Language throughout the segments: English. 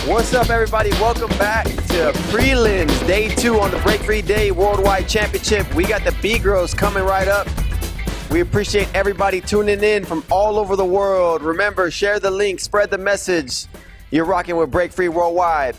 What's up, everybody? Welcome back to Prelims, Day 2 on the Break Free Day Worldwide Championship. We got the B-Girls coming right up. We appreciate everybody tuning in from all over the world. Remember, share the link, spread the message. You're rocking with Break Free Worldwide.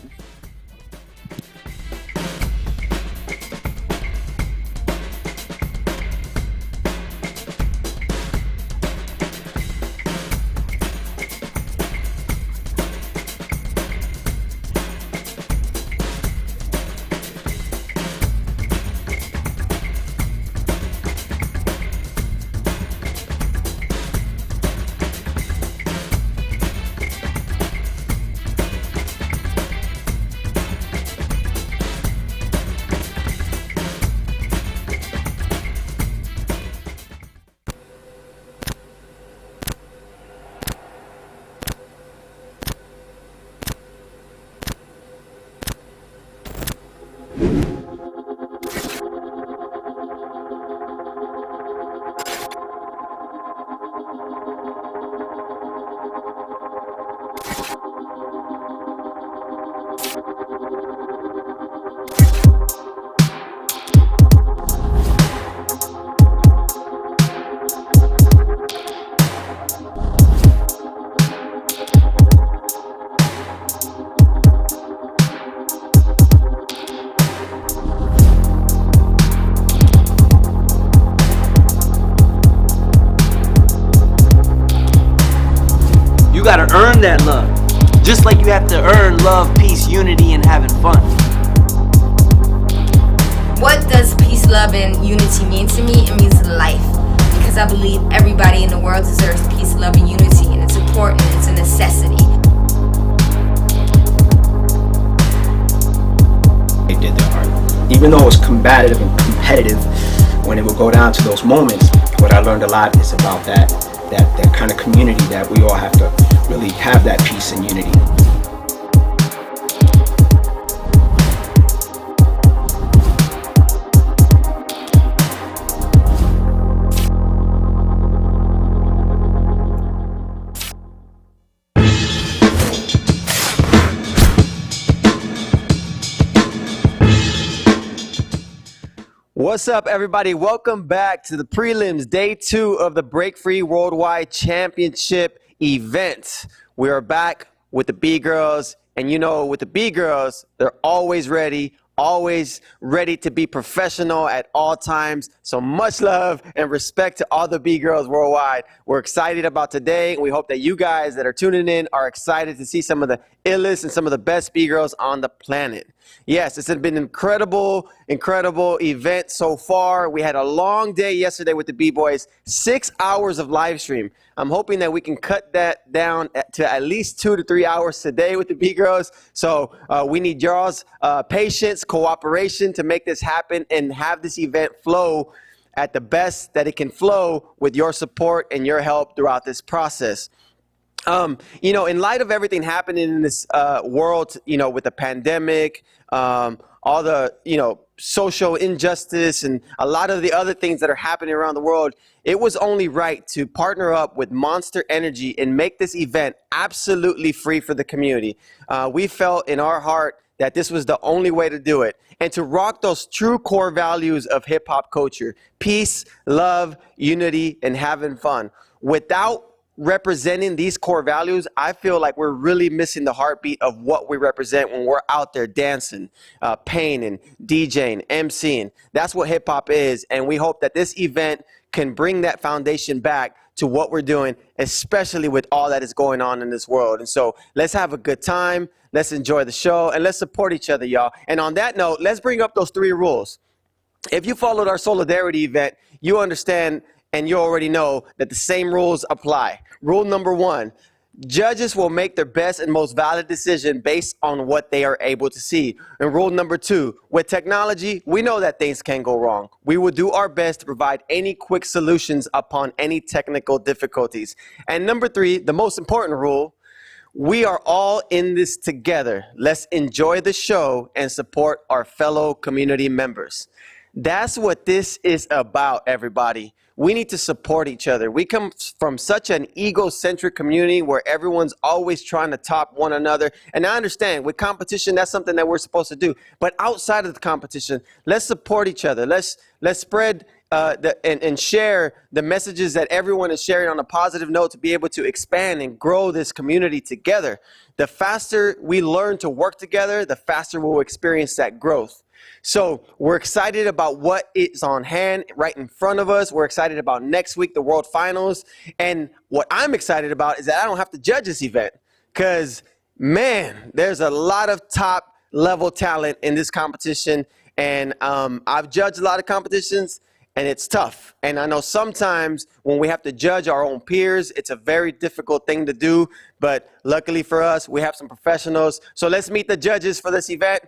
You gotta earn that love, just like you have to earn love, peace, unity, and having fun. What does peace, love, and unity mean to me? It means life, because I believe everybody in the world deserves peace, love, and unity, and it's important, it's a necessity. They did their art. Even though it was combative and competitive, when it would go down to those moments, what I learned a lot is about that kind of community, that we all have to really have that peace and unity. What's up, everybody? Welcome back to the Prelims, Day 2 of the Break Free Worldwide Championship event. We are back with the B-Girls, and you know, with the B-Girls, they're always ready to be professional at all times. So much love and respect to all the B-Girls worldwide. We're excited about today, and we hope that you guys that are tuning in are excited to see some of the illest and some of the best B-Girls on the planet. Yes, it's been an incredible event so far. We had a long day yesterday with the B-Boys, 6 hours of live stream. I'm hoping that we can cut that down to at least 2 to 3 hours today with the B-Girls. So we need y'all's patience, cooperation to make this happen and have this event flow at the best that it can flow with your support and your help throughout this process. You know, in light of everything happening in this world, you know, with the pandemic, all the, you know, social injustice and a lot of the other things that are happening around the world, it was only right to partner up with Monster Energy and make this event absolutely free for the community. We felt in our heart that this was the only way to do it and to rock those true core values of hip hop culture: peace, love, unity, and having fun. Without representing these core values, I feel like we're really missing the heartbeat of what we represent when we're out there dancing, painting, DJing, MCing. That's what hip hop is, and we hope that this event can bring that foundation back to what we're doing, especially with all that is going on in this world. And so let's have a good time, let's enjoy the show, and let's support each other, y'all. And on that note, let's bring up those 3 rules. If you followed our Solidarity event, you understand and you already know that the same rules apply. Rule number 1, judges will make their best and most valid decision based on what they are able to see. And rule number 2, with technology, we know that things can go wrong. We will do our best to provide any quick solutions upon any technical difficulties. And number 3, the most important rule, we are all in this together. Let's enjoy the show and support our fellow community members. That's what this is about, everybody. we need to support each other. We come from such an egocentric community where everyone's always trying to top one another. And I understand with competition, that's something that we're supposed to do. But outside of the competition, let's support each other. Let's spread and share the messages that everyone is sharing on a positive note to be able to expand and grow this community together. The faster we learn to work together, the faster we'll experience that growth. So we're excited about what is on hand right in front of us. We're excited about next week, the World Finals. And what I'm excited about is that I don't have to judge this event because, man, there's a lot of top level talent in this competition. And I've judged a lot of competitions, and it's tough. And I know sometimes when we have to judge our own peers, it's a very difficult thing to do. But luckily for us, we have some professionals. So let's meet the judges for this event.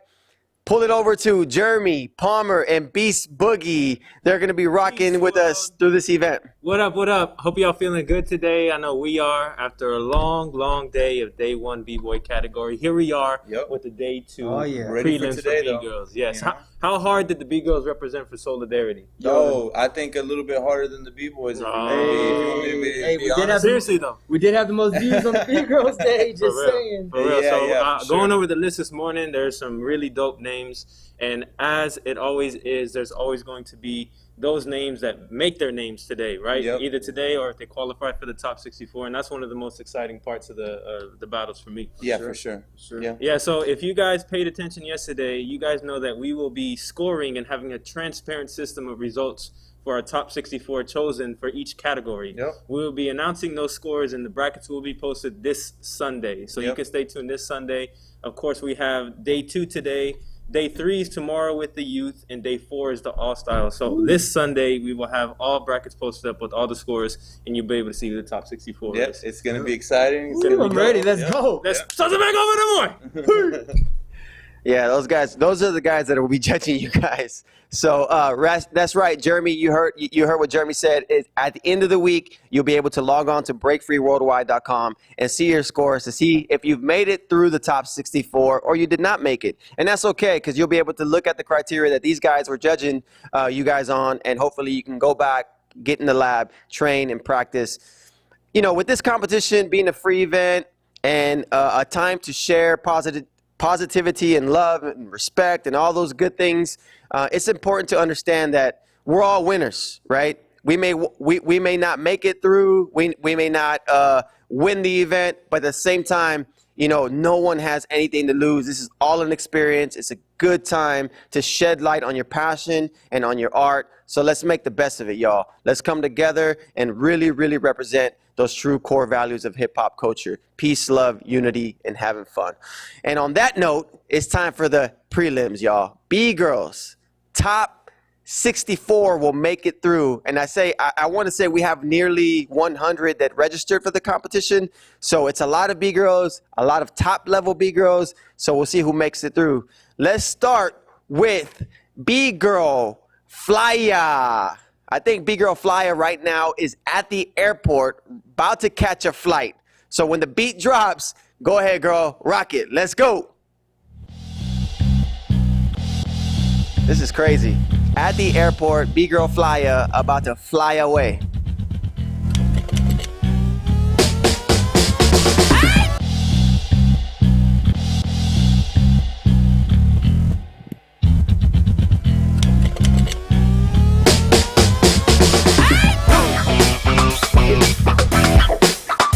Pull it over to Jeremy, Palmer, and Beast Boogie. They're going to be rocking with us through this event. What up, what up? Hope y'all feeling good today. I know we are. After a long, long day of day one B-boy category, here we are with the day two prelims for B-girls. Yes. Yeah. How hard did the B-girls represent for solidarity? Yo, I think a little bit harder than the B-boys. Seriously though, we did have the most views on the B-girls day. Just saying. For real. Going over the list this morning, there's some really dope names, and as it always is, there's always going to be those names that make their names today, right? Yep. Either today or if they qualify for the top 64, and that's one of the most exciting parts of the battles for me. Yeah, for sure. Yeah. So if you guys paid attention yesterday, you guys know that we will be scoring and having a transparent system of results for our top 64 chosen for each category. Yep. We will be announcing those scores, and the brackets will be posted this Sunday. So you can stay tuned this Sunday. Of course, we have day 2 today. Day 3 is tomorrow with the youth, and day 4 is the all-style. So this Sunday, we will have all brackets posted up with all the scores, and you'll be able to see the top 64. Yep, it's going to be exciting. I'm ready. Let's go. Let's start the back over the more. Yeah, those are the guys that will be judging you guys. So that's right, Jeremy. You heard what Jeremy said. At the end of the week, you'll be able to log on to breakfreeworldwide.com and see your scores to see if you've made it through the top 64 or you did not make it. And that's okay, because you'll be able to look at the criteria that these guys were judging you guys on, and hopefully you can go back, get in the lab, train, and practice. You know, with this competition being a free event and a time to share positivity and love and respect and all those good things, it's important to understand that we're all winners, right? We may not make it through, we may not win the event, but at the same time, you know, no one has anything to lose. This is all an experience. It's a good time to shed light on your passion and on your art. So let's make the best of it, y'all. Let's come together and really, really represent those true core values of hip-hop culture: peace, love, unity, and having fun. And on that note, it's time for the prelims, y'all. B-girls, top 64 will make it through. And I want to say we have nearly 100 that registered for the competition. So it's a lot of B-girls, a lot of top-level B-girls. So we'll see who makes it through. Let's start with B-girl Flya. I think B-girl Flya right now is at the airport about to catch a flight. So when the beat drops, go ahead, girl, rock it. Let's go. This is crazy. At the airport, B-girl Flya about to fly away.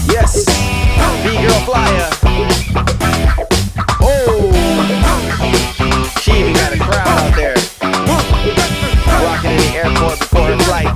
Yes, B-girl Flya. Oh, she even got a crowd out there. Rocking in the airport before her flight.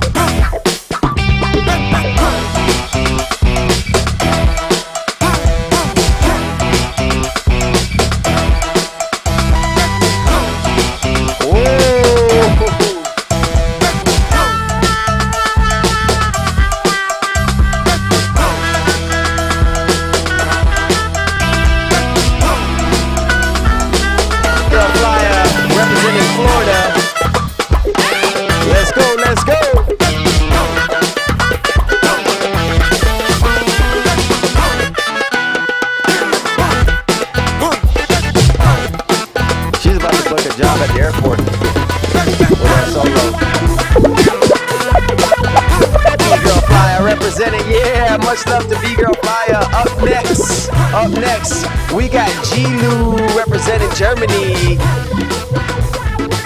Much love to B-Girl Flyer. Up next, we got G-Lu representing Germany.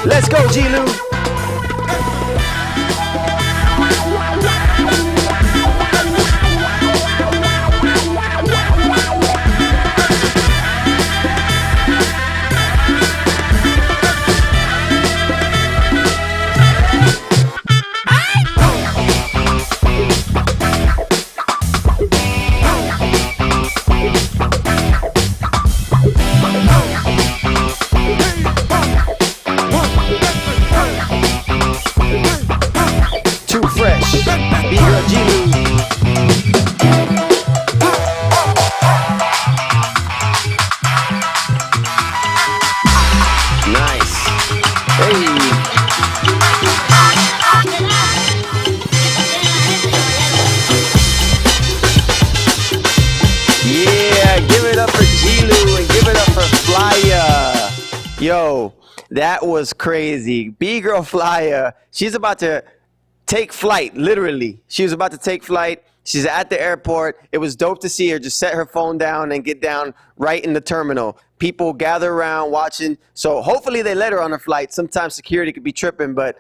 Let's go, G-Lu. Yo, that was crazy. B-Girl Flyer, she's about to take flight, literally. She was about to take flight. She's at the airport. It was dope to see her just set her phone down and get down right in the terminal. People gather around watching. So hopefully they let her on her flight. Sometimes security could be tripping, but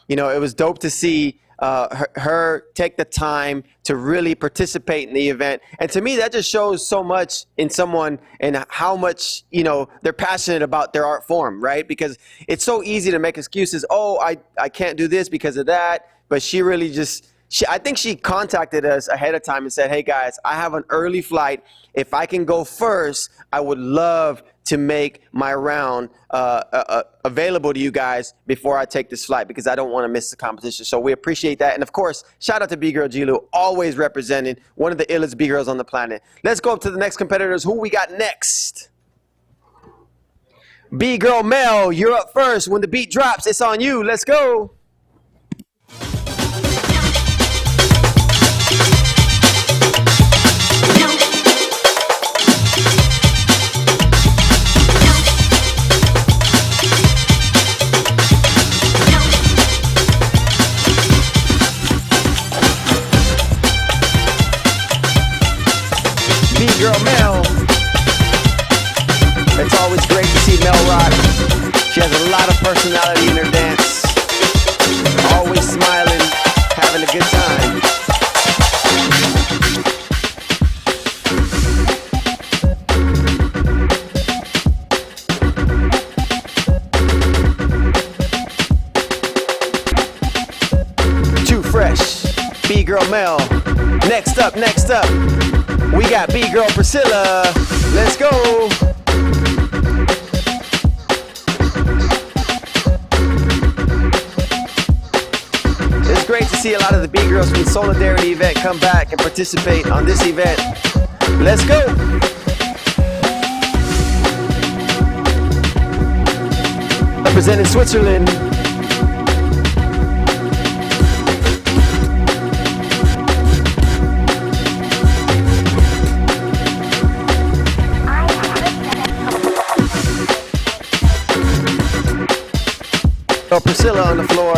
you know, it was dope to see her take the time to really participate in the event. And to me, that just shows so much in someone and how much, you know, they're passionate about their art form, right? Because it's so easy to make excuses. Oh, I can't do this because of that. But she really just, I think she contacted us ahead of time and said, hey guys, I have an early flight. If I can go first, I would love to make my round available to you guys before I take this flight because I don't want to miss the competition. So we appreciate that. And of course, shout out to B-Girl G-Lu, always representing one of the illest B-Girls on the planet. Let's go up to the next competitors. Who we got next? B-Girl Mel, you're up first. When the beat drops, it's on you. Let's go. B-Girl Mel. It's always great to see Mel rock. She has a lot of personality in her dance. Always smiling, having a good time. Too fresh. B-Girl Mel. Next up. We got B-Girl Priscilla. Let's go. It's great to see a lot of the B-Girls from the Solidarity event come back and participate on this event. Let's go. Representing Switzerland. Priscilla on the floor.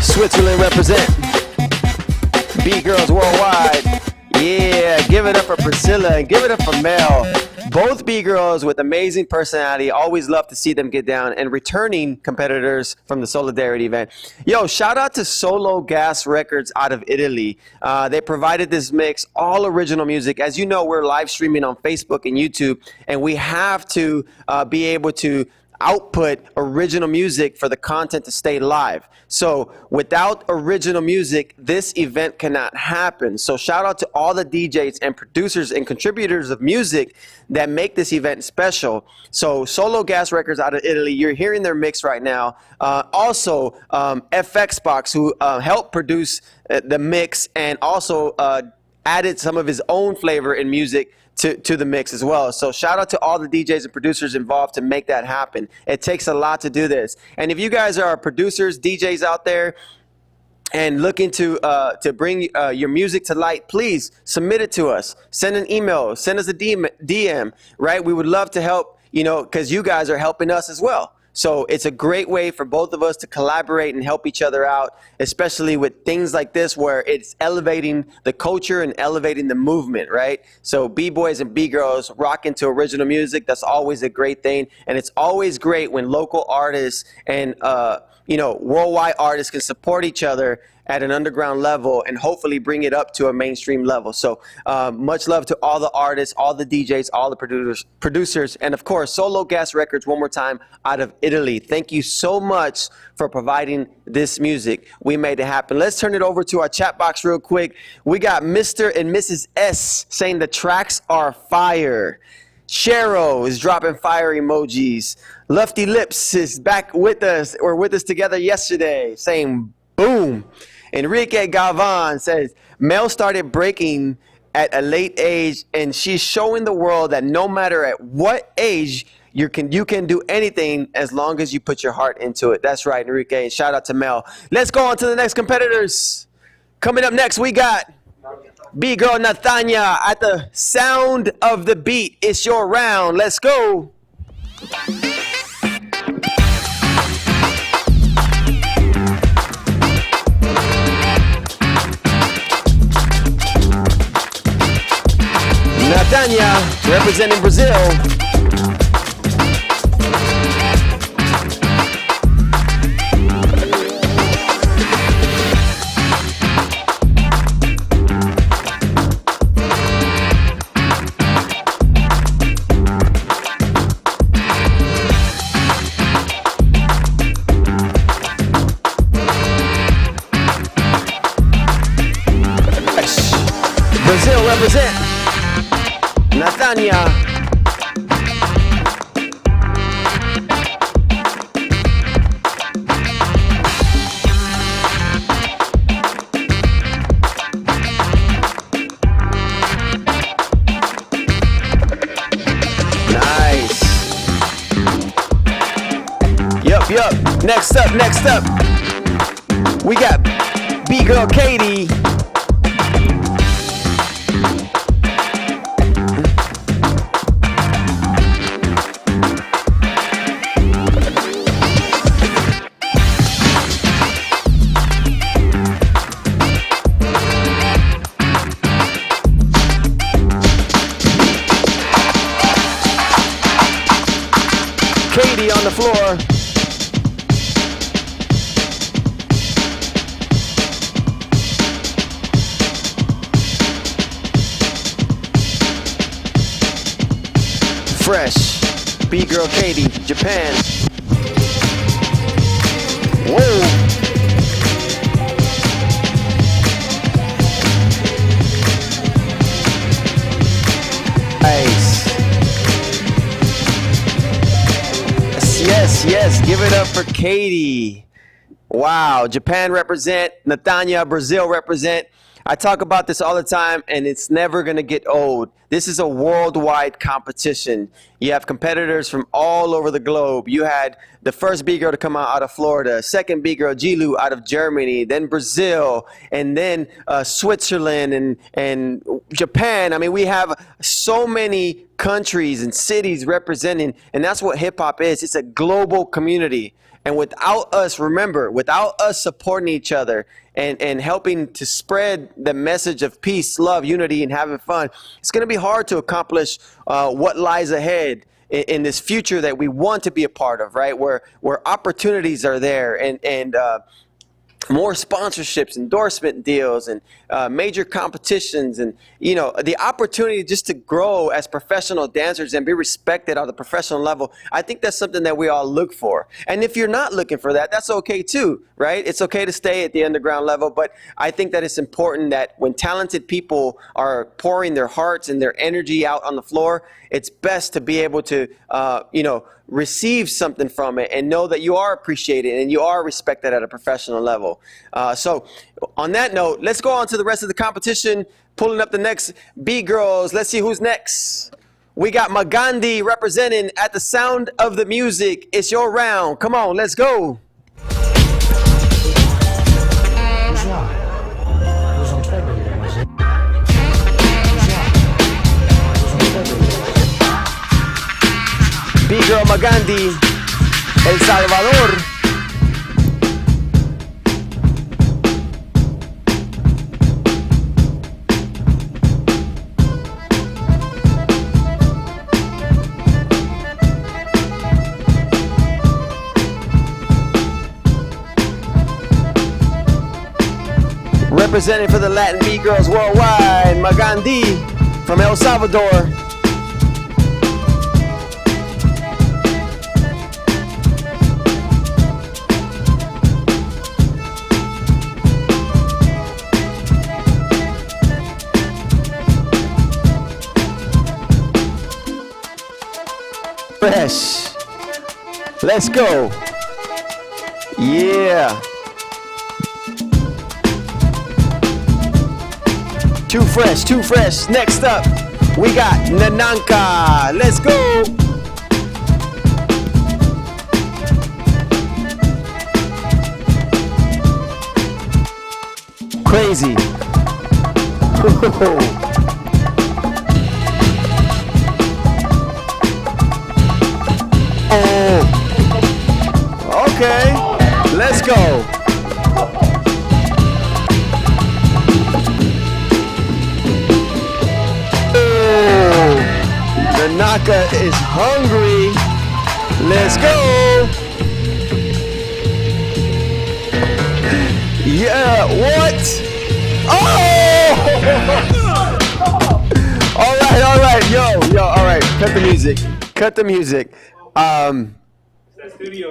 Switzerland represent. B-Girls worldwide. Yeah, give it up for Priscilla and give it up for Mel. Both B-Girls with amazing personality. Always love to see them get down, and returning competitors from the Solidarity event. Yo, shout out to Solo Gas Records out of Italy. They provided this mix, all original music. As you know, we're live streaming on Facebook and YouTube, and we have to be able to output original music for the content to stay live. So without original music, this event cannot happen. So shout out to all the DJs and producers and contributors of music that make this event special. So Solo Gas Records out of Italy, you're hearing their mix right now. Also FX Box, who helped produce the mix and also added some of his own flavor in music to the mix as well. So shout out to all the DJs and producers involved to make that happen. It takes a lot to do this. And if you guys are producers, DJs out there, and looking to bring your music to light, please submit it to us. Send an email, send us a DM, right? We would love to help, because you guys are helping us as well. So it's a great way for both of us to collaborate and help each other out, especially with things like this where it's elevating the culture and elevating the movement, right? So B-boys and B-girls rock into original music. That's always a great thing. And it's always great when local artists and, worldwide artists can support each other at an underground level and hopefully bring it up to a mainstream level. So much love to all the artists, all the DJs, all the producers, and of course, Solo Gas Records, one more time, out of Italy. Thank you so much for providing this music. We made it happen. Let's turn it over to our chat box real quick. We got Mr. and Mrs. S saying the tracks are fire. Cheryl is dropping fire emojis. Lefty Lips is back with us, or with us together yesterday, saying boom. Enrique Galvan says, Mel started breaking at a late age, and she's showing the world that no matter at what age, you can do anything as long as you put your heart into it. That's right, Enrique. And shout out to Mel. Let's go on to the next competitors. Coming up next, we got B-Girl Nathania at the sound of the beat. It's your round. Let's go. Nathania representing Brazil. Brazil represent. Nathania. Nice. Yup. Next up. We got B-Girl Katie. Katie on the floor. Fresh. B-Girl Katie, Japan. Whoa. Nice. Yes, give it up for Katie. Wow, Japan represent, Nathania, Brazil represent. I talk about this all the time, and it's never going to get old. This is a worldwide competition. You have competitors from all over the globe. You had the first B-Girl to come out of Florida, second B-Girl, Jilu, out of Germany, then Brazil, and then Switzerland and Japan. I mean, we have so many countries and cities representing, and that's what hip-hop is. It's a global community. And without us, remember, without us supporting each other and helping to spread the message of peace, love, unity, and having fun, it's going to be hard to accomplish what lies ahead in this future that we want to be a part of, right? Where opportunities are there and more sponsorships, endorsement deals, and major competitions, and the opportunity just to grow as professional dancers and be respected on the professional level. I think that's something that we all look for. And if you're not looking for that, that's okay too, right? It's okay to stay at the underground level, but I think that it's important that when talented people are pouring their hearts and their energy out on the floor, it's best to be able to receive something from it and know that you are appreciated and you are respected at a professional level. So on that note, let's go on to the rest of the competition, pulling up the next B-Girls. Let's see who's next. We got Magandi representing at the sound of the music. It's your round. Come on, let's go. B-Girl Magandi, El Salvador. Representing for the Latin B-Girls worldwide, Magandi from El Salvador. Fresh. Let's go. Yeah. Too fresh, too fresh. Next up, we got Nananka. Let's go. Crazy. Oh. Okay, let's go. Nanaka is hungry. Let's go. Yeah, what? Oh! All right. Yo, all right. Cut the music. Cut the music.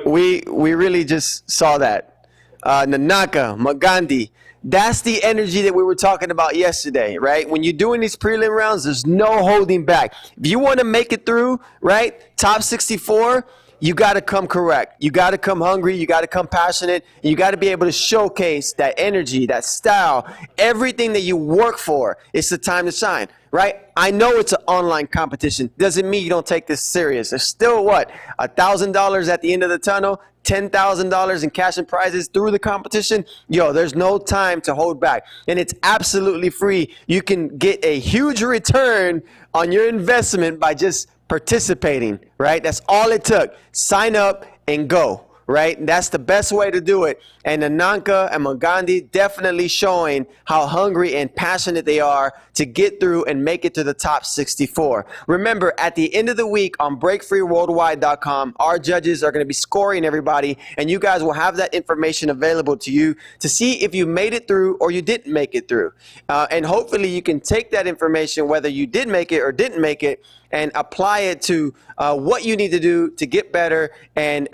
We really just saw that. Nanaka, Magandi. That's the energy that we were talking about yesterday, right? When you're doing these prelim rounds, there's no holding back. If you want to make it through, right, top 64, you got to come correct. You got to come hungry. You got to come passionate. And you got to be able to showcase that energy, that style, everything that you work for. It's the time to shine, right? I know it's an online competition. Doesn't mean you don't take this serious. There's still what? $1,000 at the end of the tunnel. $10,000 in cash and prizes through the competition. Yo, there's no time to hold back. And it's absolutely free. You can get a huge return on your investment by just participating, right? That's all it took. Sign up and go, right? And that's the best way to do it. And Nananka and Magandi definitely showing how hungry and passionate they are to get through and make it to the top 64. Remember, at the end of the week on breakfreeworldwide.com, our judges are going to be scoring everybody, and you guys will have that information available to you to see if you made it through or you didn't make it through. And hopefully you can take that information, whether you did make it or didn't make it, and apply it to what you need to do to get better and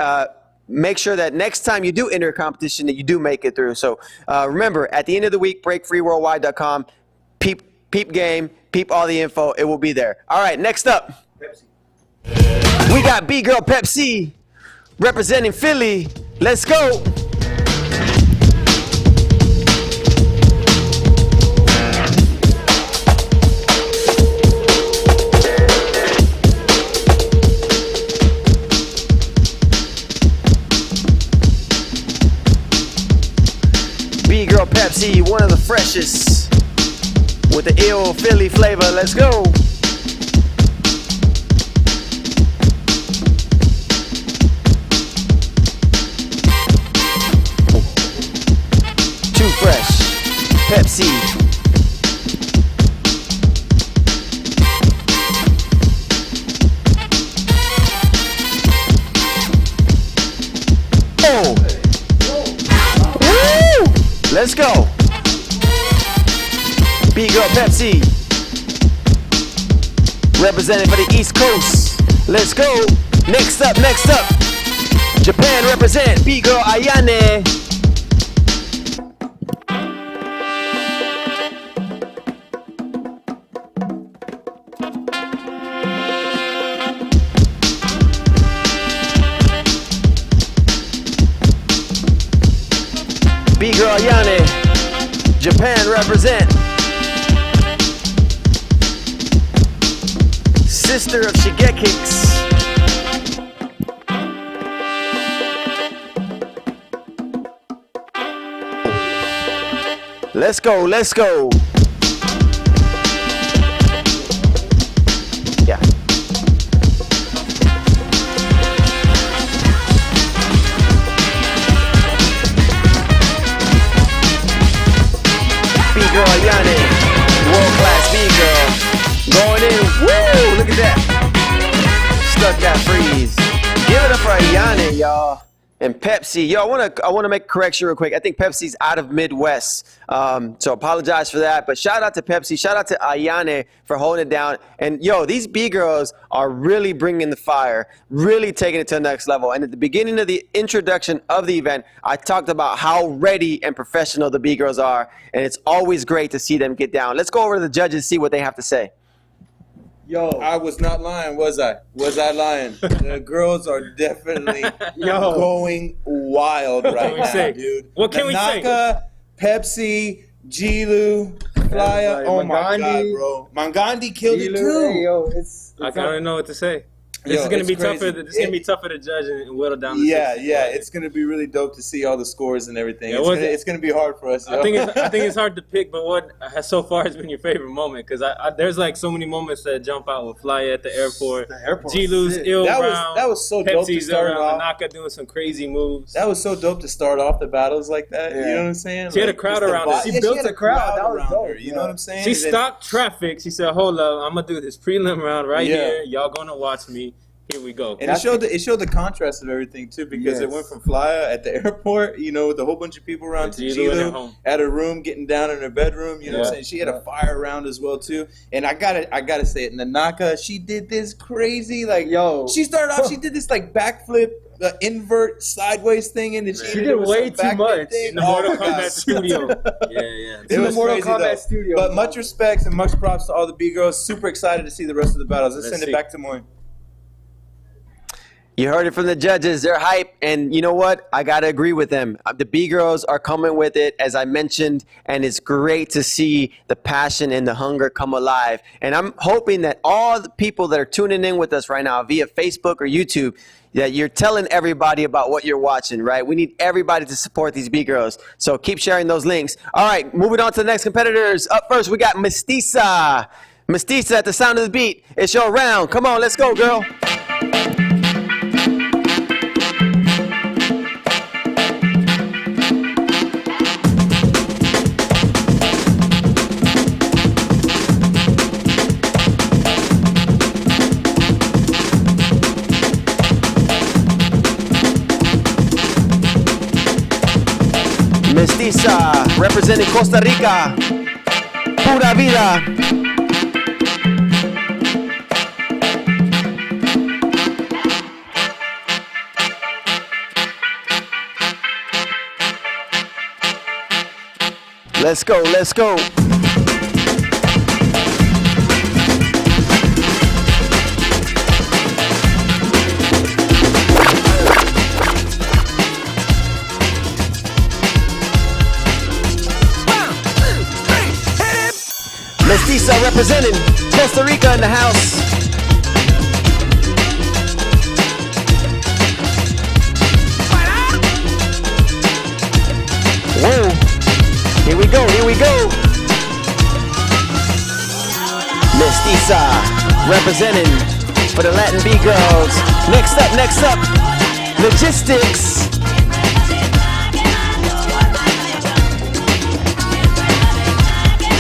make sure that next time you do enter a competition that you do make it through. So remember, at the end of the week, breakfreeworldwide.com, peep game, peep all the info. It will be there. All right, next up, Pepsi. We got B-Girl Pepsi representing Philly. Let's go. B-Girl Pepsi, one of the freshest with the ill Philly flavor. Let's go. Too fresh. Pepsi. Oh. Woo! Let's go. B-Girl Pepsi. Representing for the East Coast. Let's go. Next up. Japan represent B-Girl Ayane. B-Girl Ayane. Japan represent. Sister of Shigekix. Let's go. Yeah. y'all. And Pepsi, yo, I want to make a correction real quick. I think Pepsi's out of Midwest, so apologize for that. But shout out to Pepsi, shout out to Ayane for holding it down. And yo, these B girls are really bringing the fire, really taking it to the next level. And at the beginning of the introduction of the event, I talked about how ready and professional the B girls are, and it's always great to see them get down. Let's go over to the judges, see what they have to say. Yo, I was not lying, was I? Was I lying? The girls are definitely going wild right now, dude. What can we say? Nanaka, Pepsi, Gilu, Flya. Oh my God, bro. Mangandi killed it too. Hey, yo, I don't know what to say. This is gonna be tougher. This is gonna be tougher to judge and whittle down. Yeah, it's gonna be really dope to see all the scores and everything. Yeah, it's gonna be hard for us. I think it's hard to pick, but what has so far has been your favorite moment? Because there's like so many moments that jump out with Fly at the airport, Gilu's ill round. That was so dope to start off. Naka doing some crazy moves. That was so dope to start off the battles like that. Yeah. You know what I'm saying? She had a crowd around her. She built a crowd. That was dope. Her, you know what I'm saying? She stopped traffic. She said, "Hold up, I'm gonna do this prelim round right here. Y'all gonna watch me." Here we go. And it showed the contrast of everything too, because it went from Flya at the airport, you know, with a whole bunch of people around, to Gilu at her room, getting down in her bedroom. You know what I'm saying? She had a fire round as well too. And I gotta say it, Nanaka, she did this crazy she started off, she did this backflip, invert sideways thing, and then she did way too much in the Mortal Kombat studio. Yeah. It was Mortal crazy, Kombat though. studio. But much respect and much props to all the B girls. Super excited to see the rest of the battles. Let's send it back to Moy. You heard it from the judges. They're hype. And you know what? I got to agree with them. The B-girls are coming with it, as I mentioned, and it's great to see the passion and the hunger come alive. And I'm hoping that all the people that are tuning in with us right now via Facebook or YouTube, that you're telling everybody about what you're watching, right? We need everybody to support these B-girls. So keep sharing those links. All right, moving on to the next competitors. Up first, we got Mestiza. Mestiza, at the sound of the beat, it's your round. Come on, let's go, girl. Mestiza, representing Costa Rica, pura vida. Let's go, let's go. Mestiza representing Costa Rica in the house. Whoa. Here we go, here we go. Mestiza representing for the Latin B girls. Next up, Logistics.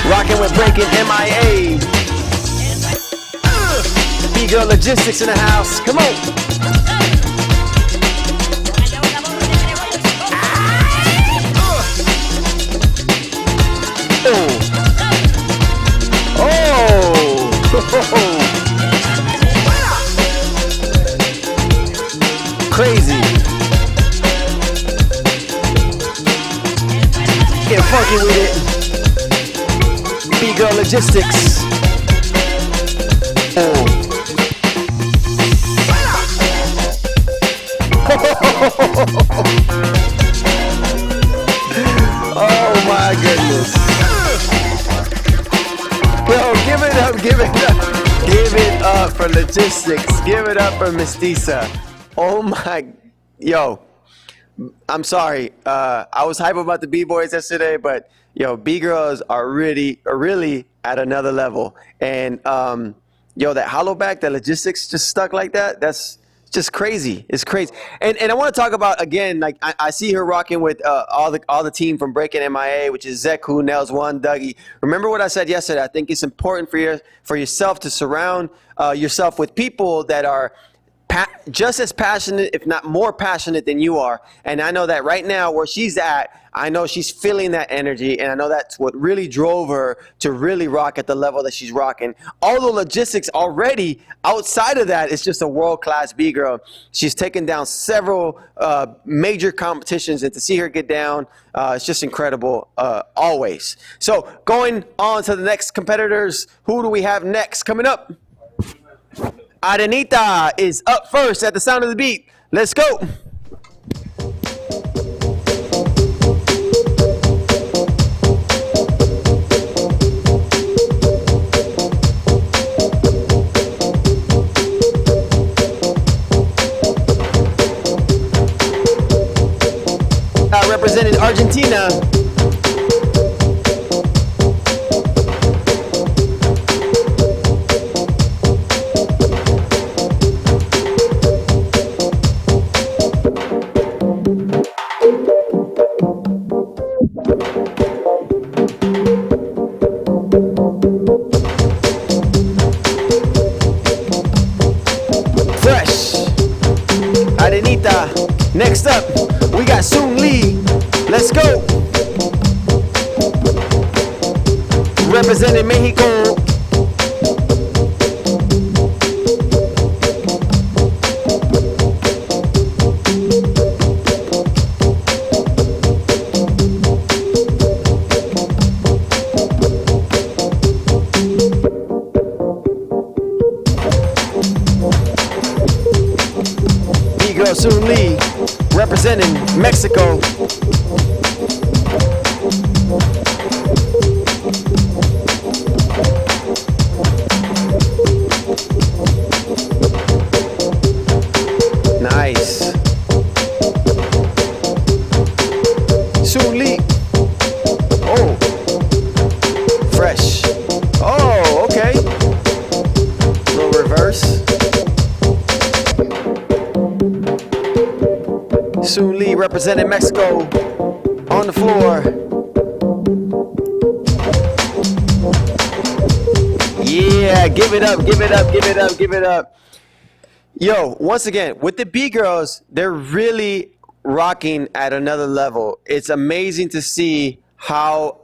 Rocking with Breaking MIA. B-Girl Logistics in the house. Come on. Crazy. Get funky with it. B-Girl Logistics. Oh my goodness. Yo, give it up, give it up. Give it up for Logistics. Give it up for Mestiza. Oh my, yo. I'm sorry. I was hype about the B-boys yesterday, but yo, B-girls are really at another level. And yo, that hollow back, that Logistics just stuck like that. That's just crazy. It's crazy. And I want to talk about again. Like I see her rocking with all the team from Breaking MIA, which is Zeku, Nels, One, Dougie. Remember what I said yesterday. I think it's important for yourself to surround yourself with people that are just as passionate, if not more passionate than you are. And I know that right now where she's at, I know she's feeling that energy, and I know that's what really drove her to really rock at the level that she's rocking. All the logistics already outside of that is just a world-class B-girl. She's taken down several major competitions, and to see her get down, it's just incredible always. So going on to the next competitors, who do we have next coming up? Arenita is up first at the sound of the beat. Let's go. Representing Argentina. Fresh. Arenita. Next up, we got Soon Lee. Let's go. Representing Mexico. B-girl Soon Lee, representing Mexico. Nice. Soon Lee. Oh. Fresh. Oh, okay. Little reverse. Soon Lee representing Mexico on the floor. Yeah, give it up, give it up, give it up, give it up. Yo, once again, with the B-girls, they're really rocking at another level. It's amazing to see how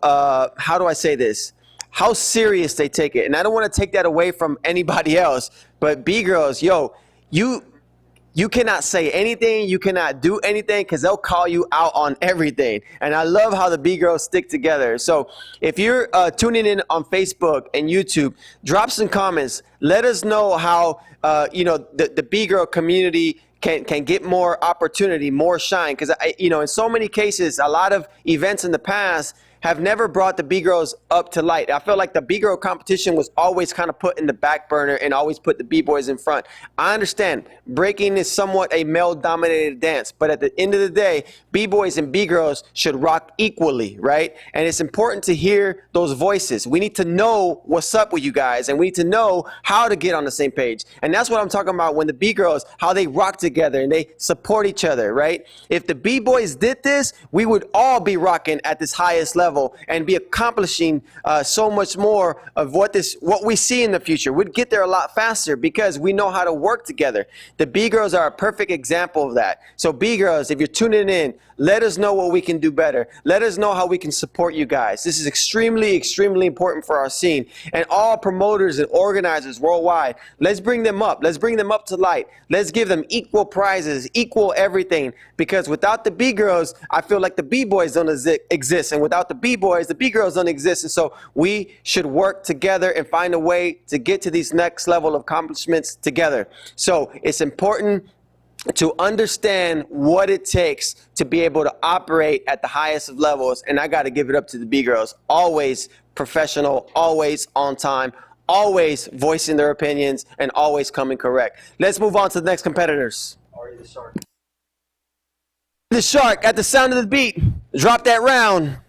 do I say this? How serious they take it. And I don't want to take that away from anybody else, but B-girls, yo, you cannot say anything, you cannot do anything, because they'll call you out on everything. And I love how the B-girls stick together. So if you're tuning in on Facebook and YouTube, drop some comments. Let us know how the B-girl community can get more opportunity, more shine. Because in so many cases, a lot of events in the past have never brought the B-girls up to light. I feel like the B-girl competition was always kind of put in the back burner and always put the B-boys in front. I understand breaking is somewhat a male-dominated dance, but at the end of the day, B-boys and B-girls should rock equally, right? And it's important to hear those voices. We need to know what's up with you guys, and we need to know how to get on the same page. And that's what I'm talking about when the B-girls, how they rock together and they support each other, right? If the B-boys did this, we would all be rocking at this highest level and be accomplishing so much more of what we see in the future. We'd get there a lot faster because we know how to work together. The B-girls are a perfect example of that. So B-girls, if you're tuning in, let us know what we can do better. Let us know how we can support you guys. This is extremely, extremely important for our scene. And all promoters and organizers worldwide, let's bring them up. Let's bring them up to light. Let's give them equal prizes, equal everything. Because without the B-girls, I feel like the B-boys don't exist. And without the B-boys, the B-girls don't exist. And so we should work together and find a way to get to these next level of accomplishments together. So it's important to understand what it takes to be able to operate at the highest of levels. And I got to give it up to the B-girls. Always professional, always on time, always voicing their opinions, and always coming correct. Let's move on to the next competitors. Ari the Shark. The Shark, at the sound of the beat, drop that round.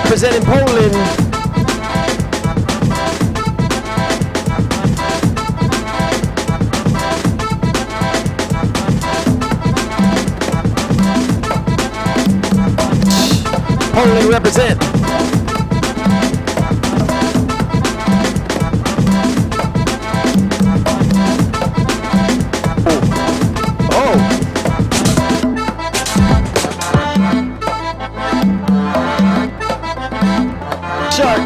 Representing Poland. Poland represent. Oh. Shark.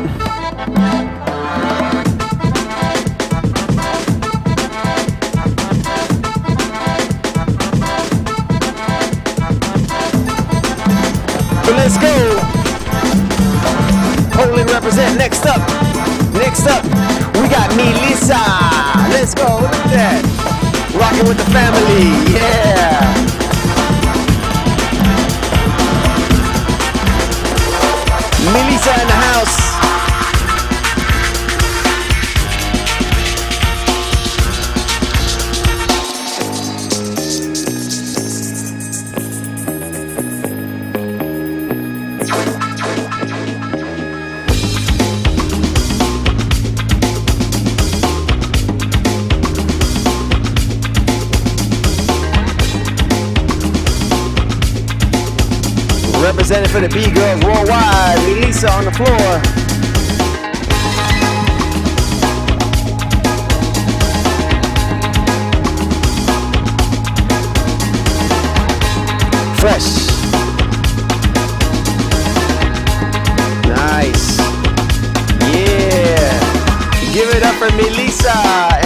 Let's go. Poland represent. Next up, we got Melissa. Let's go. Look at that. Rocking with the family. Yeah. Melissa in the house. Representing for the BGIRLS worldwide, Melissa on the floor. Fresh. Nice. Yeah. Give it up for Melissa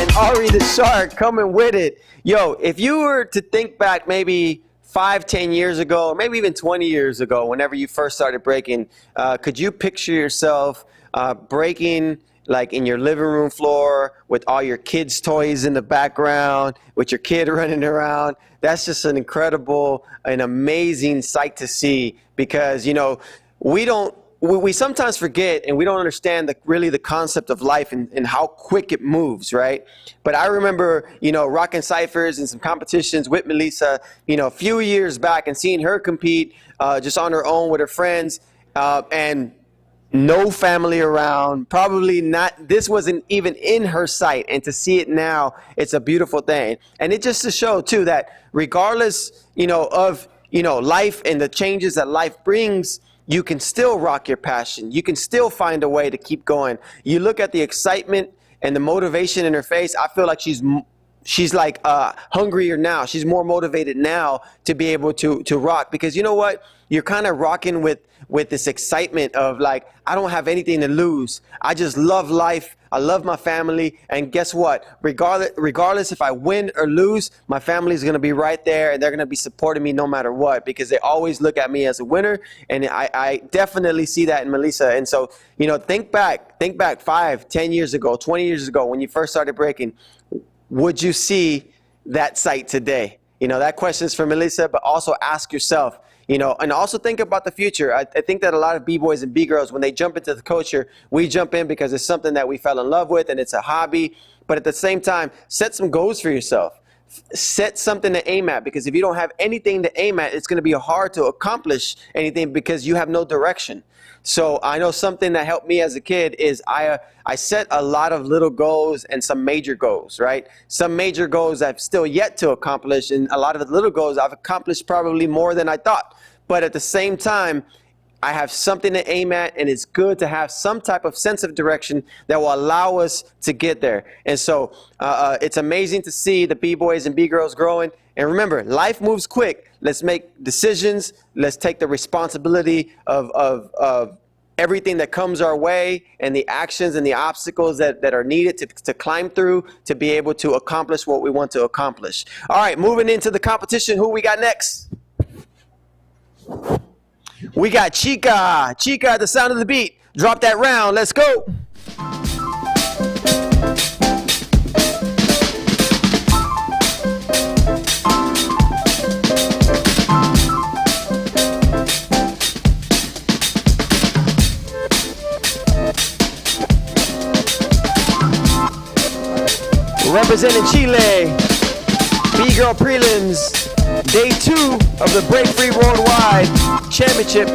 and Ari the Shark coming with it. Yo, if you were to think back maybe 5-10 years ago, or maybe even 20 years ago, whenever you first started breaking, could you picture yourself breaking like in your living room floor with all your kids' toys in the background, with your kid running around? That's just an incredible, an amazing sight to see, because, you know, we sometimes forget and we don't understand really the concept of life and how quick it moves, right? But I remember, you know, rocking ciphers and some competitions with Melissa, you know, a few years back, and seeing her compete just on her own with her friends, and no family around, probably not, this wasn't even in her sight. And to see it now, it's a beautiful thing. And it just to show too that regardless, you know, of, you know, life and the changes that life brings, you can still rock your passion. You can still find a way to keep going. You look at the excitement and the motivation in her face. I feel like she's like hungrier now. She's more motivated now to be able to rock, because you know what? You're kind of rocking with this excitement of like, I don't have anything to lose. I just love life. I love my family. And guess what? Regardless if I win or lose, my family is going to be right there, and they're going to be supporting me no matter what, because they always look at me as a winner. And I definitely see that in Melissa. And so, you know, think back 5, 10 years ago, 20 years ago, when you first started breaking, would you see that sight today? You know, that question is for Melissa, but also ask yourself, you know, and also think about the future. I think that a lot of B-boys and B-girls, when they jump into the culture, we jump in because it's something that we fell in love with and it's a hobby. But at the same time, set some goals for yourself. Set something to aim at, because if you don't have anything to aim at, it's going to be hard to accomplish anything because you have no direction. So I know something that helped me as a kid is I set a lot of little goals and some major goals, right? Some major goals I've still yet to accomplish, and a lot of the little goals I've accomplished probably more than I thought. But at the same time, I have something to aim at, and it's good to have some type of sense of direction that will allow us to get there. And so it's amazing to see the B-boys and B-girls growing. And remember, life moves quick. Let's make decisions. Let's take the responsibility of everything that comes our way, and the actions and the obstacles that are needed to climb through to be able to accomplish what we want to accomplish. All right, moving into the competition, who we got next? We got Chica. Chica at the sound of the beat. Drop that round. Let's go. Representing Chile, B-Girl Prelims, Day 2 of the Break Free Worldwide Championship.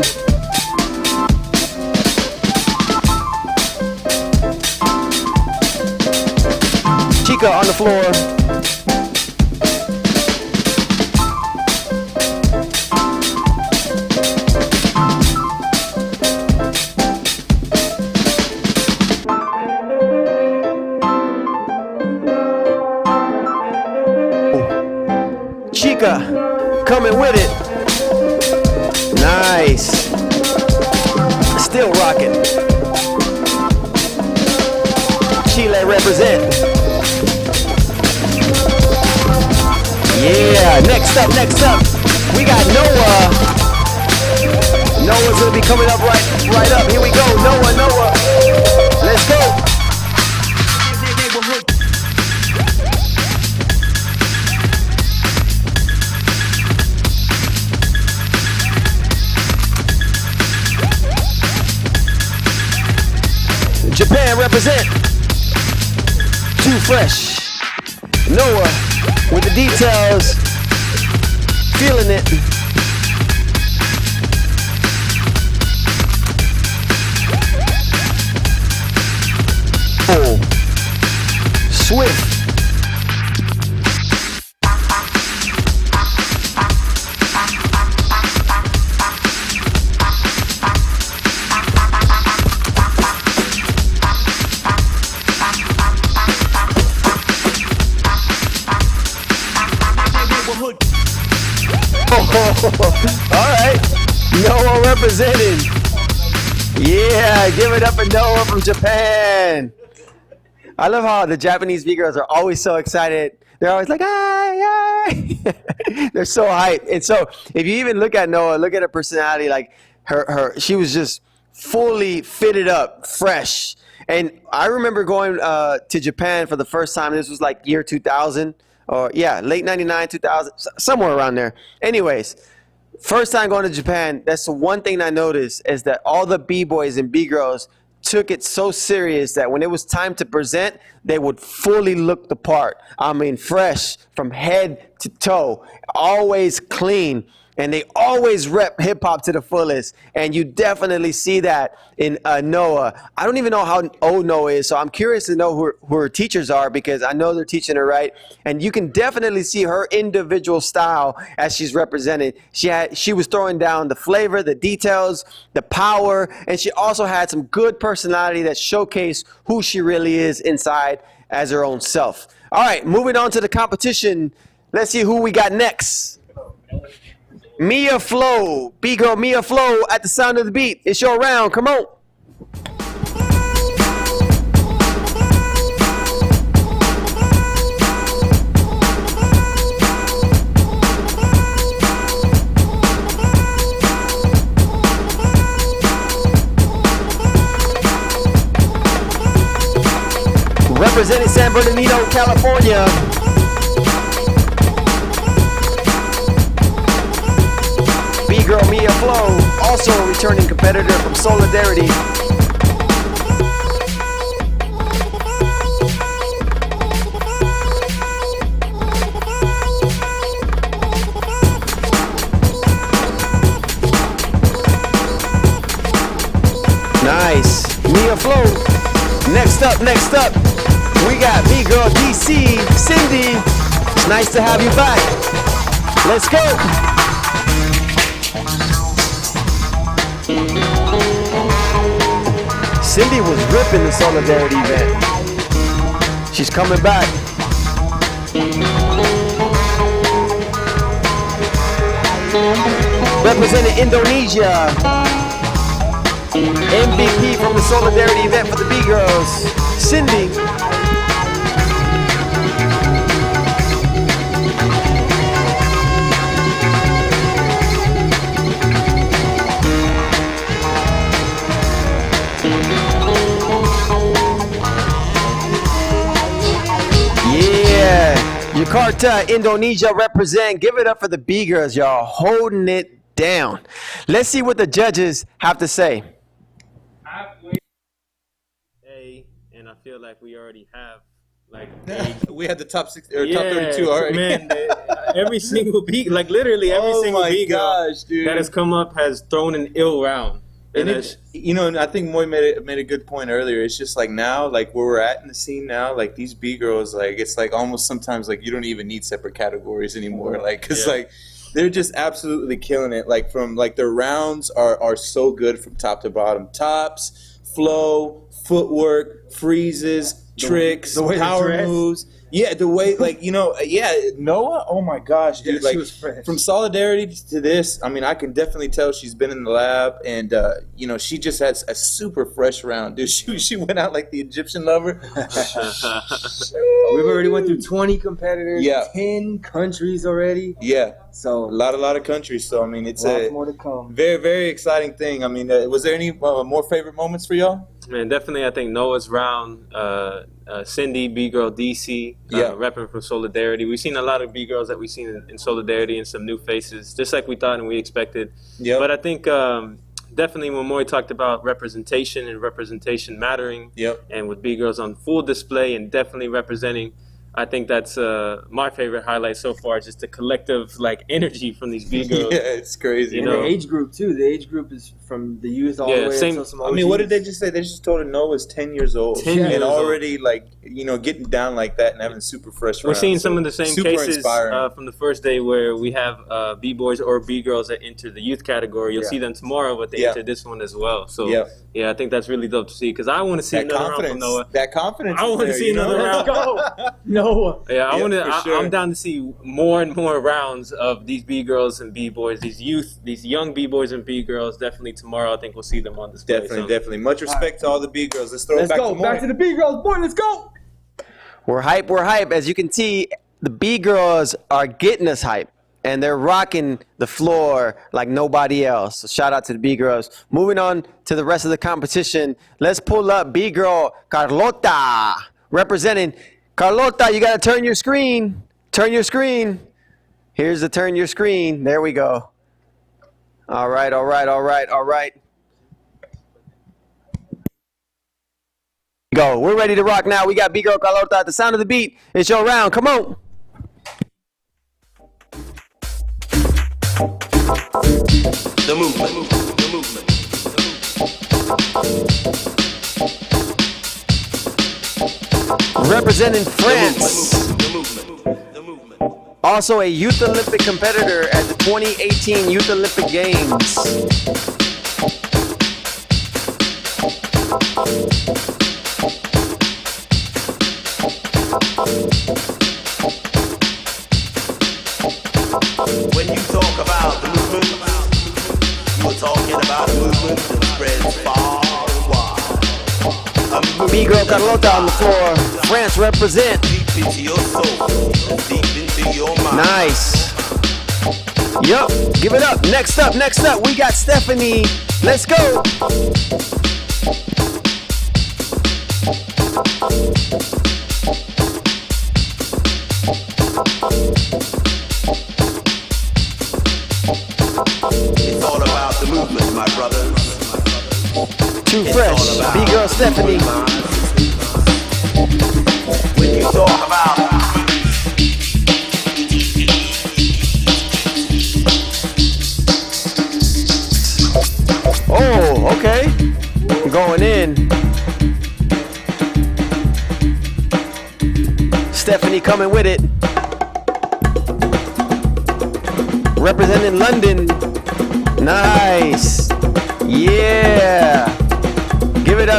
Chica on the floor. Nice. Still rocking. Chile represent. Yeah, next up, we got Noah. Noah's gonna be coming up right up. Here we go, Noah. Let's go. Japan represent. Too fresh. Noah with the details. Feeling it. Oh. Swift. All right, Noah representing. Yeah, give it up for Noah from Japan. I love how the Japanese B-girls are always so excited. They're always like, they're so hyped. And so if you even look at Noah, look at her personality, like she was just fully fitted up, fresh. And I remember going to Japan for the first time. This was like year 2000 or late 99, 2000, somewhere around there. Anyways, first time going to Japan, that's the one thing I noticed is that all the B-boys and B-girls took it so serious that when it was time to present, they would fully look the part. I mean, fresh from head to toe, always clean. And they always rep hip-hop to the fullest. And you definitely see that in Noah. I don't even know how old Noah is, so I'm curious to know who her teachers are because I know they're teaching her right. And you can definitely see her individual style as she's represented. She was throwing down the flavor, the details, the power, and she also had some good personality that showcased who she really is inside as her own self. All right, moving on to the competition. Let's see who we got next. Mia Flow, B-girl Mia Flow at the sound of the beat. It's your round, come on. Representing San Bernardino, California. B-girl Mia Flow, also a returning competitor from Solidarity. Nice. Mia Flow. Next up, we got B-girl DC, Cindy. It's nice to have you back. Let's go. Cindy was ripping the Solidarity event. She's coming back. Representing Indonesia. MVP from the Solidarity event for the B-girls. Cindy. Jakarta, Indonesia represent. Give it up for the B-girls, y'all. Holding it down. Let's see what the judges have to say. And I feel like we already have we had the top 60 or top 32 already. Man, every single B, like literally every single B-girl that has come up has thrown an ill round. And it's, you know, and I think Moy made a good point earlier. It's just like now, like where we're at in the scene now, like these B-girls, like it's like almost sometimes like you don't even need separate categories anymore. Like, cause like they're just absolutely killing it. Like from like their rounds are so good from top to bottom. Tops, flow, footwork, freezes, tricks, power moves. Yeah, the way, like, Noah, oh my gosh, dude. Yeah, like, from Solidarity to this, I mean, I can definitely tell she's been in the lab, and, she just has a super fresh round, dude. She went out like the Egyptian lover. We've already went through 20 competitors, 10 countries already. Yeah. So a lot of countries. So, I mean, it's lots more to come. Very, very exciting thing. I mean, was there any more favorite moments for y'all? Man, definitely, I think Noah's round, Cindy, B-Girl DC, repping from Solidarity. We've seen a lot of B-Girls that we've seen in Solidarity and some new faces, just like we thought and we expected. Yep. But I think definitely when Moy talked about representation and representation mattering, and with B-Girls on full display and definitely representing, I think that's my favorite highlight so far, just the collective energy from these B-Girls. Yeah, it's crazy. The age group too. The age group is from the youth all the way until some OGs. I mean, what did they just say? They just told her Noah's 10 years old. 10 years already old. Getting down like that and having super fresh rounds. We're seeing some of the same cases from the first day where we have B-boys or B-girls that enter the youth category. You'll see them tomorrow, but they enter this one as well. So, I think that's really dope to see because I want to see another round from Noah. That confidence. I want to see another round. Let's go. Noah. Yeah, I'm down to see more and more rounds of these B-girls and B-boys, these young B-boys and B-girls. Definitely tomorrow, I think we'll see them on display. Definitely. Much respect to all the B-girls. Let's throw it back to Moy. Back to the B-girls. Boy, let's go. We're hype. As you can see, the B-girls are getting us hype. And they're rocking the floor like nobody else. So shout out to the B-girls. Moving on to the rest of the competition. Let's pull up B-girl Carlota representing. Carlota, you got to turn your screen. Turn your screen. Here's the turn your screen. There we go. All right. Go. We're ready to rock now. We got B-girl Carlota at the sound of the beat. It's your round. Come on. The movement. Representing France. Also a Youth Olympic competitor at the 2018 Youth Olympic Games. When you talk about the movement, you're talking about a movement that spreads far and wide. B-girl Carlota on the floor. France represent. Deep into your soul, deep into your mind. Nice. Yup. Give it up. Next up, we got Stephanie. Let's go. It's all about the movement, my brothers. Too fresh. B-girl Stephanie. When you talk about Oh, okay. Going in. Stephanie coming with it. Representing London. Nice. Yeah.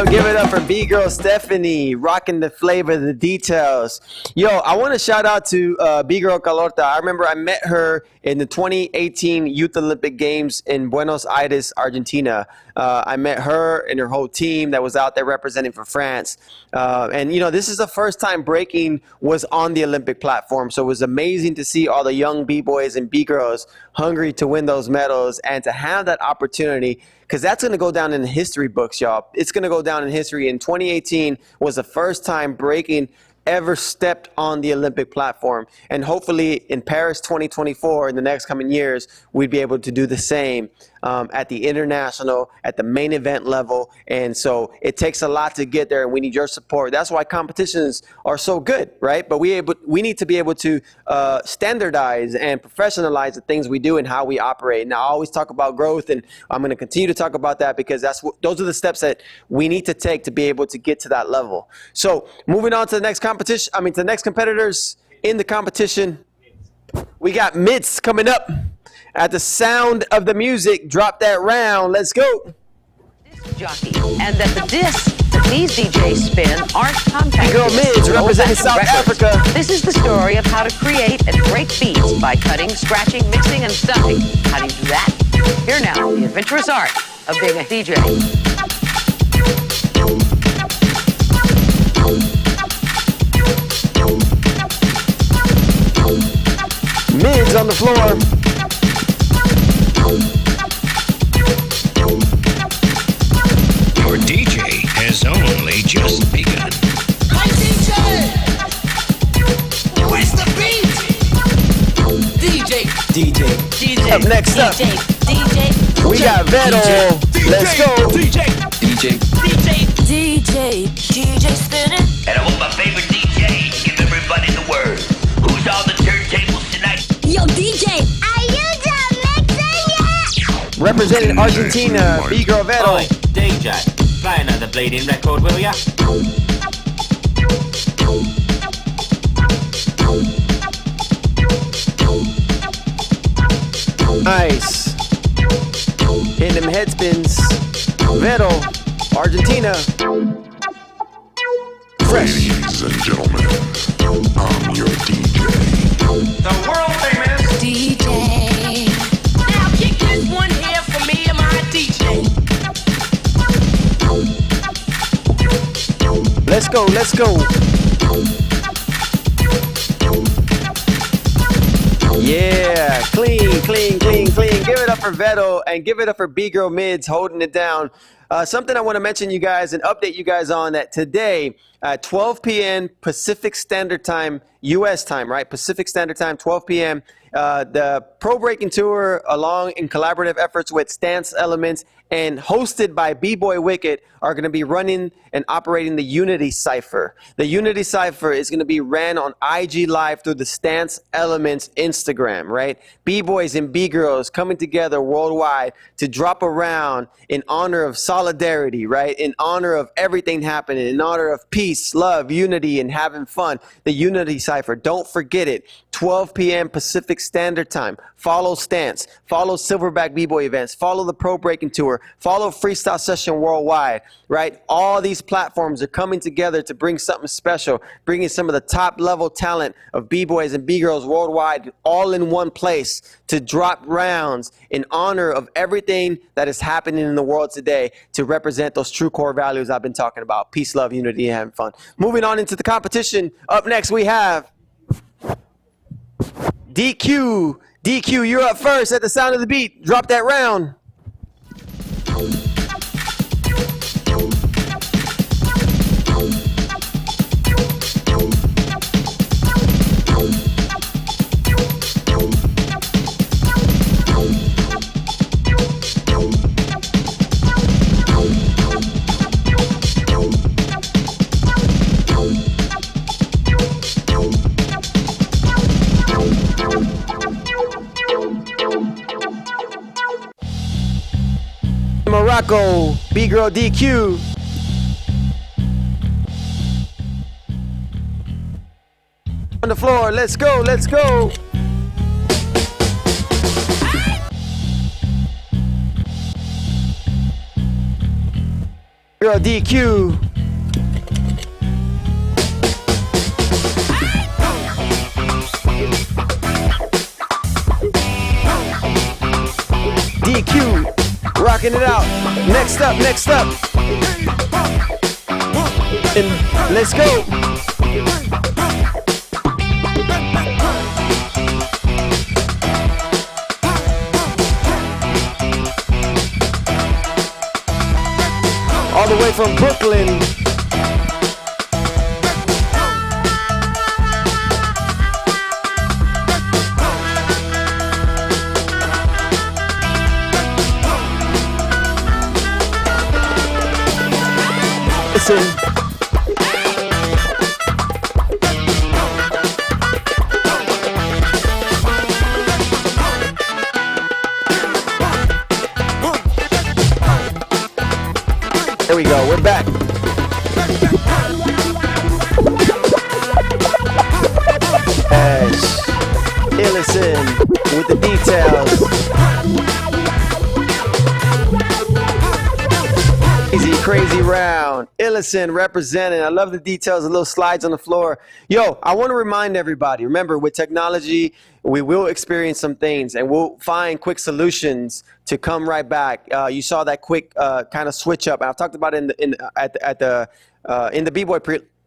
Give it up for B-girl Stephanie, rocking the flavor, the details. Yo, I want to shout out to B-girl Carlota. I remember I met her in the 2018 Youth Olympic Games in Buenos Aires, Argentina. I met her and her whole team that was out there representing for France. And, this is the first time breaking was on the Olympic platform. So it was amazing to see all the young B-boys and B-girls hungry to win those medals and to have that opportunity, because that's going to go down in the history books, y'all. It's going to go down in history. In 2018 was the first time breaking ever stepped on the Olympic platform. And hopefully in Paris 2024, in the next coming years, we'd be able to do the same at the international, at the main event level. And so it takes a lot to get there, and we need your support. That's why competitions are so good, right? But we need to be able to standardize and professionalize the things we do and how we operate. Now, I always talk about growth, and I'm going to continue to talk about that because those are the steps that we need to take to be able to get to that level. So moving on to the next competition, to the next competitors in the competition, we got Mitz coming up. At the sound of the music, drop that round. Let's go. Jockey, and that the disc these DJs spin aren't compact. BGIRL Mids representing South Africa. This is the story of how to create and break beats by cutting, scratching, mixing, and stuffing. How do you do that? Here now, the adventurous art of being a DJ. Mids on the floor. Your DJ has only just begun. My DJ! Where's the beat? DJ. Up next up, we got Vettel. Let's go. DJ spinning. And I want my favorite DJ. Give everybody the word. Who's on the turntables tonight? Yo, DJ, are you done mixing yet? Representing Argentina, BGIRL Vettel. Oi, DJ, play another bleeding record, will ya? Nice. Hitting them head spins. Vettel, Argentina. Fresh. Ladies and gentlemen, I'm your DJ. The world famous DJ. Now kick this one here for me and my DJ. Let's go, let's go. Yeah, clean, clean, clean, clean. Give it up for Vettel and give it up for BGIRL Mids holding it down. Something I want to mention you guys and update you guys on that today at 12 p.m. Pacific Standard Time, U.S. time, right? Pacific Standard Time, 12 p.m. The Pro Breaking Tour, along in collaborative efforts with Stance Elements and hosted by B-Boy Wicked, are going to be running and operating the Unity Cypher. The Unity Cypher is going to be ran on IG Live through the Stance Elements Instagram, right? B-Boys and B-Girls coming together worldwide to drop a round in honor of solidarity, right? In honor of everything happening, in honor of peace, love, unity, and having fun. The Unity Cypher, don't forget it. 12 p.m. Pacific Standard Time. Follow Stance, follow Silverback B-Boy events, follow the Pro Breaking Tour, follow Freestyle Session Worldwide, right? All these platforms are coming together to bring something special, bringing some of the top level talent of B-Boys and B-Girls worldwide all in one place to drop rounds in honor of everything that is happening in the world today to represent those true core values I've been talking about. Peace, love, unity, and having fun. Moving on into the competition. Up next, we have DQ. DQ, you're up first at the sound of the beat. Drop that round. Morocco, B-Girl DQ. On the floor, let's go, let's go. Girl DQ. DQ. Rocking it out. Next up, next up. And let's go. All the way from Brooklyn. Listen. There we go, we're back. Ash, Illison with the details. Easy crazy round. Illison representing. I love the details, the little slides on the floor. Yo, I want to remind everybody, remember, with technology, we will experience some things and we'll find quick solutions to come right back. You saw that quick kind of switch up. I've talked about it in the B-Boy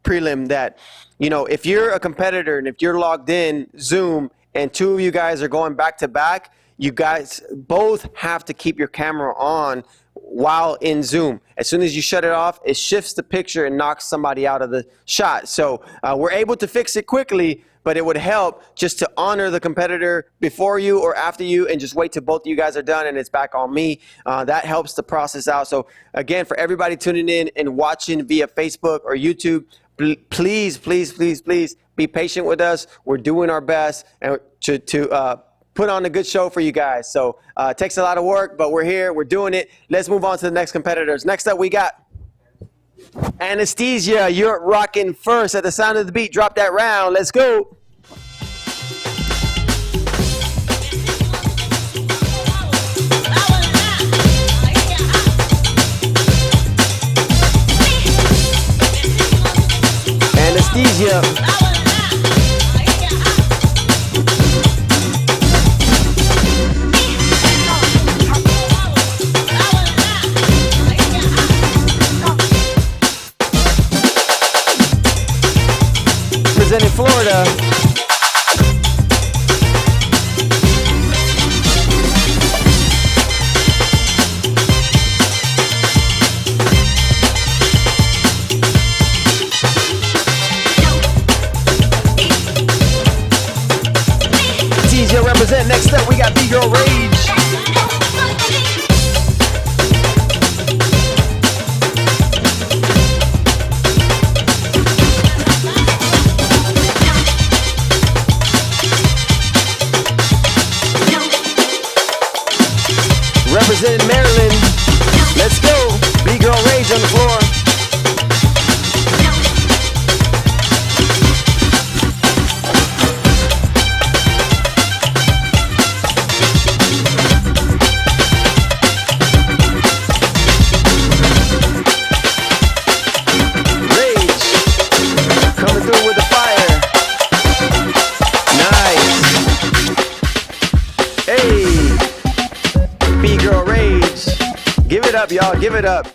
prelim that, you know, if you're a competitor and if you're logged in Zoom and two of you guys are going back to back, you guys both have to keep your camera on while in Zoom. As soon as you shut it off, it shifts the picture and knocks somebody out of the shot. So we're able to fix it quickly, but it would help just to honor the competitor before you or after you and just wait till both of you guys are done and it's back on me. That helps the process out. So again, for everybody tuning in and watching via Facebook or YouTube, please, please, please, please be patient with us. We're doing our best and to put on a good show for you guys. So it takes a lot of work, but we're here, we're doing it. Let's move on to the next competitors. Next up, we got Anesthesia. You're rocking first at the sound of the beat. Drop that round. Let's go. Anesthesia. Representing Florida. TJ represent. Next up, we got BGIRL Rage. Representing Maryland. Let's go. BGIRL Rage on the floor. Rage. Coming through with the fire. Nice. Hey. BGIRL Rage. Give it up, y'all. Give it up.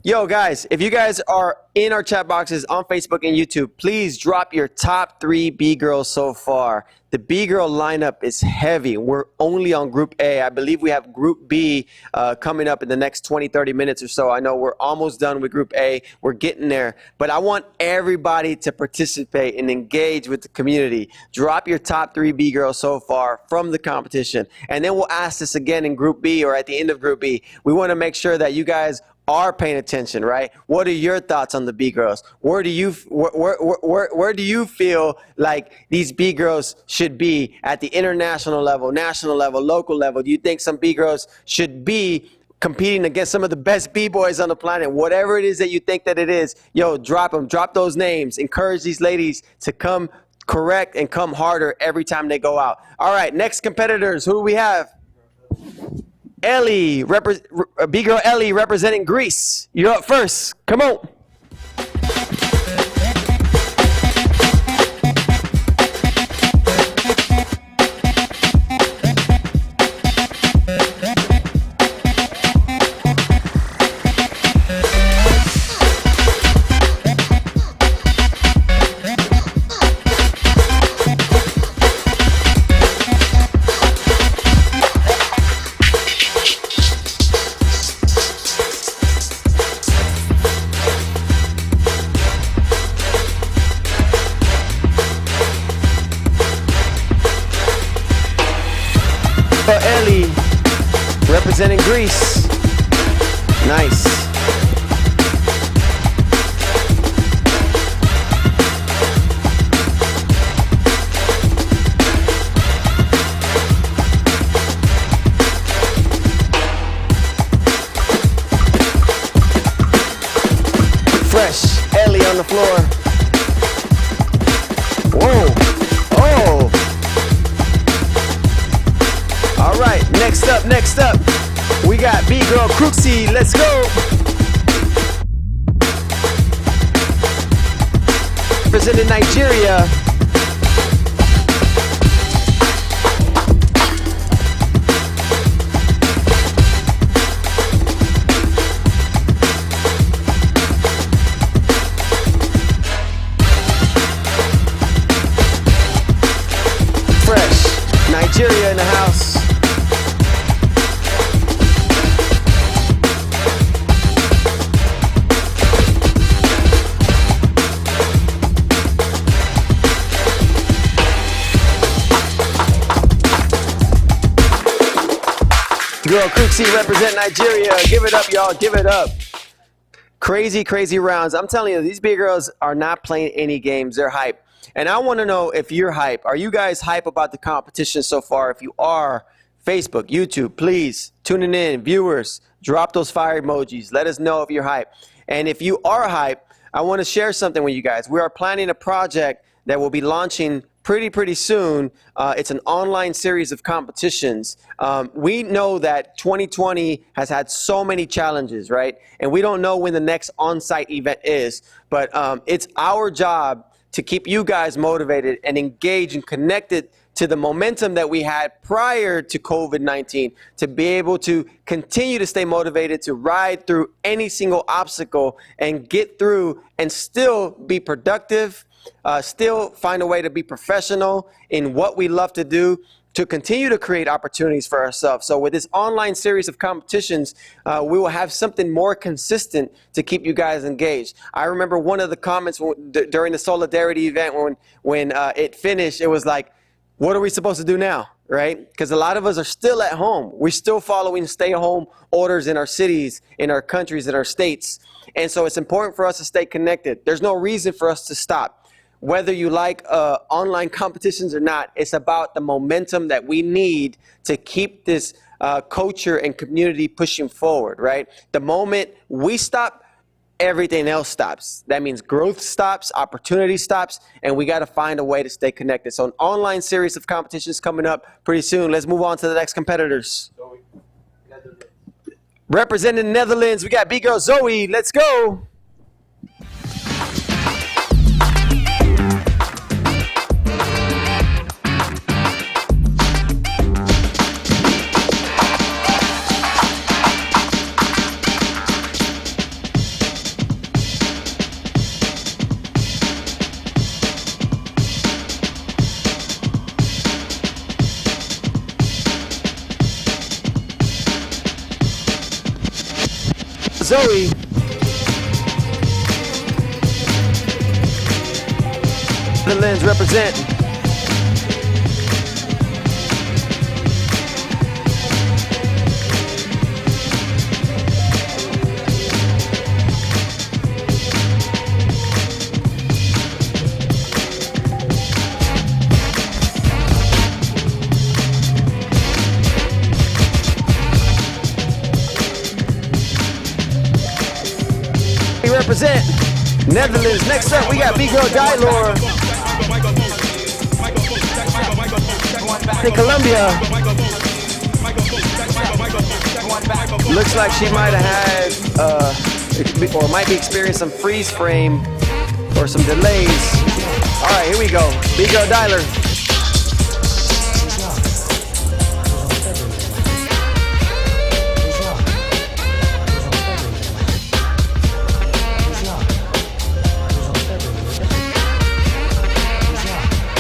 Yo, guys, if you guys are in our chat boxes on Facebook and YouTube, please drop your top 3 B-Girls so far. The B-Girl lineup is heavy. We're only on Group A. I believe we have Group B coming up in the next 20, 30 minutes or so. I know we're almost done with Group A. We're getting there. But I want everybody to participate and engage with the community. Drop your top 3 B-Girls so far from the competition. And then we'll ask this again in Group B or at the end of Group B. We want to make sure that you guys are paying attention, right? What are your thoughts on the B-Girls? Where do you feel like these B-Girls should be at the international level, national level, local level? Do you think some B-Girls should be competing against some of the best B-boys on the planet? Whatever it is that you think that it is, yo, drop them, drop those names. Encourage these ladies to come correct and come harder every time they go out. All right, next competitors, who do we have? Ellie, B-Girl Ellie representing Greece. You're up first. Come on. Ellie representing Greece. Nice. Fresh Ellie on the floor. Whoa. Oh. All right, next up, we got B-Girl Crooksy. Let's go. representing Nigeria. Fresh, Nigeria in the house. Girl Crooksy represent Nigeria. Give it up, y'all. Give it up. Crazy, crazy rounds. I'm telling you, these big girls are not playing any games. They're hype. And I want to know if you're hype. Are you guys hype about the competition so far? If you are, Facebook, YouTube, please tuning in. Viewers, drop those fire emojis. Let us know if you're hype. And if you are hype, I want to share something with you guys. We are planning a project that will be launching pretty soon. It's an online series of competitions. We know that 2020 has had so many challenges, right? And we don't know when the next on-site event is, but it's our job to keep you guys motivated and engaged and connected to the momentum that we had prior to COVID-19, to be able to continue to stay motivated, to ride through any single obstacle and get through and still be productive, still find a way to be professional in what we love to do, to continue to create opportunities for ourselves. So with this online series of competitions, we will have something more consistent to keep you guys engaged. I remember one of the comments during the Solidarity event when it finished, it was like, what are we supposed to do now, right? Because a lot of us are still at home. We're still following stay-at-home orders in our cities, in our countries, in our states. And so it's important for us to stay connected. There's no reason for us to stop. Whether you like online competitions or not, it's about the momentum that we need to keep this culture and community pushing forward, right? The moment we stop, everything else stops. That means growth stops, opportunity stops, and we got to find a way to stay connected. So an online series of competitions coming up pretty soon. Let's move on to the next competitors. Representing Netherlands, we got BGIRL Zoe. Let's go. Zoe. Netherlands represent. Represent Netherlands. Next up, we got BGIRL in Colombia. Looks like she might have had, or might be experiencing some freeze frame or some delays. All right, here we go. BGIRL.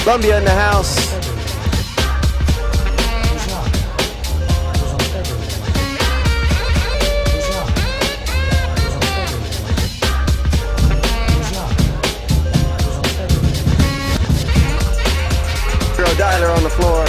Colombia in the house. Dialer on the floor.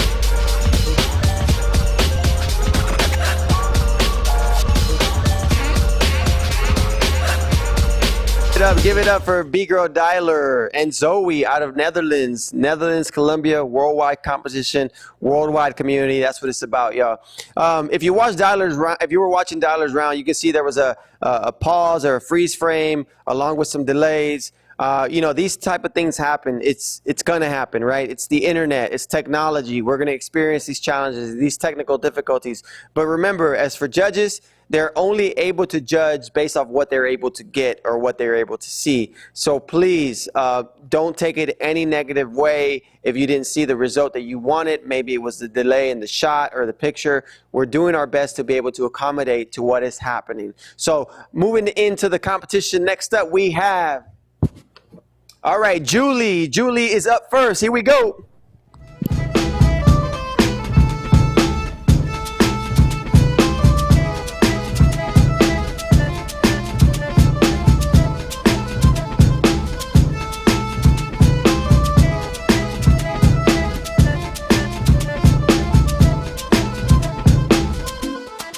Give it up for BGIRL Dialer and Zoe out of Netherlands. Netherlands, Colombia, worldwide competition, worldwide community. That's what it's about, y'all. If you watch if you were watching Dialer's round, you can see there was a pause or a freeze frame along with some delays. You know, these type of things happen. It's going to happen, right? It's the internet. It's technology. We're going to experience these challenges, these technical difficulties. But remember, as for judges, they're only able to judge based off what they're able to get or what they're able to see. So please don't take it any negative way. If you didn't see the result that you wanted, maybe it was the delay in the shot or the picture. We're doing our best to be able to accommodate to what is happening. So moving into the competition, next up we have, all right, Julie. Julie is up first. Here we go.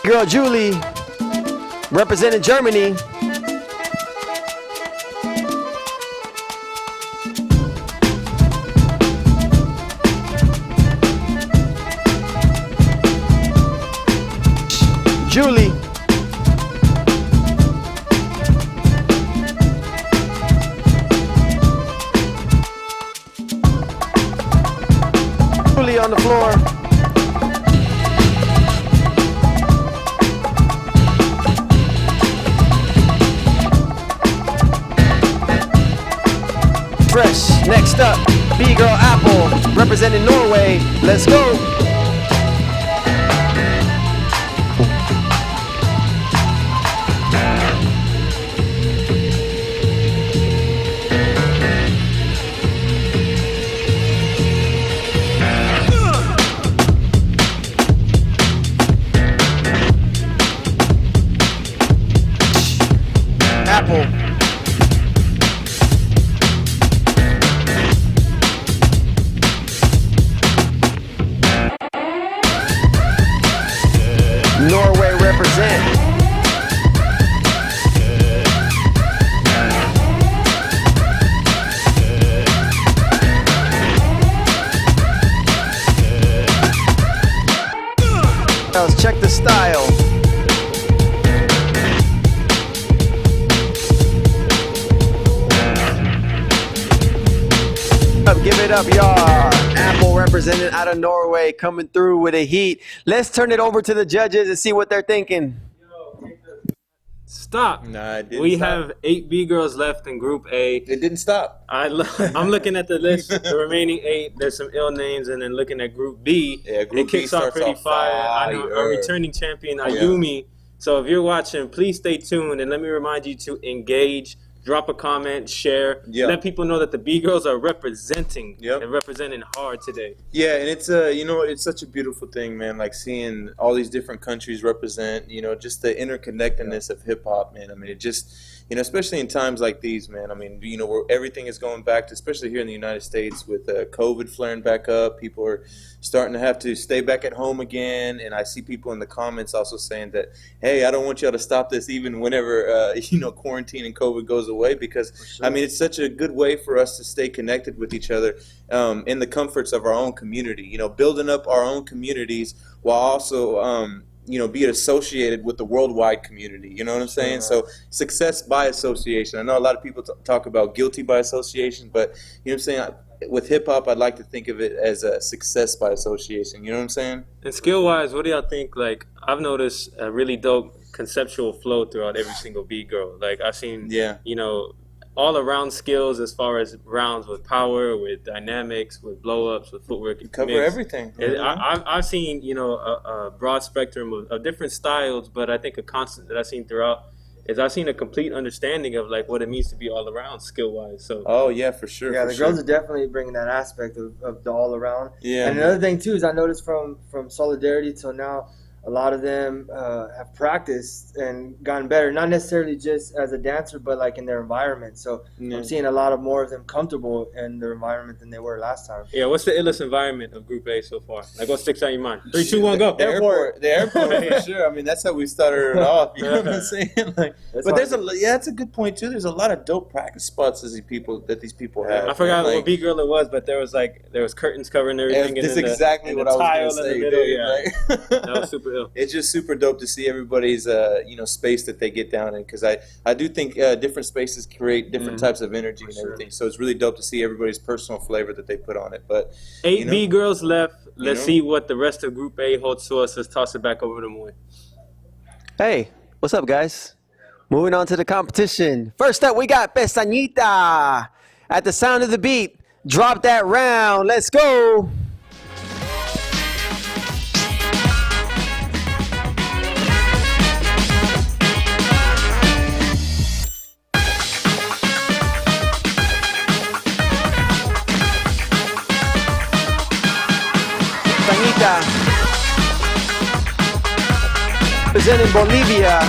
Girl Julie, representing Germany. Julie. Julie on the floor. Fresh. Next up, BGIRL Apple, representing Norway. Let's go. Apple. Norway represent. Now let's check the style. Give it up, y'all. Apple represented out of Norway, coming through with a heat. Let's turn it over to the judges and see what they're thinking. Stop. Nah, it didn't we stop. have 8 B-girls left in Group A. It didn't stop. I'm looking at the list, the remaining 8. There's some ill names, and then looking at Group B, Yeah, Group it kicks B off starts pretty off fire. fire. Our returning champion Ayumi. So if you're watching, please stay tuned, and let me remind you to engage. Drop a comment, share, let people know that the B-girls are representing and representing hard today. Yeah, and it's you know, it's such a beautiful thing, man. Like seeing all these different countries represent, you know, just the interconnectedness of hip hop, man. I mean, it just, you know, especially in times like these, man. I mean, you know, where everything is going back to, especially here in the United States with COVID flaring back up, people are starting to have to stay back at home again. And I see people in the comments also saying that, hey, I don't want y'all to stop this even whenever, you know, quarantine and COVID goes away, because I mean, it's such a good way for us to stay connected with each other in the comforts of our own community, you know, building up our own communities while also you know, being associated with the worldwide community, you know what I'm saying? So success by association. I know a lot of people talk about guilty by association, but you know what I'm saying? With hip hop, I'd like to think of it as a success by association, you know what I'm saying? And skill-wise, what do y'all think? Like, I've noticed a really dope conceptual flow throughout every single B-girl. Like, I've seen, you know, all around skills as far as rounds with power, with dynamics, with blow-ups, with footwork. You cover everything. I've seen, you know, a broad spectrum of different styles, but I think a constant that I've seen throughout is I've seen a complete understanding of like what it means to be all around skill-wise. So for sure. Yeah, the girls are definitely bringing that aspect of the all-around. Yeah. And another thing too is I noticed from Solidarity till now, a lot of them have practiced and gotten better, not necessarily just as a dancer, but like in their environment. So I'm seeing a lot more of them comfortable in their environment than they were last time. Yeah, what's the illest environment of Group A so far? Like, what sticks out in your mind? 3, 2, 1, go. The airport for sure. I mean, that's how we started it off. You know what I'm saying? Like, but there's that's a good point too. There's a lot of dope practice spots that these people have. I forgot like, what B-girl it was, but there was curtains covering everything. That's exactly what I was going to say. Yeah, that was super super ill. It's just super dope to see everybody's space that they get down in, because I do think different spaces create different types of energy and everything. So it's really dope to see everybody's personal flavor that they put on it. But 8 B girls left. Let's see what the rest of Group A holds to us. Let's toss it back over to Moy. Hey, what's up, guys? Moving on to the competition. First up, we got Pestañita. At the sound of the beat, drop that round. Let's go. Pestañita. Presenting Bolivia.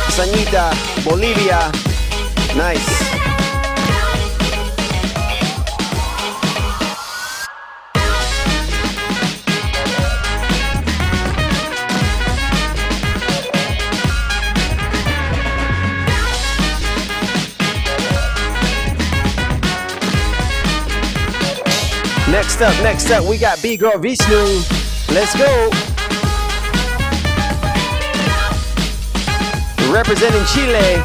Pestañita, Bolivia. Nice. Next up, we got B-Girl Vishnu. Let's go. Representing Chile.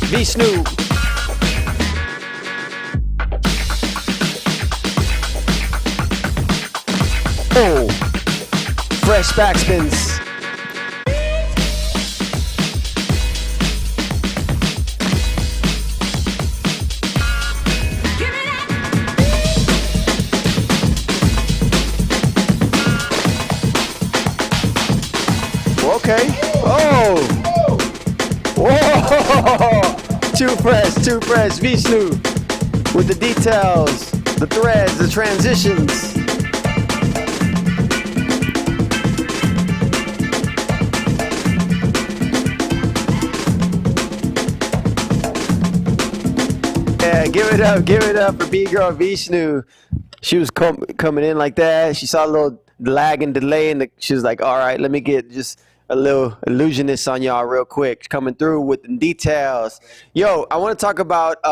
Vishnu. Oh, fresh backspins. Okay. Oh. Whoa. Too fresh. Vishnu with the details, the threads, the transitions. Yeah, give it up for B-Girl Vishnu. She was coming in like that. She saw a little lag and delay, and she was like, all right, let me get just a little illusionist on y'all real quick. Coming through with the details. Yo, I want to talk about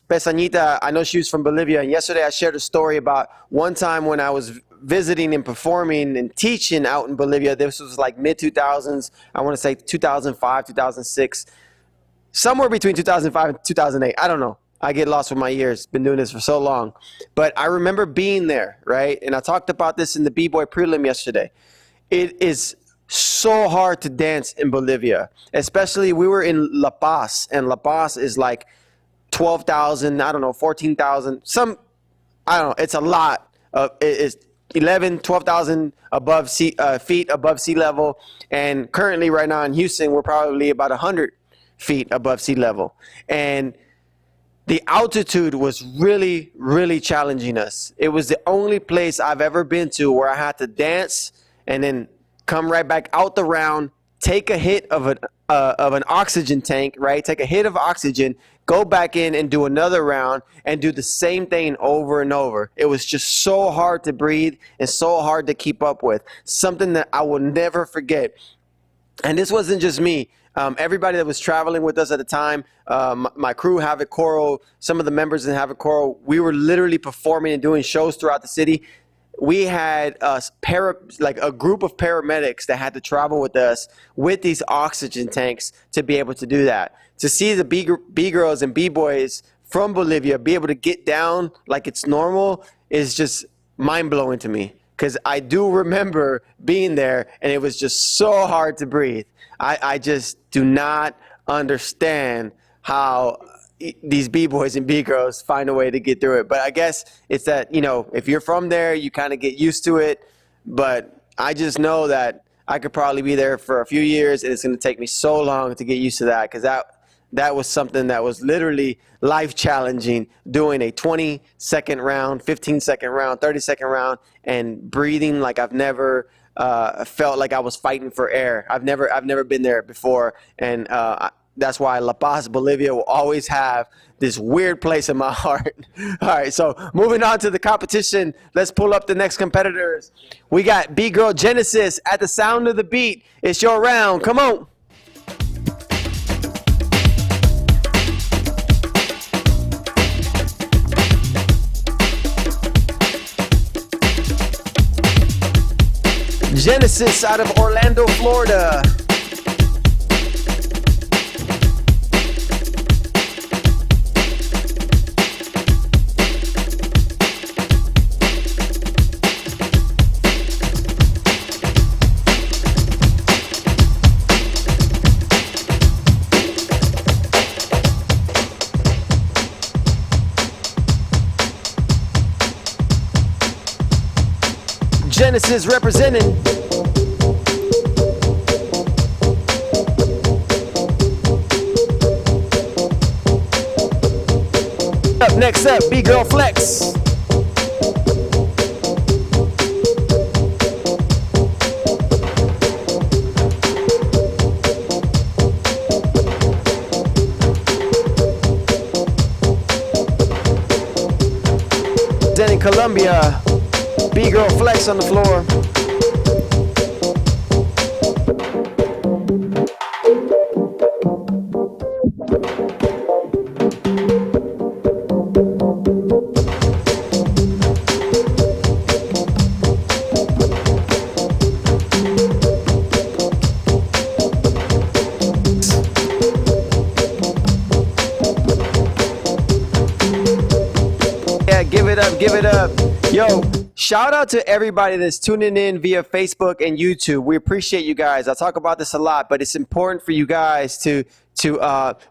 Pestañita. I know she was from Bolivia, and yesterday I shared a story about one time when I was visiting and performing and teaching out in Bolivia. This was like mid-2000s. I want to say 2005, 2006. Somewhere between 2005 and 2008. I don't know. I get lost with my years. Been doing this for so long. But I remember being there, right? And I talked about this in the B-Boy Prelim yesterday. It is so hard to dance in Bolivia. Especially, we were in La Paz. And La Paz is like 12,000, I don't know, 14,000. I don't know. It's a lot. It's 11, 12,000 feet above sea level. And currently right now in Houston, we're probably about 100 feet above sea level. And the altitude was really, really challenging us. It was the only place I've ever been to where I had to dance and then come right back out the round, take a hit of an oxygen tank, right? Take a hit of oxygen, go back in and do another round and do the same thing over and over. It was just so hard to breathe and so hard to keep up with. Something that I will never forget. And this wasn't just me. Everybody that was traveling with us at the time, my crew, Havoc Choral, some of the members in Havoc Choral, we were literally performing and doing shows throughout the city. We had a group of paramedics that had to travel with us with these oxygen tanks to be able to do that. To see the B-girls and B-boys from Bolivia be able to get down like it's normal is just mind-blowing to me. Because I do remember being there, and it was just so hard to breathe. I just do not understand how these B-boys and B-girls find a way to get through it. But I guess it's that, you know, if you're from there, you kind of get used to it. But I just know that I could probably be there for a few years, and it's going to take me so long to get used to that, because that was something that was literally life challenging, doing a 20-second round, 15-second round, 30-second round, and breathing like I've never felt like I was fighting for air. I've never been there before, and that's why La Paz, Bolivia will always have this weird place in my heart. All right, so moving on to the competition, let's pull up the next competitors. We got B-Girl Genesis at the sound of the beat. It's your round. Come on. Genesis out of Orlando, Florida. Genesis representing. Up next up, B-Girl Flex. Then in Colombia, B-Girl Flex on the floor. Yeah, give it up, give it up. Yo, shout out to everybody that's tuning in via Facebook and YouTube. We appreciate you guys. I talk about this a lot, but it's important for you guys to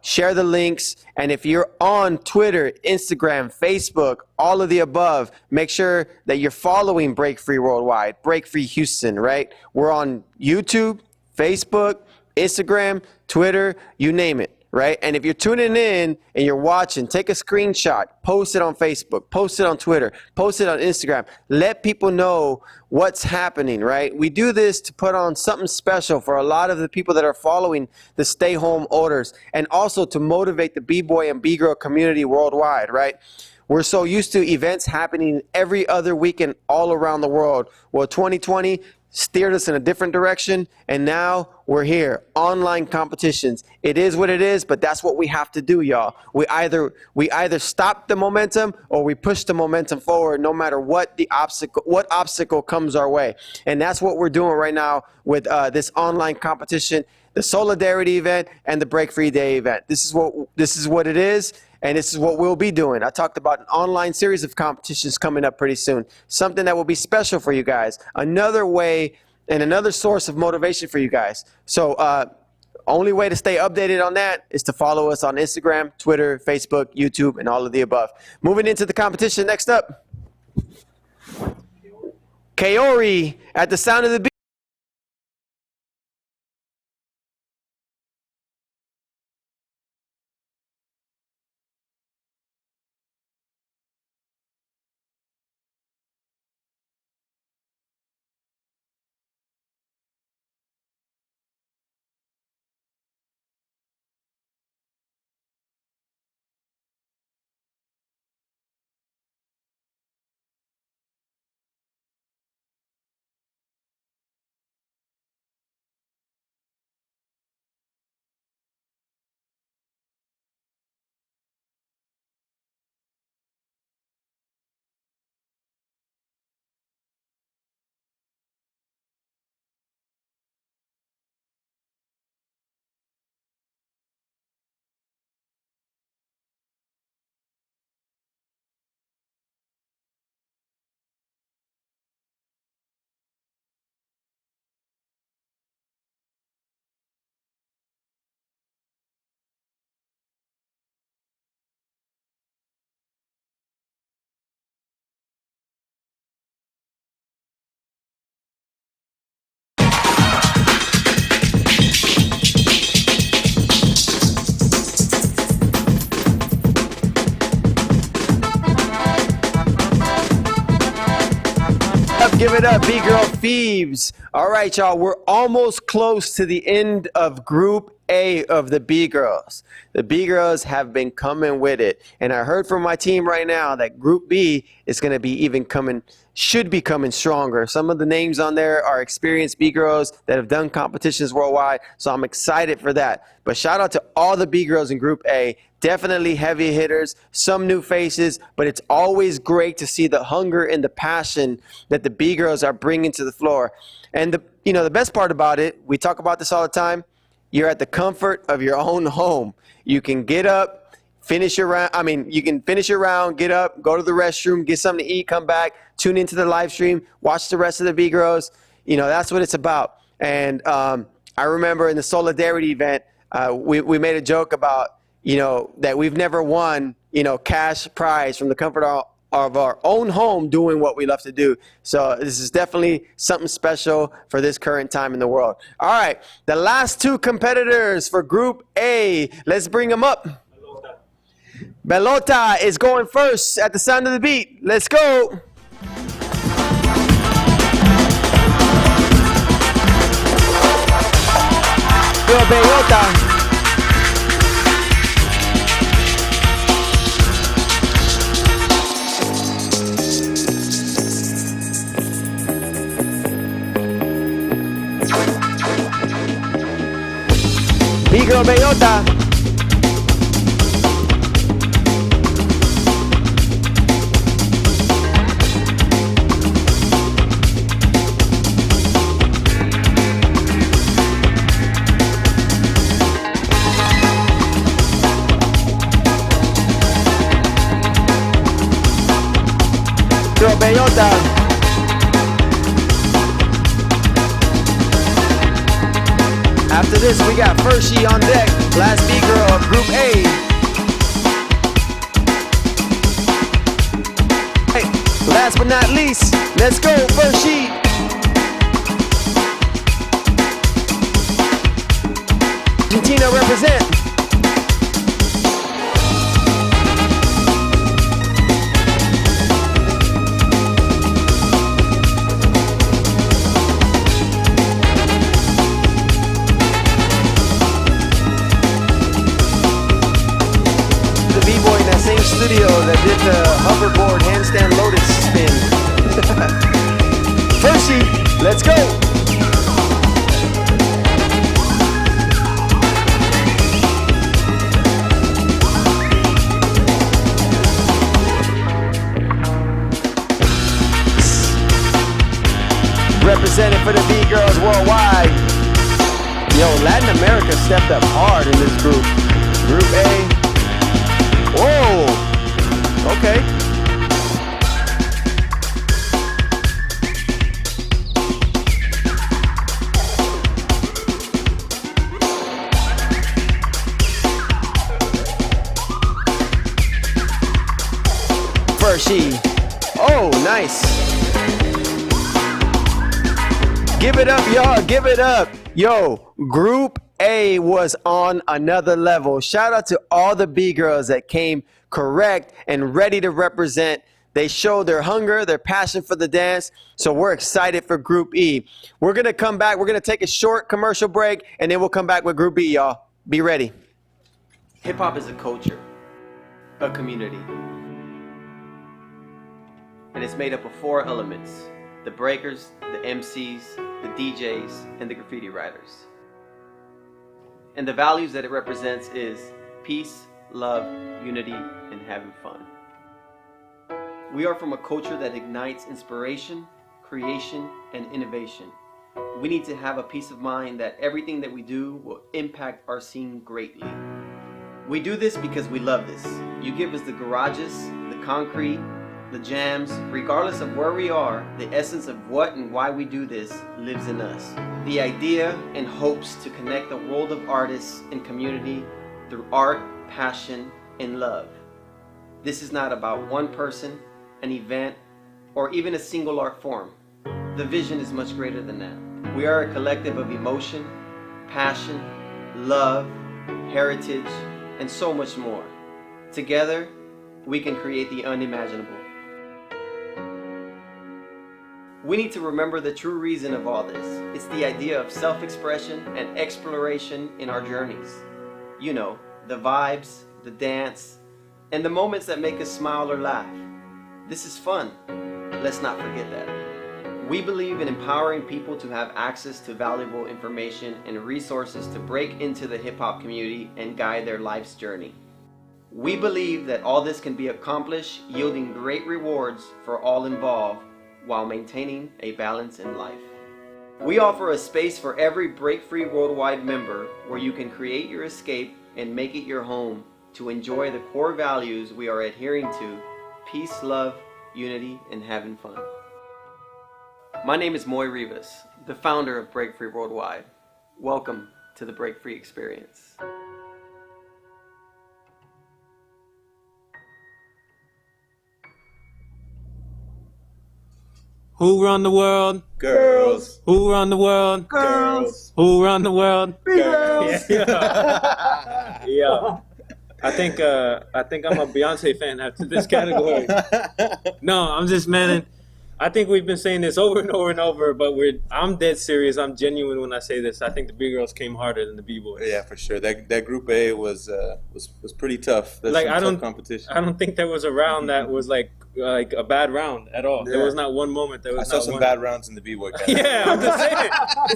share the links. And if you're on Twitter, Instagram, Facebook, all of the above, make sure that you're following Break Free Worldwide, Break Free Houston, right? We're on YouTube, Facebook, Instagram, Twitter, you name it. Right? And if you're tuning in and you're watching, take a screenshot, post it on Facebook, post it on Twitter, post it on Instagram. Let people know what's happening, right? We do this to put on something special for a lot of the people that are following the stay home orders, and also to motivate the B-boy and B-girl community worldwide, right? We're so used to events happening every other weekend all around the world. Well, 2020 steered us in a different direction, and now we're here. Online competitions. It is what it is, but that's what we have to do, y'all. We either stop the momentum or we push the momentum forward, no matter what obstacle comes our way. And that's what we're doing right now with this online competition, the Solidarity event, and the Break Free Day event. This is what it is. And this is what we'll be doing. I talked about an online series of competitions coming up pretty soon. Something that will be special for you guys. Another way and another source of motivation for you guys. So only way to stay updated on that is to follow us on Instagram, Twitter, Facebook, YouTube, and all of the above. Moving into the competition, next up, Kaori at the sound of the beat. it up, B-Girl Thieves. All right, y'all, we're almost close to the end of Group A of the B-Girls. The B-Girls have been coming with it. And I heard from my team right now that Group B is going to be should be coming stronger. Some of the names on there are experienced B-Girls that have done competitions worldwide, so I'm excited for that. But shout out to all the B-Girls in Group A. Definitely heavy hitters, some new faces, but it's always great to see the hunger and the passion that the B-Girls are bringing to the floor. And the best part about it, we talk about this all the time, you're at the comfort of your own home. You can get up, finish your round. You can finish your round, get up, go to the restroom, get something to eat, come back, tune into the live stream, watch the rest of the B-Girls. That's what it's about. And I remember in the Solidarity event, we made a joke about, that we've never won, cash prize from the comfort of our own home doing what we love to do. So this is definitely something special for this current time in the world. All right, the last two competitors for Group A, let's bring them up. Belota is going first at the sound of the beat. Let's go. Go, Belota. B-Girl Bellota. Girl Bellota. After this, we got Fershie on deck, last B-Girl of Group A. Hey, last but not least, let's go, Fershie. Argentina represent. Studio that did the hoverboard handstand lotus spin. Fershie, let's go. Represented for the B-Girls worldwide. Yo, Latin America stepped up hard in this group. Group A. Whoa. Okay. Fershie. Oh, nice. Give it up, y'all. Give it up. Yo, Group A was on another level. Shout out to all the B-Girls that came correct and ready to represent. They showed their hunger, their passion for the dance. So we're excited for Group E. We're going to come back. We're going to take a short commercial break, and then we'll come back with Group B, y'all. Be ready. Hip-hop is a culture, a community. And it's made up of 4 elements: the breakers, the MCs, the DJs, and the graffiti writers. And the values that it represents is peace, love, unity, and having fun. We are from a culture that ignites inspiration, creation, and innovation. We need to have a peace of mind that everything that we do will impact our scene greatly. We do this because we love this. You give us the garages, the concrete, the jams. Regardless of where we are, the essence of what and why we do this lives in us. The idea and hopes to connect the world of artists and community through art, passion, and love. This is not about one person, an event, or even a single art form. The vision is much greater than that. We are a collective of emotion, passion, love, heritage, and so much more. Together, we can create the unimaginable. We need to remember the true reason of all this. It's the idea of self-expression and exploration in our journeys. You know, the vibes, the dance, and the moments that make us smile or laugh. This is fun. Let's not forget that. We believe in empowering people to have access to valuable information and resources to break into the hip-hop community and guide their life's journey. We believe that all this can be accomplished, yielding great rewards for all involved while maintaining a balance in life. We offer a space for every Break Free Worldwide member where you can create your escape and make it your home to enjoy the core values we are adhering to: peace, love, unity, and having fun. My name is Moy Rivas, the founder of Break Free Worldwide. Welcome to the Break Free Experience. Who run the world? Girls. Who run the world? Girls. Who run the world? Girls. Yeah. Yeah. I think I'm a Beyonce fan after this category. No, I'm just, man, I think we've been saying this over and over and over, but I'm dead serious. I'm genuine when I say this. I think the B-Girls came harder than the B-Boys. Yeah, for sure. That Group A was pretty tough. That's like, some tough competition. I don't think there was a round that was like a bad round at all. Yeah. There was not one moment that was. I saw some bad rounds in the B-Boy category. Yeah, I'm just saying.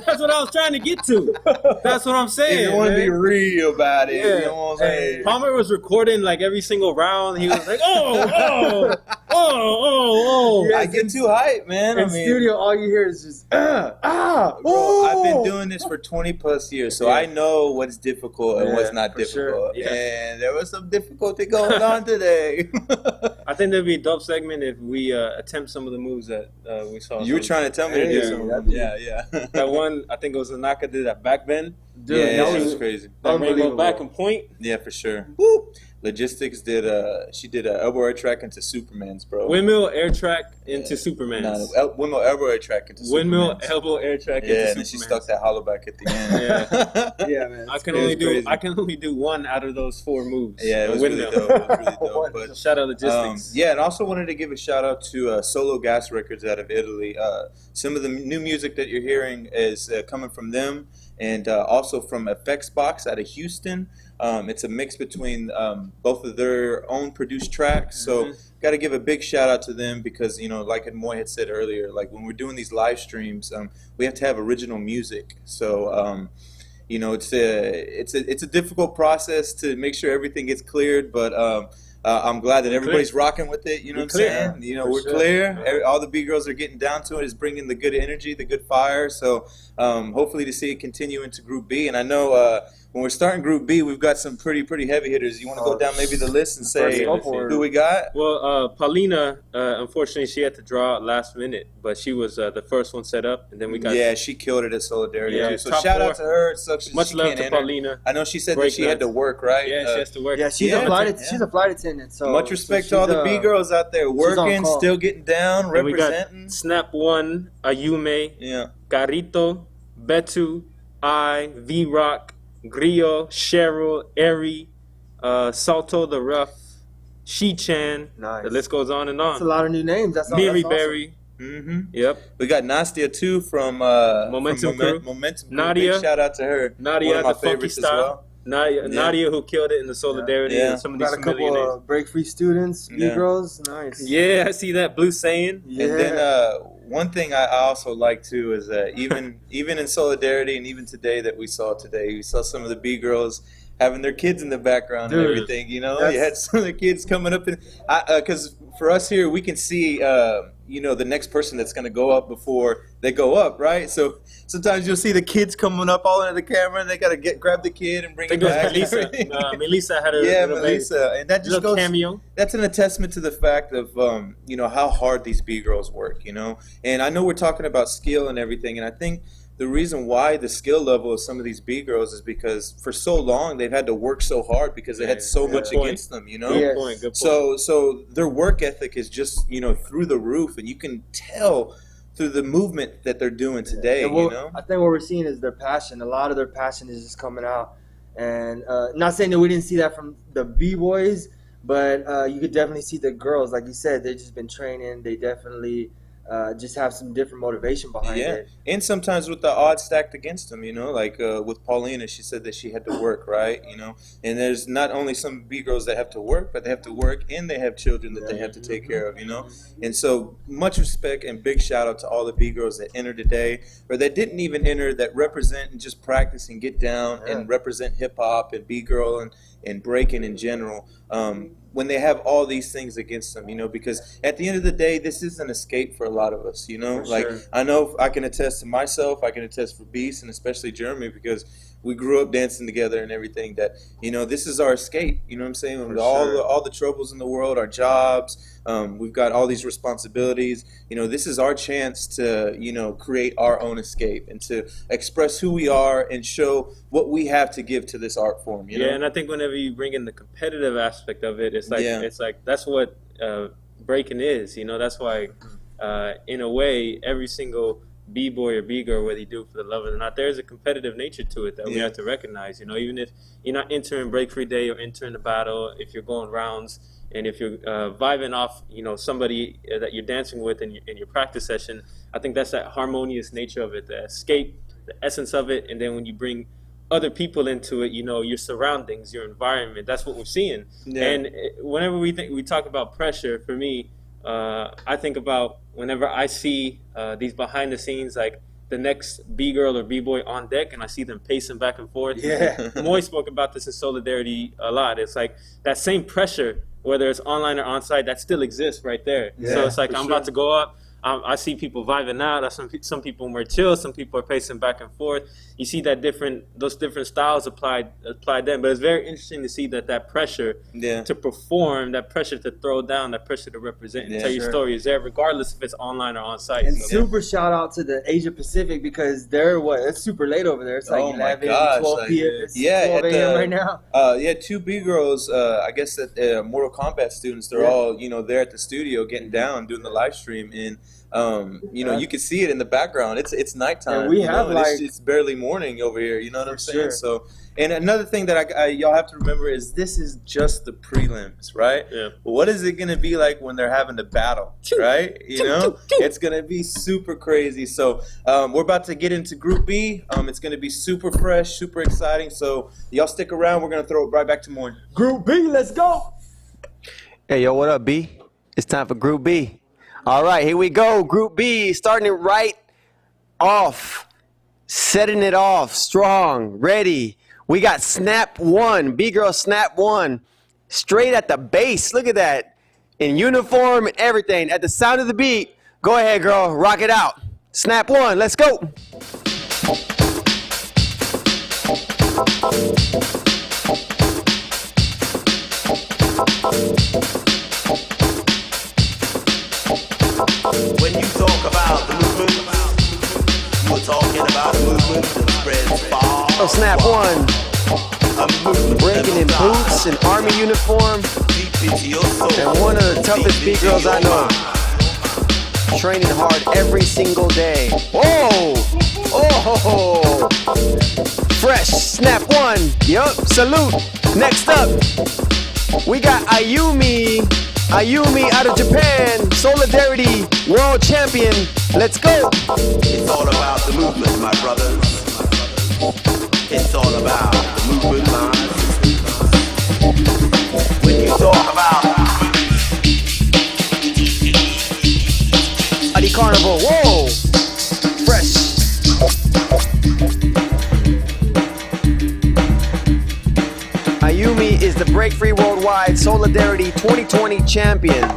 That's what I was trying to get to. That's what I'm saying. You want to be real about it. Yeah. You know what I'm saying? Palmer was recording like every single round. He was like, oh. Yeah, I get too hype, man. In studio, all you hear is just Bro, I've been doing this for 20 plus years, so I know what's difficult and what's not difficult. Sure. Yeah. And there was some difficulty going on today. I think there'd be a dope segment if we attempt some of the moves that we saw. You were trying to tell me to do something. Yeah. That one, I think it was Anaka did that back bend. Dude, yeah, that was crazy. That rainbow back and point. Yeah, for sure. Woo! Logistics did she did a elbow air track into Superman's, bro. Windmill air track into Superman's. No, windmill elbow air track into Windmill Superman's. elbow air track into Yeah, and Superman's. then she stuck that hollow back at the end. yeah, man. I can only do one out of those 4 moves. Yeah, it was really dope. It was really dope. But, shout out Logistics. Yeah, and also wanted to give a shout out to Solo Gas Records out of Italy. Some of the new music that you're hearing is coming from them, and also from Effects Box out of Houston. It's a mix between both of their own produced tracks. So got to give a big shout out to them because, you know, like Moy had said earlier, like when we're doing these live streams, we have to have original music. So, you know, it's a difficult process to make sure everything gets cleared, but I'm glad that everybody's rocking with it. You know what I'm saying? You know, we're clear. All the B-Girls are getting down to it. It's bringing the good energy, the good fire. So hopefully to see it continue into Group B. And I know when we're starting Group B, we've got some pretty heavy hitters. You want to go down maybe the list and say who we got? Well, Paulina, unfortunately, she had to draw out last minute, but she was the first one set up, and then we got. Yeah, she killed it at Solidarity too. So top shout 4. out to her. It sucks Much she love can't to enter. Paulina. I know she said that she had to work, right? Yeah, she has to work. Yeah, she's a flight attendant. So much respect to all the B-Girls out there working, still getting down, and representing. We got Snap One, Ayume, Carito, Betu, V-Rock, Grillo, Cheryl, Eri, Salto the Rough, She-Chan. Nice. The list goes on and on. That's a lot of new names. That's Miri awesome. Berry. Yep. We got Nastia too from Momentum Crew. Momentum Crew. Nadia. Big shout out to her. Nadia, one of my the funky favorites as style. well. Nadia, who killed it in the Solidarity and some of these got a familiar couple names. of Break Free students, B-Girls. Nice. Yeah, I see that. Blue saying. Yeah. And then one thing I also like too is even in Solidarity and even today that we saw some of the B-Girls having their kids in the background and everything. You know, you had some of the kids coming up, and because for us here, we can see you know, the next person that's going to go up before they go up, right? So sometimes you'll see the kids coming up all into the camera, and they got to grab the kid and bring it back. Melissa had a Melissa, and that just goes cameo. That's an attestament to the fact of you know, how hard these B-Girls work, you know. And I know we're talking about skill and everything, and I think the reason why the skill level of some of these B-Girls is because for so long they've had to work so hard because they had so much against them, you know. Good point. So their work ethic is just, you know, through the roof, and you can tell through the movement that they're doing today. You know, I think what we're seeing is their passion. A lot of their passion is just coming out, and not saying that we didn't see that from the B-Boys, but you could definitely see the girls, like you said, they've just been training. They definitely just have some different motivation behind it. And sometimes with the odds stacked against them, like with Paulina, she said that she had to work, right? And there's not only some B-girls that have to work, but they have to work and they have children that they have to take care of, And so much respect and big shout out to all the B-girls that entered today, or that didn't even enter, that represent and just practice and get down and represent hip-hop and B-girl and breaking in general. When they have all these things against them, because at the end of the day, this is an escape for a lot of us, I know I can attest to myself, I can attest for Beast, and especially Jeremy, because we grew up dancing together and everything, that, this is our escape, what I'm saying? With all the troubles in the world, our jobs, we've got all these responsibilities, this is our chance to, create our own escape and to express who we are and show what we have to give to this art form, Yeah, and I think whenever you bring in the competitive aspect of it, it's like that's what breaking is, that's why in a way every single B-boy or B-girl, whether you do it for the love or not, there's a competitive nature to it that we have to recognize, even if you're not entering break free day or entering the battle, if you're going rounds and if you're vibing off somebody that you're dancing with in your practice session, I think that's that harmonious nature of it, the escape, the essence of it. And then when you bring other people into it, your surroundings, your environment, that's what we're seeing. And whenever we talk about pressure, for me, I think about whenever I see these behind the scenes, like the next B-girl or B-boy on deck, and I see them pacing back and forth. Moy spoke about this in Solidarity a lot. It's like that same pressure, whether it's online or on-site, that still exists right there. So it's like I'm about to go up. I see people vibing out. Some people more chill. Some people are pacing back and forth. You see that those different styles applied then. But it's very interesting to see that pressure to perform, that pressure to throw down, that pressure to represent and tell your story is there, regardless if it's online or on site. And super shout out to the Asia Pacific, because it's super late over there. It's like 11, 12 p.m. It's 12 a.m. right now. 2 B-girls, I guess that Mortal Kombat students, they're all, there at the studio getting down, doing the live stream. And you can see it in the background. It's nighttime. And we have it's barely morning over here. You know what I'm saying? So, and another thing that y'all have to remember is this is just the prelims, right? What is it gonna be like when they're having the battle, right? It's gonna be super crazy. So we're about to get into Group B. It's gonna be super fresh, super exciting. So y'all stick around. We're gonna throw it right back to Moy. Group B, let's go. Hey, yo, what up, B? It's time for Group B. All right, here we go. Group B, starting it right off, setting it off strong, ready. We got Snap 1, B-girl Snap 1, straight at the base. Look at that, in uniform and everything. At the sound of the beat, go ahead, girl, rock it out. Snap 1, let's go. When you talk about the movement, you're talking about a movement that spreads far. Oh, Snap 1. Breaking in boots and army uniform. And one of the toughest B-girls I know. Training hard every single day. Whoa! Oh! Fresh. Snap 1. Yup. Salute. Next up, we got Ayumi out of Japan, Solidarity World Champion. Let's go. It's all about the movement, my brothers. It's all about the movement, my sisters. When you talk about Adi Carnival, whoa. Fresh. Ayumi is the Break Free Worldwide Solidarity 2020 champion.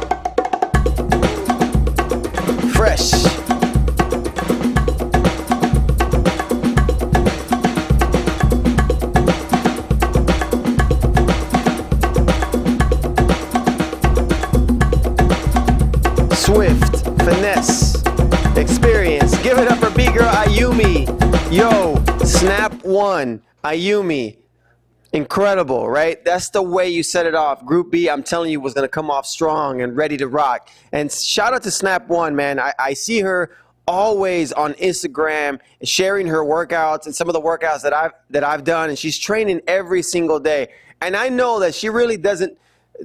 Fresh. Swift, finesse, experience. Give it up for B-girl Ayumi. Yo, Snap 1, Ayumi. Incredible, right? That's the way you set it off. Group B, I'm telling you, was going to come off strong and ready to rock. And shout out to Snap 1, man. I see her always on Instagram sharing her workouts and some of the workouts that I've done, and she's training every single day. And I know that she really doesn't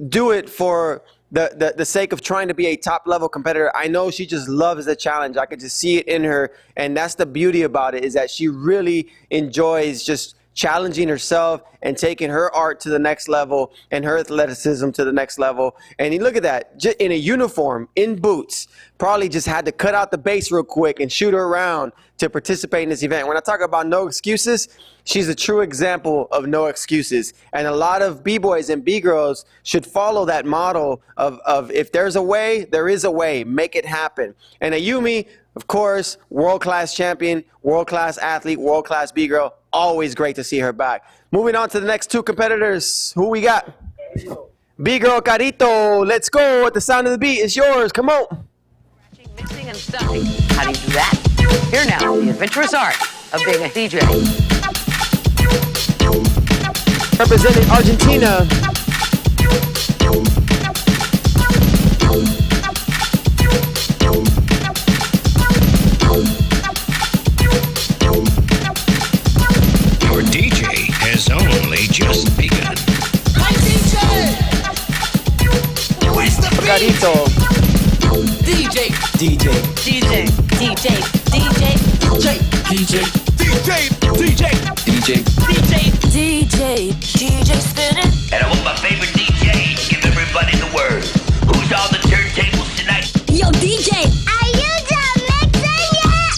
do it for the sake of trying to be a top level competitor. I know she just loves the challenge. I could just see it in her, and that's the beauty about it, is that she really enjoys just challenging herself and taking her art to the next level and her athleticism to the next level. And you look at that, just in a uniform, in boots, probably just had to cut out the base real quick and shoot her around to participate in this event. When I talk about no excuses, she's a true example of no excuses. And a lot of B-boys and B-girls should follow that model of if there's a way, there is a way. Make it happen. And Ayumi, of course, world-class champion, world-class athlete, world-class B-girl. Always great to see her back. Moving on to the next two competitors. Who we got? B-girl Carito. Let's go. At the sound of the beat, it's yours. Come on. Mixing and stuffing. How do you do that? Here now, the adventurous art of being a DJ. Representing Argentina. Your DJ has only just begun. My DJ! Where's the beat? Carito. DJ! DJ. DJ. DJ. DJ. DJ! DJ! DJ! DJ! DJ, DJ spinning. And I want my favorite DJ to give everybody the word. Who's on the turntables tonight? Yo, DJ, are you done mixing yet?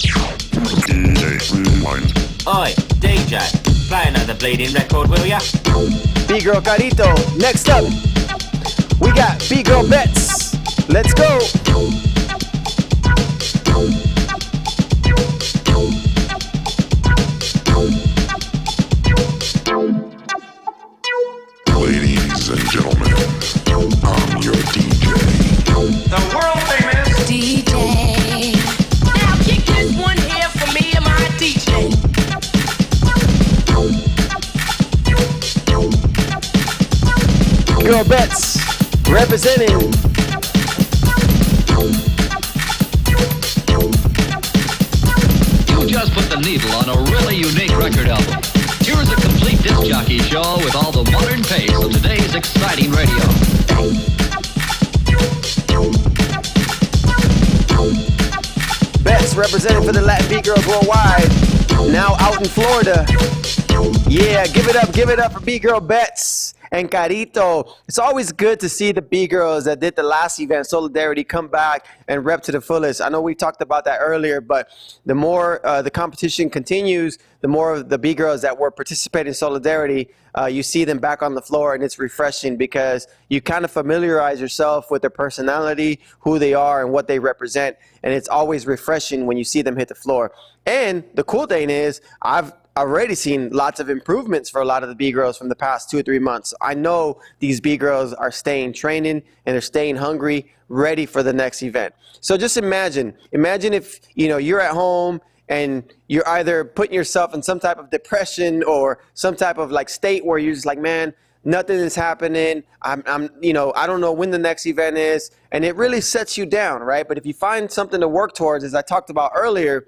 DJ Rewind. Oi, DJ, play another bleeding record, will ya? B-girl Carito. Next up, we got B-girl Bets. Let's go. Ladies and gentlemen, I'm your DJ. The world famous DJ. Now kick this one here for me and my DJ. Girl Bets. Representing. You just put the needle on a really unique record album. Here is a complete disc jockey show with all the modern pace of today's exciting radio. Bets representing for the Latin B-girls worldwide. Now out in Florida. Yeah, give it up for B-girl Bets and Carito. It's always good to see the B-girls that did the last event, Solidarity, come back and rep to the fullest. I know we talked about that earlier, but the more the competition continues, the more of the B-girls that were participating in Solidarity, you see them back on the floor, and it's refreshing because you kind of familiarize yourself with their personality, who they are, and what they represent, and it's always refreshing when you see them hit the floor. And the cool thing is, I've already seen lots of improvements for a lot of the B-girls from the past 2 or 3 months. I know these B-girls are staying training and they're staying hungry, ready for the next event. So just imagine if you're at home and you're either putting yourself in some type of depression or some type of like state where you're just like, man, nothing is happening. I don't know when the next event is, and it really sets you down, right? But if you find something to work towards, as I talked about earlier,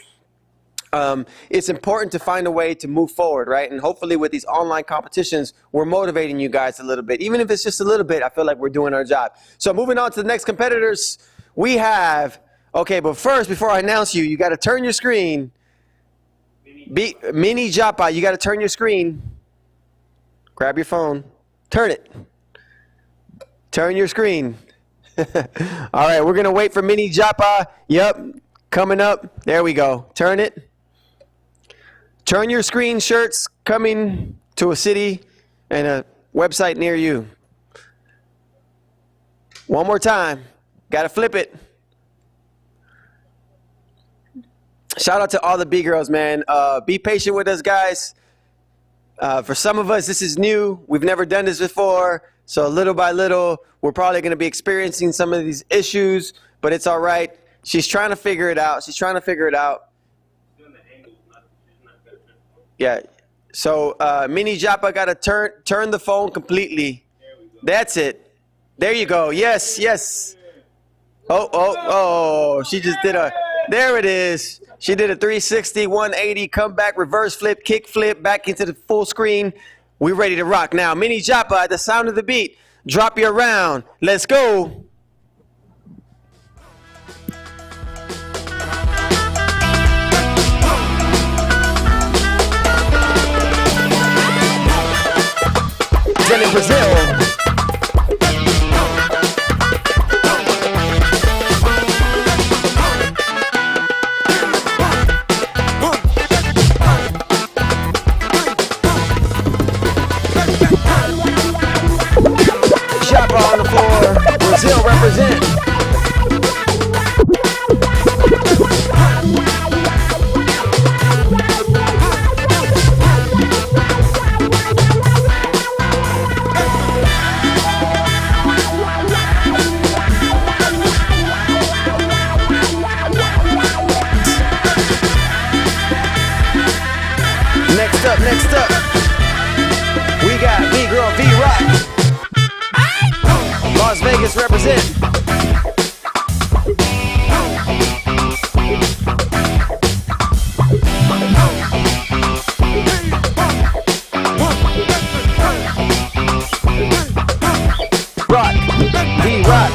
it's important to find a way to move forward, right? And hopefully with these online competitions, we're motivating you guys a little bit. Even if it's just a little bit, I feel like we're doing our job. So moving on to the next competitors, we have, okay, but first, before I announce you, you got to turn your screen. Mini Japa, you got to turn your screen. Grab your phone. Turn it. Turn your screen. All right, we're going to wait for Mini Japa. Yep, coming up. There we go. Turn it. Turn your screen, shirts coming to a city and a website near you. One more time. Got to flip it. Shout out to all the B-girls, man. Be patient with us, guys. For some of us, this is new. We've never done this before. So little by little, we're probably going to be experiencing some of these issues, but it's all right. She's trying to figure it out. Yeah. So Mini Japa got to turn the phone completely. That's it. There you go. Yes. Oh. She just did there it is. She did a 360, 180, comeback, reverse flip, kick flip, back into the full screen. We're ready to rock now. Mini Japa at the sound of the beat. Drop your round. Let's go. representing Brazil. Chapa on the floor. Brazil represent. Next up, we got BGIRL V-Rock. Las Vegas represent. Rock, V-Rock.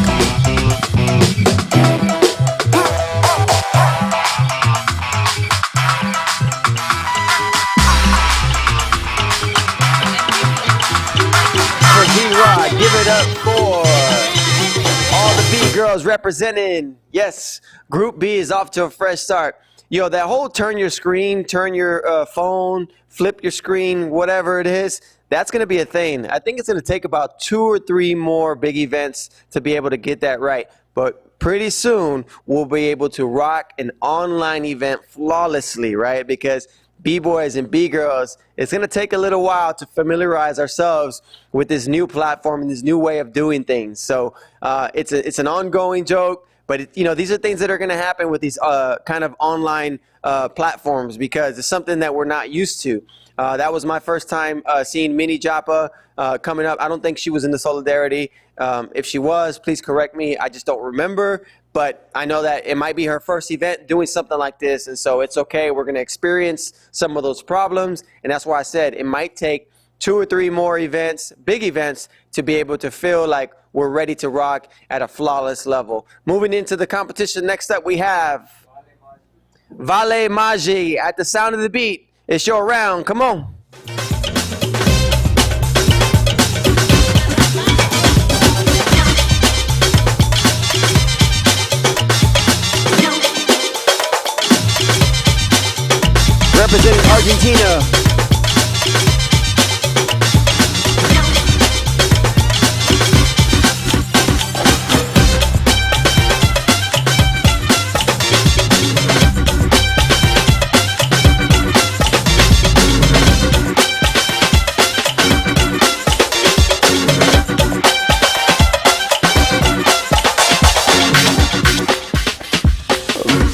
Give it up for all the BGIRLs representing. Yes, Group B is off to a fresh start. Yo, that whole turn your screen, turn your phone, flip your screen, whatever it is, that's going to be a thing. I think it's going to take about 2 or 3 more big events to be able to get that right. But pretty soon, we'll be able to rock an online event flawlessly, right? Because B-boys and B-girls, it's going to take a little while to familiarize ourselves with this new platform and this new way of doing things. So it's an ongoing joke, but these are things that are going to happen with these kind of online platforms because it's something that we're not used to. That was my first time seeing Mini Japa coming up. I don't think she was in the Solidarity. If she was, please correct me. I just don't remember. But I know that it might be her first event doing something like this, and so it's okay. We're going to experience some of those problems, and that's why I said it might take 2 or 3 more events, big events, to be able to feel like we're ready to rock at a flawless level. Moving into the competition, next up we have Vale Magi. At the sound of the beat, it's your round. Come on. Representing Argentina.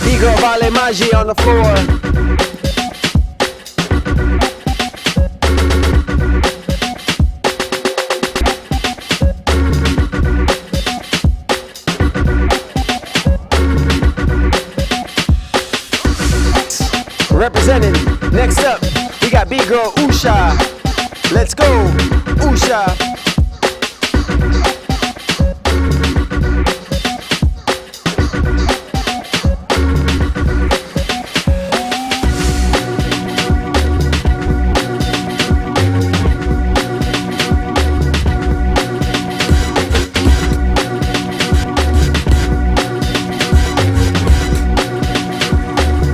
B-Girl Vale Magi on the floor. Representing, next up, we got B-Girl Usha. Let's go, Usha.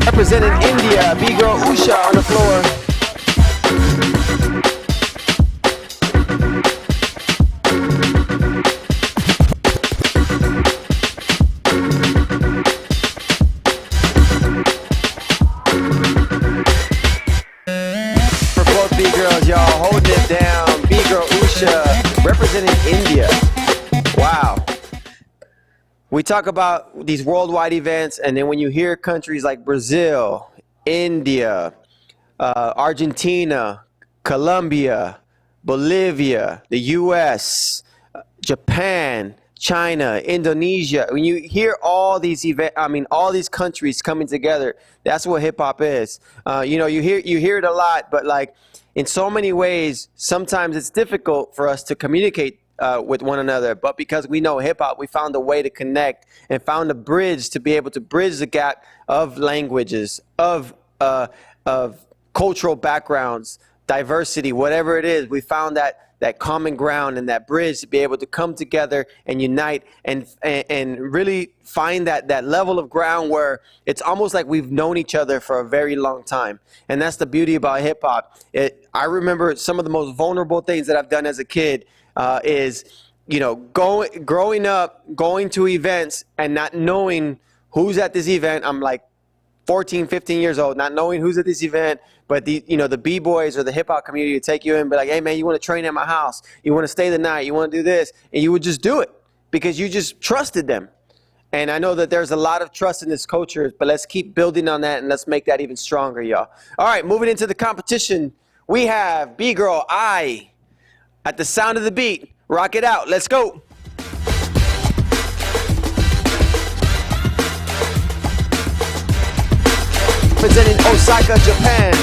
Representing India, B-Girl Usha on the floor. For both B-Girls, y'all, holding it down. B-Girl Usha representing India. Wow. We talk about these worldwide events, and then when you hear countries like Brazil, India, Argentina, Colombia, Bolivia, the U.S., Japan, China, Indonesia, when you hear all these all these countries coming together, that's what hip hop is. You hear it a lot, but like in so many ways, sometimes it's difficult for us to communicate with one another, but because we know hip-hop, we found a way to connect and found a bridge to be able to bridge the gap of languages, of cultural backgrounds, diversity, whatever it is. We found that that common ground and that bridge to be able to come together and unite and really find that level of ground where it's almost like we've known each other for a very long time. And that's the beauty about hip hop. I remember some of the most vulnerable things that I've done as a kid is, you know, growing up, going to events and not knowing who's at this event. I'm like 14, 15 years old, not knowing who's at this event, but the B-boys or the hip hop community would take you in and be like, hey man, you want to train at my house? You want to stay the night? You want to do this? And you would just do it because you just trusted them. And I know that there's a lot of trust in this culture, but let's keep building on that and let's make that even stronger, y'all. All right, moving into the competition, we have B-Girl I. At the sound of the beat, rock it out. Let's go. Representing Osaka, Japan.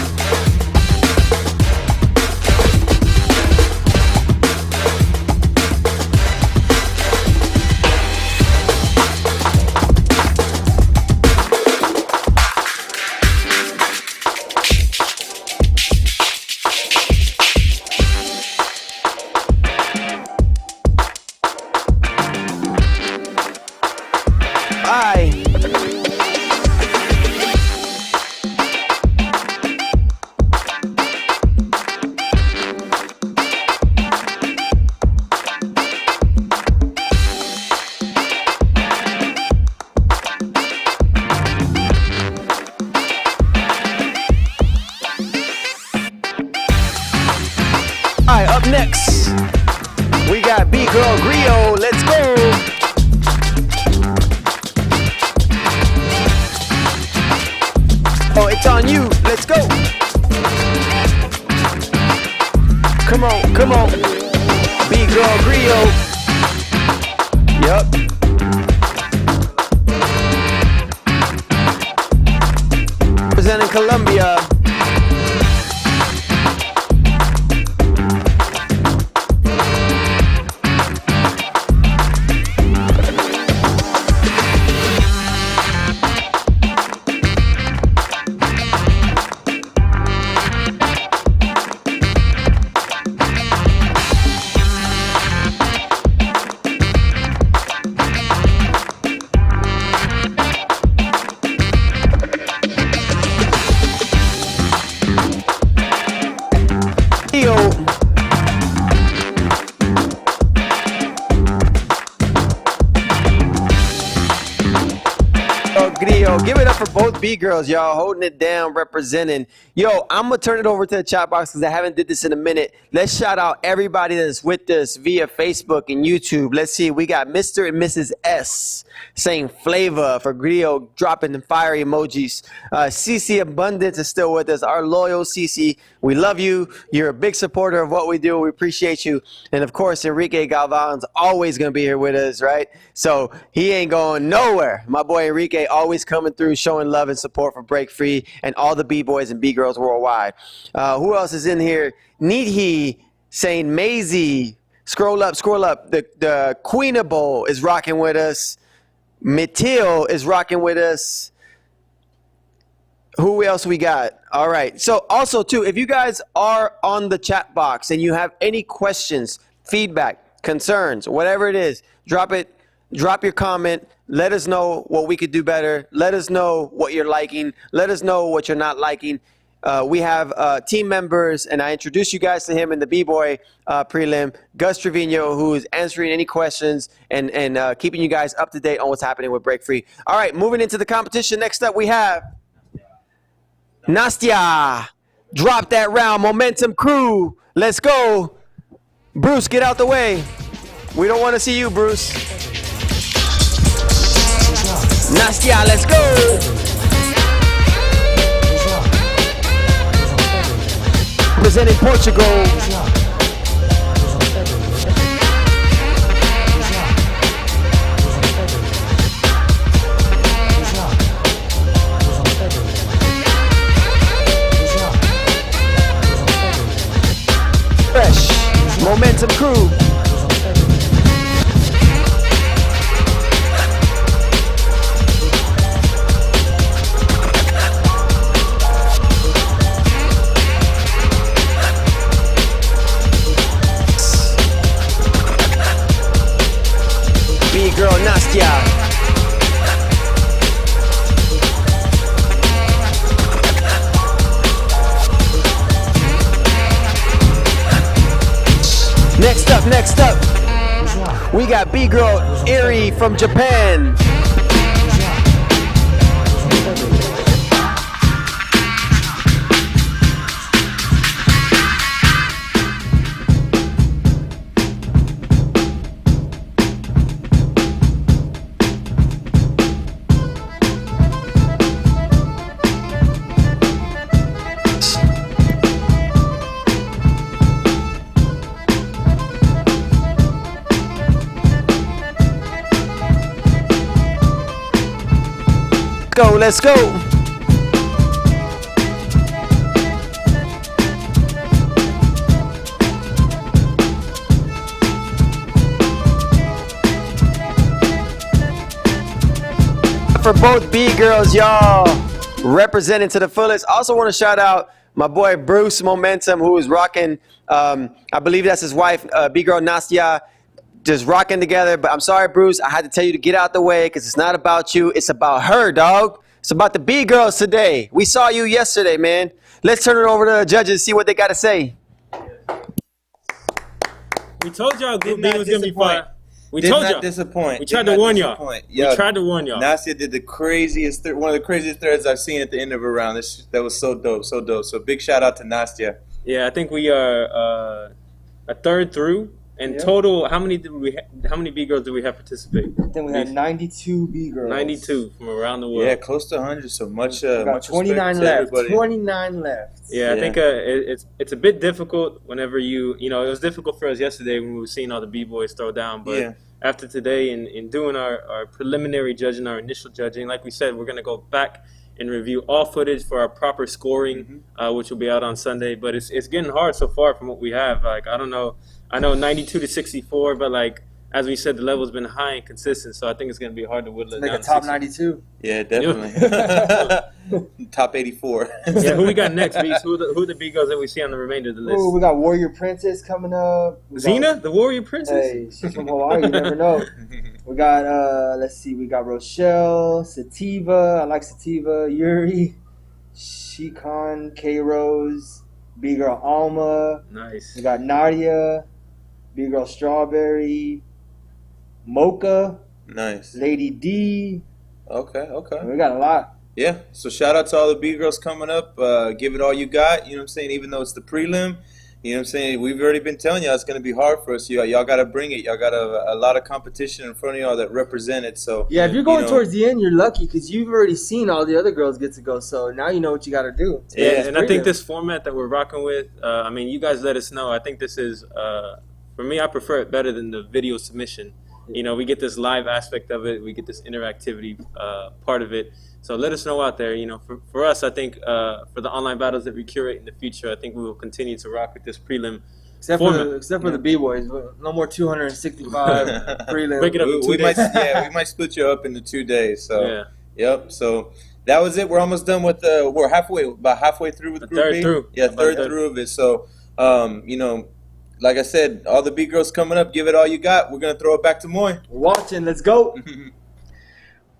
Up next, we got BGIRL. Let's go. Oh, it's on you. Let's go. Come on, come on. BGIRL. Yup. Representing Colombia. Give it up for both B-Girls, y'all, holding it down, representing. Yo, I'm going to turn it over to the chat box because I haven't did this in a minute. Let's shout out everybody that's with us via Facebook and YouTube. Let's see. We got Mr. and Mrs. S saying flavor for Grio, dropping the fire emojis. CC Abundance is still with us. Our loyal CC. We love you. You're a big supporter of what we do. We appreciate you. And, of course, Enrique Galvan's always going to be here with us, right? So he ain't going nowhere. My boy Enrique always coming through, showing love and support for Break Free and all the B-boys and B-girls worldwide. Who else is in here? Needhe saying Maisie. Scroll up, scroll up. The Queenable is rocking with us. Matil is rocking with us. Who else we got? All right. So also, too, if you guys are on the chat box and you have any questions, feedback, concerns, whatever it is, drop it. Drop your comment. Let us know what we could do better. Let us know what you're liking. Let us know what you're not liking. We have team members, and I introduced you guys to him in the B-Boy prelim, Gus Trevino, who is answering any questions and keeping you guys up to date on what's happening with Break Free. All right, moving into the competition. Next up, we have Nastia. Drop that round. Momentum Crew. Let's go. Bruce, get out the way. We don't want to see you, Bruce. Nastia, let's go. Representing Portugal. Fresh. Momentum Crew. Nastya. Next up, we got B-Girl Eri from Japan. Let's go. For both B-Girls, y'all, representing to the fullest. Also want to shout out my boy Bruce Momentum, who is rocking, I believe that's his wife, B-Girl Nastya, just rocking together. But I'm sorry, Bruce, I had to tell you to get out the way because it's not about you. It's about her, dog. It's about the B-Girls today. We saw you yesterday, man. Let's turn it over to the judges, see what they got to say. We told y'all Group B was going to be fun. We Did told not y'all. disappoint. We tried to warn y'all. We tried to warn y'all. Nastya did the craziest, one of the craziest threads I've seen at the end of a round. That was so dope, so dope. So big shout out to Nastya. Yeah, I think we are a third through. In total, how many B-Girls do we have participate? I think we had 92 B-Girls. 92 from around the world. Yeah, close to 100. So much. We got 29 left. 29 left. Yeah, I think it's a bit difficult whenever you know, it was difficult for us yesterday when we were seeing all the B-boys throw down. But after today, in doing our preliminary judging, our initial judging, like we said, we're going to go back and review all footage for our proper scoring, which will be out on Sunday. But it's getting hard so far from what we have. Like, I don't know. I know 92 to 64, but like as we said, the level's been high and consistent, so I think it's going to be hard to whittle it down. Like a top 92. Yeah, definitely. Top 84. Yeah, who we got next, Beast? Who the B-Girls that we see on the remainder of the list? Ooh, we got Warrior Princess coming up. Xena, the Warrior Princess? Hey, she's from Hawaii, you never know. We got, let's see, we got Rochelle, Sativa, I like Sativa, Yuri, Shikon, K-Rose, B-Girl Alma. Nice. We got Nadia, B-Girl Strawberry, Mocha. Nice. Lady D. Okay. We got a lot. Yeah, so shout out to all the B-Girls coming up. Give it all you got, you know what I'm saying? Even though it's the prelim, you know what I'm saying? We've already been telling y'all it's going to be hard for us. Y'all got to bring it. Y'all got a lot of competition in front of y'all that represent it. So yeah, if you're going towards the end, you're lucky because you've already seen all the other girls get to go. So now you know what you got to do. Yeah, and I think this format that we're rocking with, I mean, you guys let us know. I think this is, for me, I prefer it better than the video submission. You know, we get this live aspect of it. We get this interactivity part of it. So let us know out there. You know, for us, I think for the online battles that we curate in the future, I think we will continue to rock with this prelim format. Except for the B-boys. No more 265 prelim. Break it up in 2 days. We might split you up into 2 days. So yep. So that was it. We're almost done with we're about halfway through with the Group B. Through. Yeah, third through of it. So you know, like I said, all the B-Girls coming up, give it all you got. We're going to throw it back to Moy. We're watching. Let's go.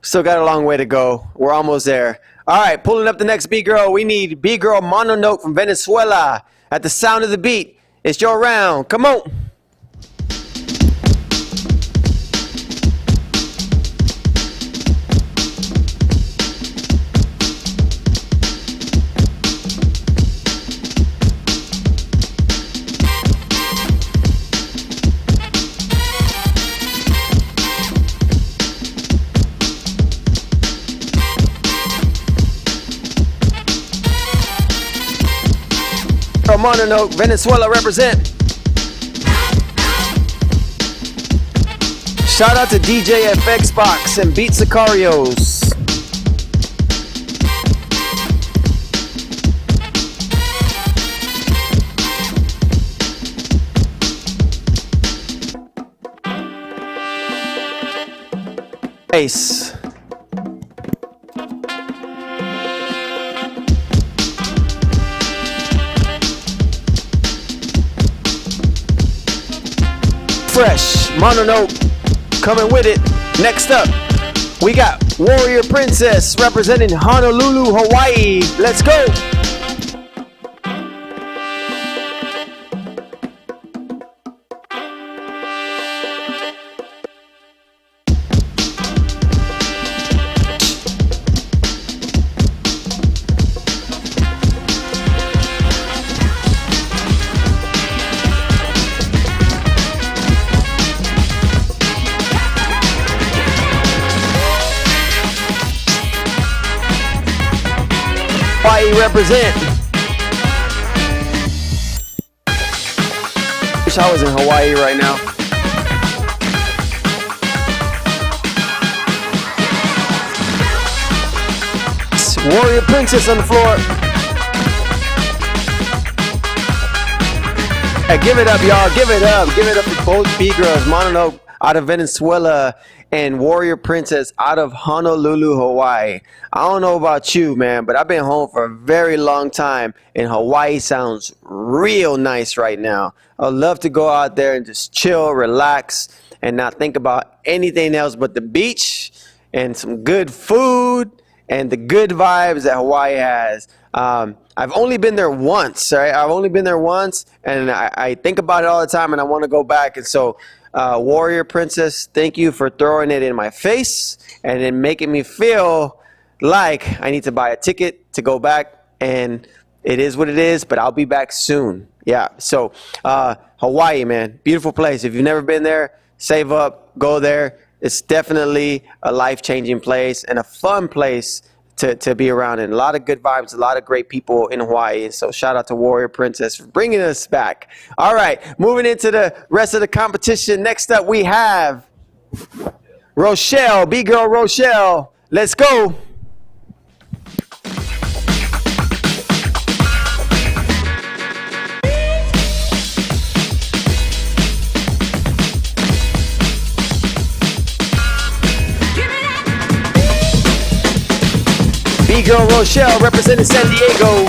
Still got a long way to go. We're almost there. All right, pulling up the next B-Girl. We need B-Girl Mononoke from Venezuela. At the sound of the beat, it's your round. Come on. Mononoke, Venezuela represent. Shout out to DJ FX Box and Beat Sicarios. Ace. Fresh, Mononoke, coming with it. Next up, we got Warrior Princess representing Honolulu, Hawaii. Let's go. Hawaii represent. Wish I was in Hawaii right now. Warrior Princess on the floor. Hey, give it up, y'all. Give it up. Give it up for both B-Girls. Mononoke out of Venezuela and Warrior Princess out of Honolulu, Hawaii. I don't know about you, man, but I've been home for a very long time, and Hawaii sounds real nice right now. I'd love to go out there and just chill, relax, and not think about anything else but the beach and some good food and the good vibes that Hawaii has. I've only been there once, right? I've only been there once, and I think about it all the time, and I want to go back. And so, Warrior Princess, thank you for throwing it in my face and then making me feel like I need to buy a ticket to go back. And it is what it is, but I'll be back soon. Yeah, so Hawaii, man, beautiful place. If you've never been there, save up, go there. It's definitely a life-changing place and a fun place to be around, and a lot of good vibes, a lot of great people in Hawaii. And so shout out to Warrior Princess for bringing us back. All right, moving into the rest of the competition. Next up, we have Rochelle, B-Girl Rochelle. Let's go. B-Girl Rochelle representing San Diego.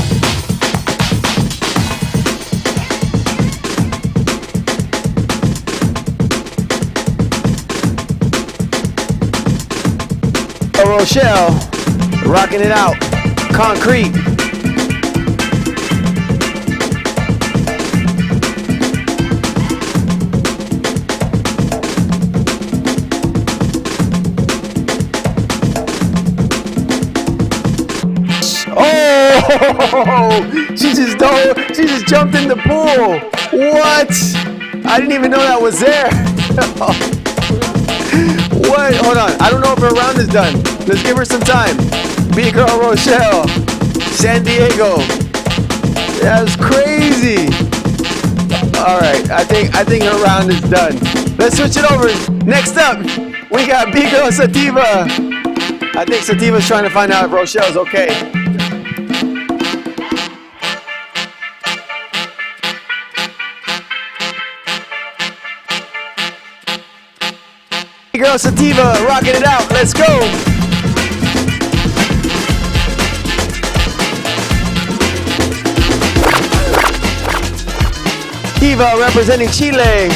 Rochelle rocking it out. Concrete. Oh, she just jumped in the pool. What? I didn't even know that was there. What? Hold on. I don't know if her round is done. Let's give her some time. B-Girl Rochelle, San Diego. That's crazy. All right. I think her round is done. Let's switch it over. Next up, we got B-Girl Sativa. I think Sativa's trying to find out if Rochelle's okay. Girl Sativa, rocking it out. Let's go. Sativa representing Chile.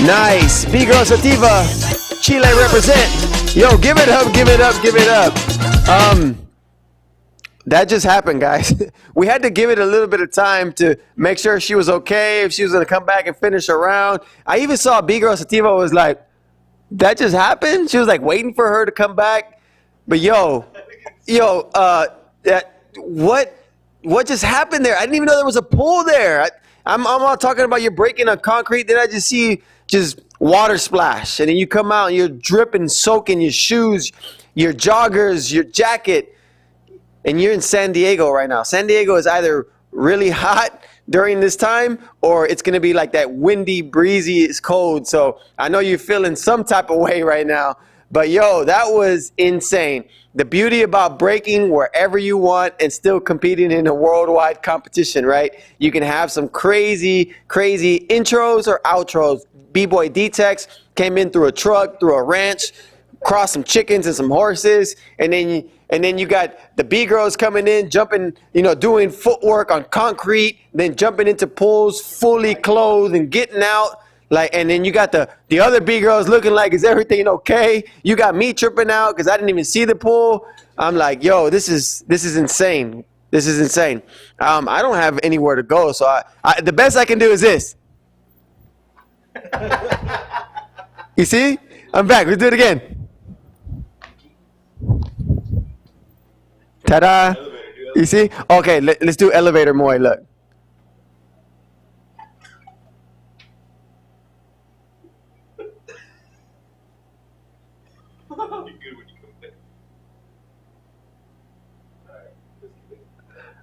Nice. B-Girl Sativa, Chile represent. Yo, give it up, give it up, give it up. That just happened, guys. We had to give it a little bit of time to make sure she was okay, if she was going to come back and finish her round. I even saw B-Girl Sativa was like, that just happened? She was like waiting for her to come back. But what just happened there? I didn't even know there was a pool there. I'm all talking about you're breaking on concrete, then I just see just water splash, and then you come out and you're dripping, soaking your shoes, your joggers, your jacket, and you're in San Diego right now. San Diego is either really hot during this time, or it's going to be like that windy, breezy, it's cold. So I know you're feeling some type of way right now. But yo, that was insane. The beauty about breaking wherever you want and still competing in a worldwide competition, right? You can have some crazy, crazy intros or outros. B-Boy D-Tex came in through a truck, through a ranch, crossed some chickens and some horses, and then you got the B-Girls coming in, jumping, doing footwork on concrete, then jumping into pools fully clothed and getting out. And then you got the other B-Girls looking like, is everything okay? You got me tripping out because I didn't even see the pool. I'm like, yo, this is insane. This is insane. I don't have anywhere to go, so the best I can do is this. You see? I'm back. Let's do it again. Ta-da. You see? Okay, let's do elevator more. Look.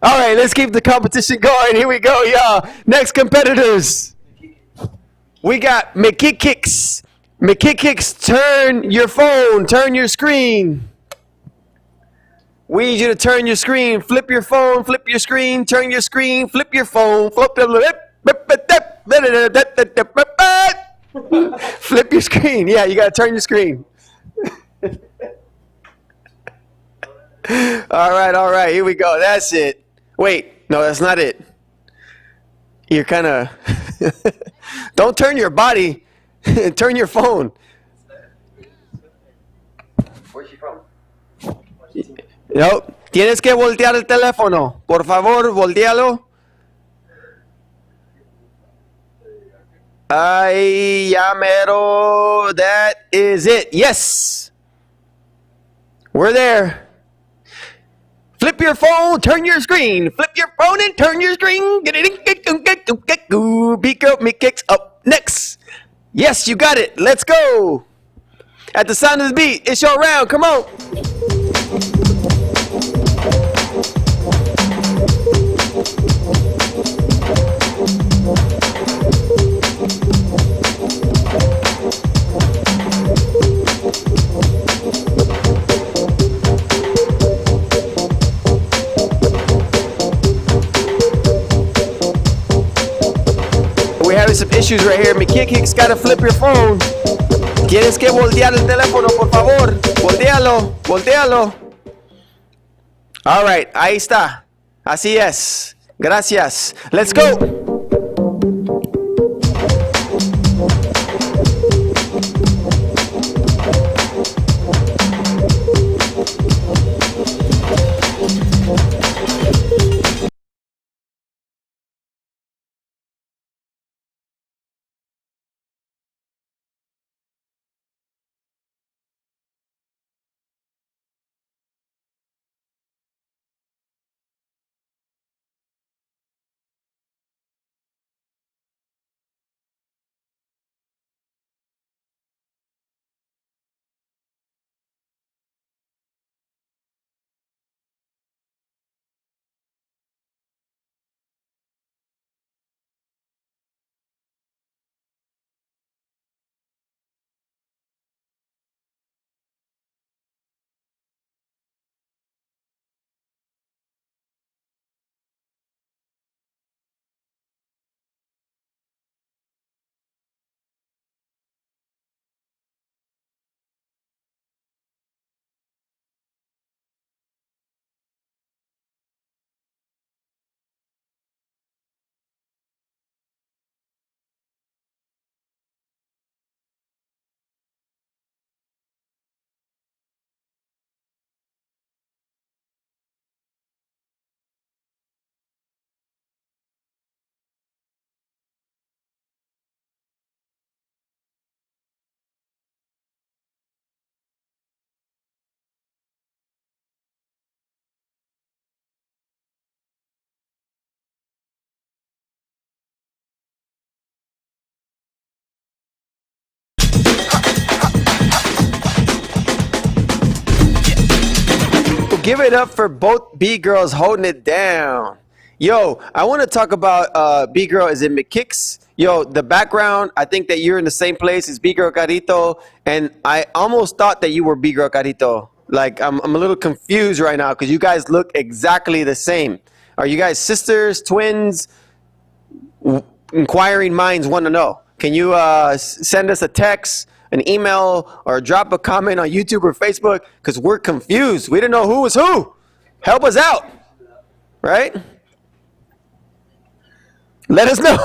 All right, let's keep the competition going. Here we go, y'all. Next competitors. We got McKick-Kicks. McKick-Kicks, turn your phone, turn your screen. We need you to turn your screen, flip your phone, flip your screen, turn your screen, flip your phone, flip your screen. Yeah, you got to turn your screen. All right, here we go. That's it. Wait, no, that's not it. You're kind of... Don't turn your body. Turn your phone. Where's she from? No, tienes que voltear el teléfono. Por favor, voltealo. Ay, ya mero. That is it. Yes. We're there. Flip your phone, turn your screen. Flip your phone and turn your screen. B-Girl McKick up next. Yes, you got it. Let's go. At the sound of the beat, it's your round. Come on. We're having some issues right here. McKick-Kicks gotta flip your phone. Tienes que voltear el teléfono, por favor. Voltealo. All right, ahí está. Así es. Gracias. Let's go. Give it up for both B-Girls holding it down. Yo, I want to talk about B-Girl is in McKicks. Yo, the background, I think that you're in the same place as B-Girl Carito, and I almost thought that you were B-Girl Carito. Like, I'm a little confused right now because you guys look exactly the same. Are you guys sisters, twins? Inquiring minds want to know. Can you send us a text, an email, or drop a comment on YouTube or Facebook? Because we're confused. We didn't know who was who. Help us out, right? Let us know.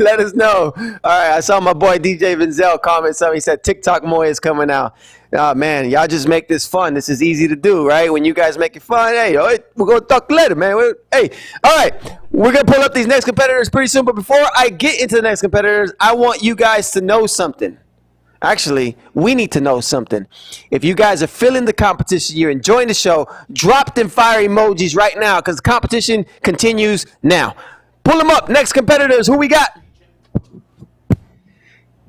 Let us know. All right, I saw my boy DJ Vinzel comment something. He said TikTok Moy is coming out. Oh, man, y'all just make this fun. This is easy to do, right? When you guys make it fun, hey, we're going to talk later, man. Hey, all right, we're going to pull up these next competitors pretty soon. But before I get into the next competitors, I want you guys to know something. Actually, we need to know something. If you guys are feeling the competition, you're enjoying the show, drop them fire emojis right now because the competition continues now. Pull them up. Next competitors, who we got?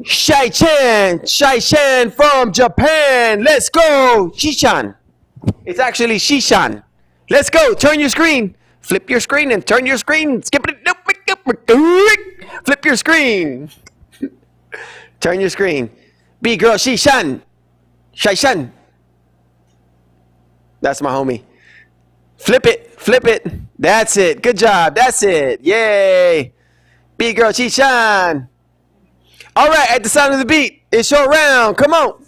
Shai-chan from Japan. Let's go. Shishan. It's actually Shishan. Let's go. Turn your screen. Flip your screen and turn your screen. Skip it. Flip your screen. Turn your screen. B-Girl Shishan. Shai-chan. That's my homie. Flip it. Flip it. That's it. Good job. That's it. Yay. B-Girl Shishan. All right, at the sound of the beat, it's your round. Come on.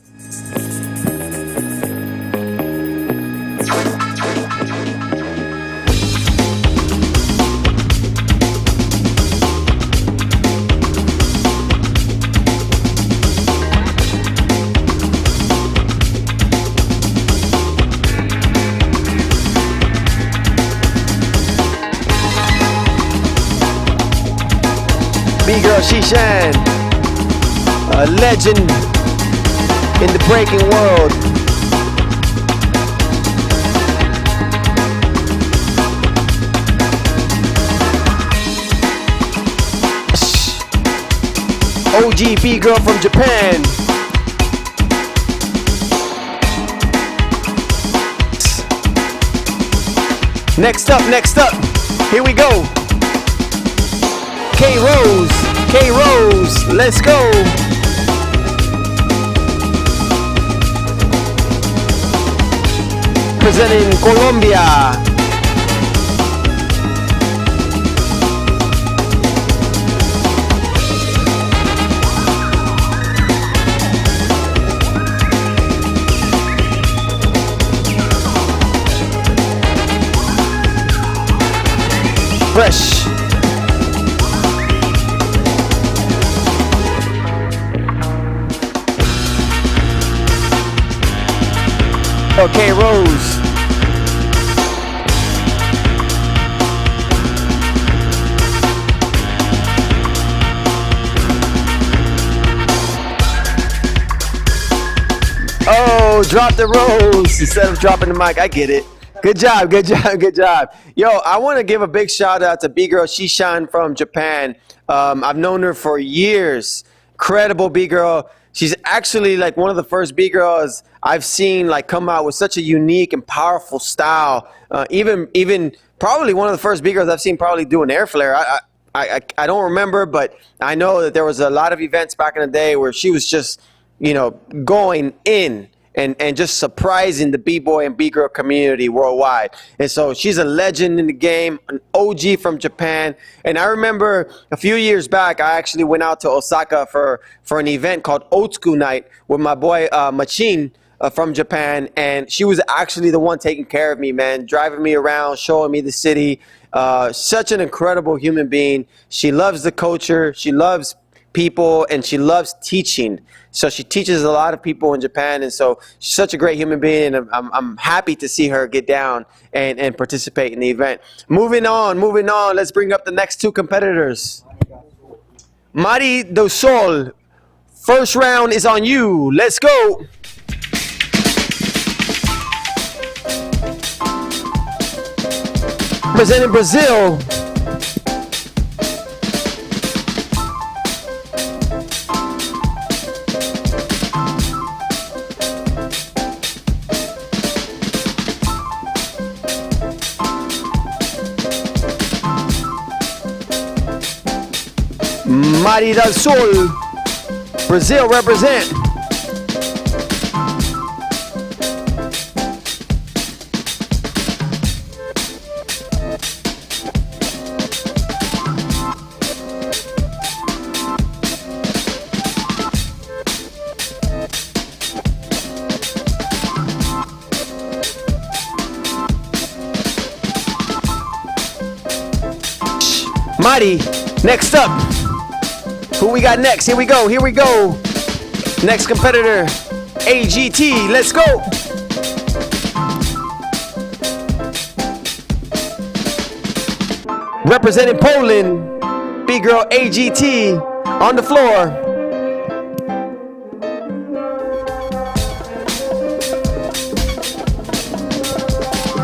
B-Girl Shishan. A legend in the breaking world. OG B-Girl from Japan. Next up, here we go. K-Rose, let's go. Representing Colombia. Fresh. Okay, Rose. Oh, drop the Rose instead of dropping the mic. I get it. Good job, good job, good job. Yo, I want to give a big shout out to B-Girl Shishan from Japan. I've known her for years. Incredible B-Girl. She's actually like one of the first B-Girls I've seen like come out with such a unique and powerful style. Even probably one of the first B-Girls I've seen probably do an air flare. I don't remember, but I know that there was a lot of events back in the day where she was just, you know, going in and just surprising the B-boy and B-girl community worldwide. And so she's a legend in the game, an OG from Japan. And I remember a few years back, I actually went out to Osaka for an event called Old School Night with my boy Machin from Japan. And she was actually the one taking care of me, man, driving me around, showing me the city. Such an incredible human being. She loves the culture. She loves people, and she loves teaching. So she teaches a lot of people in Japan, and so she's such a great human being. And I'm happy to see her get down and participate in the event. Moving on. Let's bring up the next two competitors. Mari do Sol, first round is on you. Let's go. Representing Brazil. Mari del Sol, Brazil represent. Mari, next up. Who we got next? Here we go, here we go. Next competitor, AGT, let's go. Representing Poland, B-Girl AGT on the floor.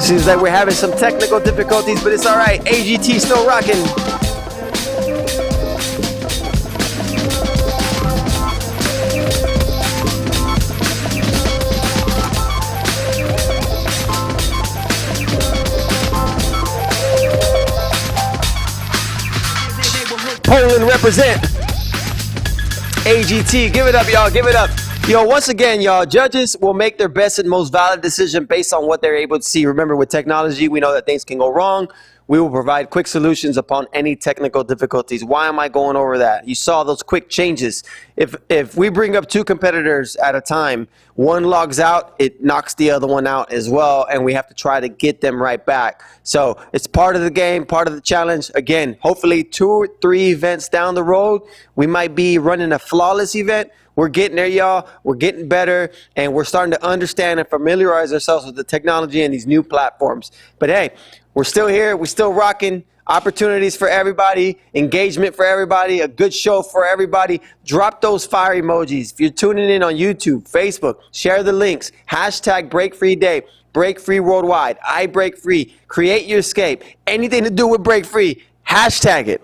Seems like we're having some technical difficulties, but it's all right. AGT still rocking. Poland represent. AGT, give it up, y'all, give it up. Yo, once again, y'all, judges will make their best and most valid decision based on what they're able to see. Remember, with technology, we know that things can go wrong. We will provide quick solutions upon any technical difficulties. Why am I going over that? You saw those quick changes. If we bring up two competitors at a time, one logs out, it knocks the other one out as well, and we have to try to get them right back. So it's part of the game, part of the challenge. Again, hopefully 2 or 3 events down the road, we might be running a flawless event. We're getting there, y'all. We're getting better, and we're starting to understand and familiarize ourselves with the technology and these new platforms. But hey, we're still here. We're still rocking. Opportunities for everybody, engagement for everybody, a good show for everybody. Drop those fire emojis. If you're tuning in on YouTube, Facebook, share the links. Hashtag Break Free Day. Break Free Worldwide. I Break Free. Create Your Escape. Anything to do with Break Free, hashtag it.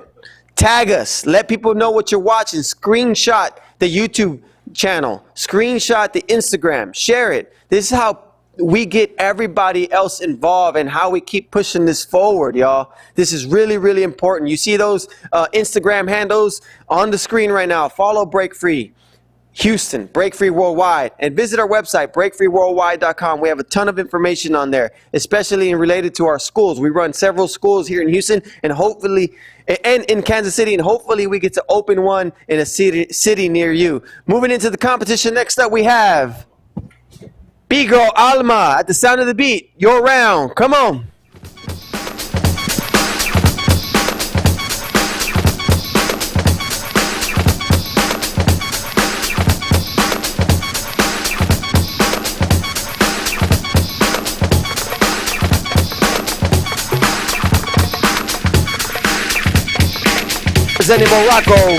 Tag us. Let people know what you're watching. Screenshot the YouTube channel. Screenshot the Instagram. Share it. This is how we get everybody else involved and how we keep pushing this forward, y'all. This is really, really important. You see those Instagram handles on the screen right now. Follow Break Free Houston, Break Free Worldwide, and visit our website, breakfreeworldwide.com. We have a ton of information on there, especially related to our schools. We run several schools here in Houston and hopefully, and in Kansas City, and hopefully we get to open one in a city near you. Moving into the competition, next up we have B-Girl Alma. At the sound of the beat, your round. Come on. Representing Morocco.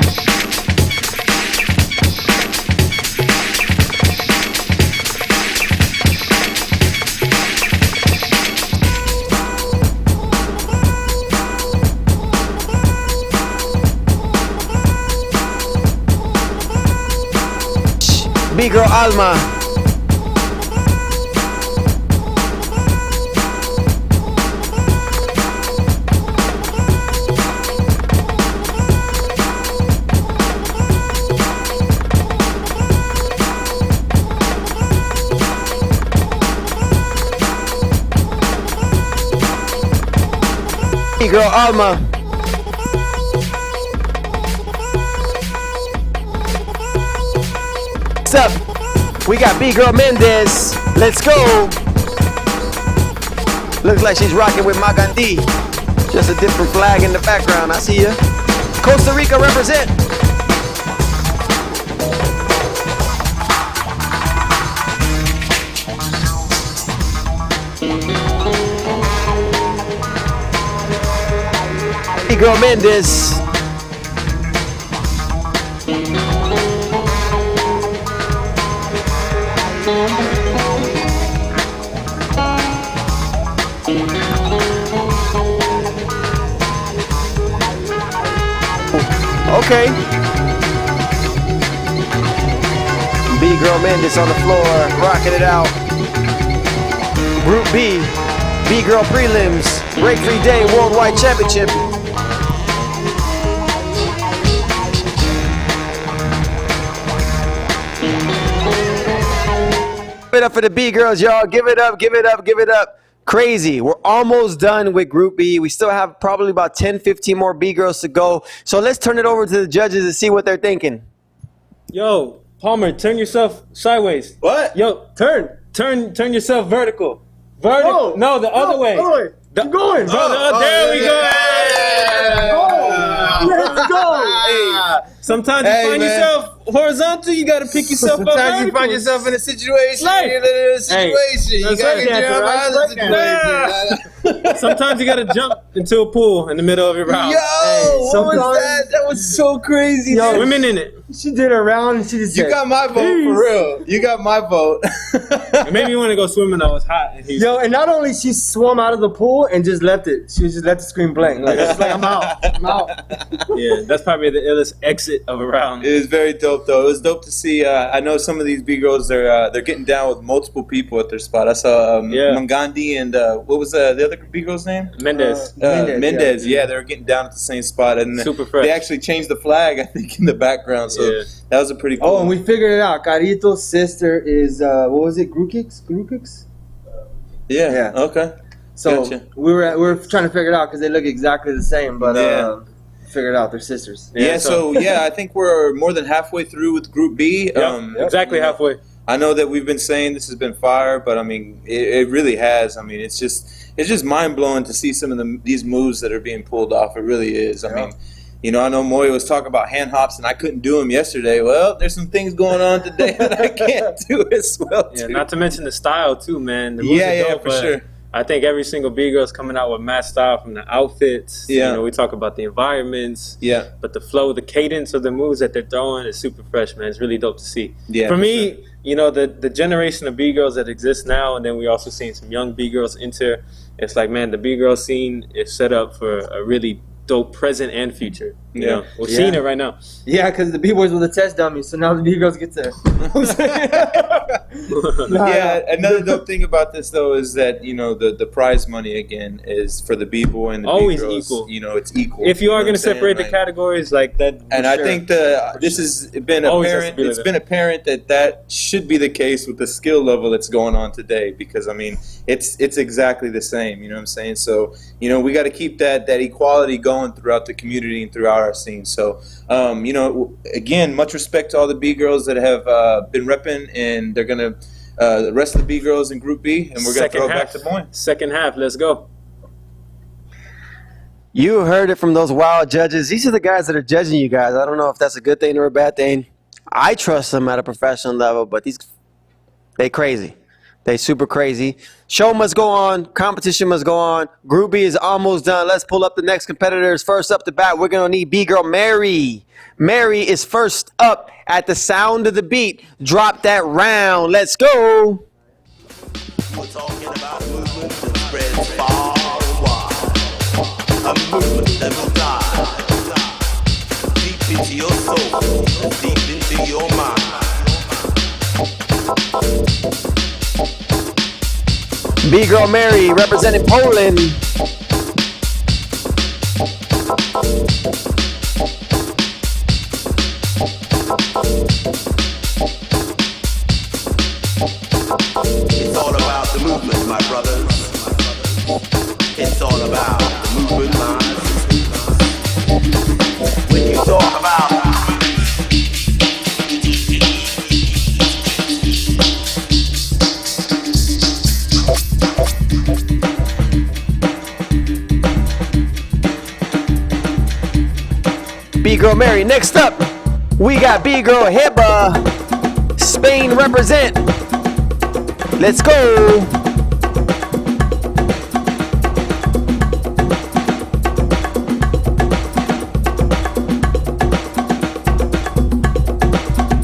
B-Girl Alma. B-Girl Alma. What's up? We got B-Girl Mendez. Let's go. Looks like she's rocking with Magandi. Just a different flag in the background. I see ya. Costa Rica represent. B-Girl Mendez. Okay. B-Girl Mendez on the floor, rocking it out. Group B, B-Girl Prelims, Break Free Day Worldwide Championship. it up for the B girls, y'all. Give it up, give it up, give it up. Crazy. We're almost done with Group B. We still have probably about 10, 15 more B girls to go. So let's turn it over to the judges and see what they're thinking. Yo, Palmer, turn yourself sideways. What? Yo, turn yourself vertical. Vertical. No, the other way. Keep going. There we go. Let's go. Hey, sometimes you find yourself horizontal, you gotta pick yourself up. Sometimes you find yourself in a situation. You're in a situation. You gotta get your out of the situation. Sometimes you gotta jump into a pool in the middle of your round. Yo, what was that? That was so crazy. Yo, women in it. She did a round and she just said, got my vote for real. You got my vote. It made me want to go swimming though. It was hot. And not only she swam out of the pool and just left it. She just let the screen blank. Like, it's like I'm out. Yeah, that's probably the illest exit of a round. It was very dope though. It was dope to see. I know some of these B girls. They're getting down with multiple people at their spot. I saw Mangandi and what was the other B girl's name? Mendez. Mendez. Yeah, they were getting down at the same spot, and super fresh. They actually changed the flag, I think, in the background. So that was a pretty cool. Oh, and we figured it out. Carito's sister is what was it? Grukix? Yeah. Okay. So Gotcha. we were trying to figure it out because they look exactly the same, but figured out they're sisters. So I think we're more than halfway through with Group B. Exactly halfway. I know that we've been saying this has been fire, but I mean, it really has. I mean, it's just mind blowing to see some of these moves that are being pulled off. It really is. I mean, you know, I know Moya was talking about hand hops, and I couldn't do them yesterday. Well, there's some things going on today that I can't do as well. Yeah, not to mention the style too, man. The moves are dope, for sure. I think every single B girl is coming out with match style from the outfits. Yeah. You know, we talk about the environments. Yeah. But the flow, the cadence of the moves that they're throwing is super fresh, man. It's really dope to see. Yeah. For me, you know, the generation of B girls that exists now, and then we also seen some young B girls enter. It's like, man, the B girl scene is set up for a really dope present and future. You know, we're seeing it right now. Yeah, because the B-boys were the test dummies, so now the B-girls get to. Another dope thing about this though is that, you know, the prize money again is for the B-boy and the always B-girls. Equal. You know, it's equal. If you are going to separate the categories like that, and I think this has been apparent. It's been apparent that should be the case with the skill level that's going on today, because I mean, it's exactly the same. You know what I'm saying? So, you know, we got to keep that equality going throughout the community and throughout our scene. So, you know, again, much respect to all the B girls that have been repping, and they're gonna the rest of the B girls in Group B, and we're gonna throw it back to Moy. Second half, let's go. You heard it from those wild judges. These are the guys that are judging you guys. I don't know if that's a good thing or a bad thing. I trust them at a professional level, but they crazy. They super crazy. Show must go on. Competition must go on. Group B is almost done. Let's pull up the next competitors. First up the bat, we're going to need B-Girl Mary. Mary is first up at the sound of the beat. Drop that round. Let's go. We're talking about a movement that spreads far and wide. A movement that will dive deep into your soul and deep into your mind. B-Girl Mary representing Poland. It's all about the movement, my brothers. It's all about the movement, my sisters. When you talk about B-Girl Mary. Next up, we got B-Girl Heba. Spain represent. Let's go.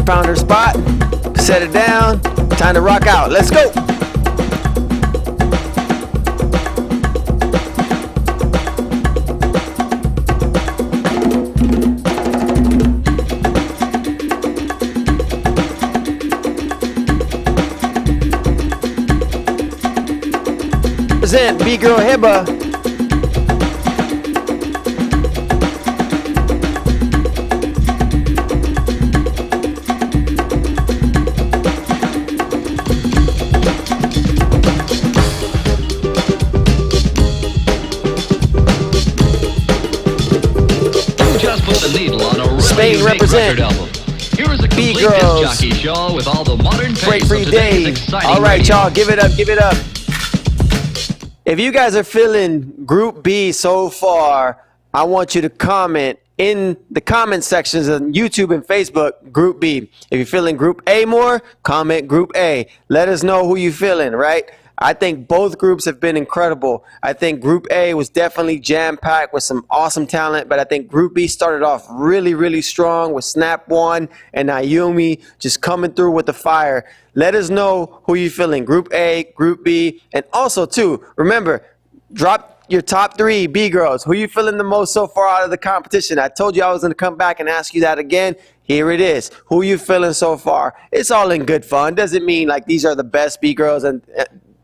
Found her spot. Set it down. Time to rock out. Let's go. Represent B-Girl Heba. really unique represent. record album. Here is a complete BGIRLS. disc jockey show with all the modern Break pace Free of today's Day. exciting All right, radio. y'all, give it up, give it up. If you guys are feeling Group B so far, I want you to comment in the comment sections on YouTube and Facebook, Group B. If you're feeling Group A more, comment Group A. Let us know who you're feeling, right? I think both groups have been incredible. I think Group A was definitely jam-packed with some awesome talent, but I think Group B started off really, really strong with Snap One and Ayumi just coming through with the fire. Let us know who you're feeling, Group A, Group B, and also, too, remember, drop your top 3 B-Girls. Who you feeling the most so far out of the competition? I told you I was going to come back and ask you that again. Here it is. Who you feeling so far? It's all in good fun. Doesn't mean like these are the best B-Girls and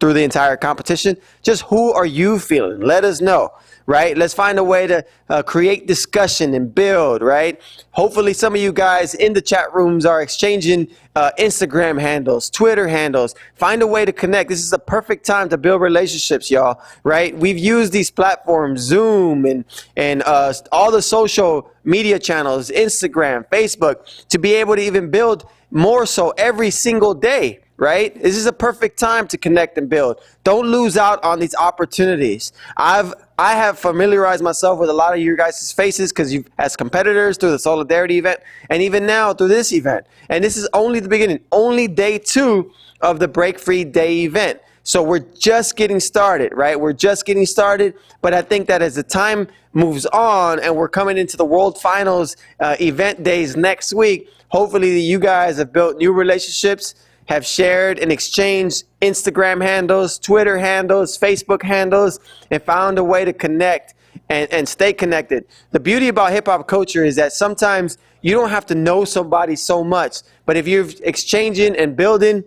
through the entire competition. Just who are you feeling? Let us know, right? Let's find a way to create discussion and build, right? Hopefully some of you guys in the chat rooms are exchanging Instagram handles, Twitter handles. Find a way to connect. This is a perfect time to build relationships, y'all, right? We've used these platforms, Zoom and all the social media channels, Instagram, Facebook, to be able to even build more so every single day. Right? This is a perfect time to connect and build. Don't lose out on these opportunities. I have familiarized myself with a lot of your guys' faces because you as competitors through the Solidarity event and even now through this event. And this is only the beginning, only day 2 of the Break Free Day event. So we're just getting started, right? We're just getting started. But I think that as the time moves on and we're coming into the World Finals event days next week, hopefully you guys have built new relationships, have shared and exchanged Instagram handles, Twitter handles, Facebook handles, and found a way to connect and stay connected. The beauty about hip-hop culture is that sometimes you don't have to know somebody so much, but if you're exchanging and building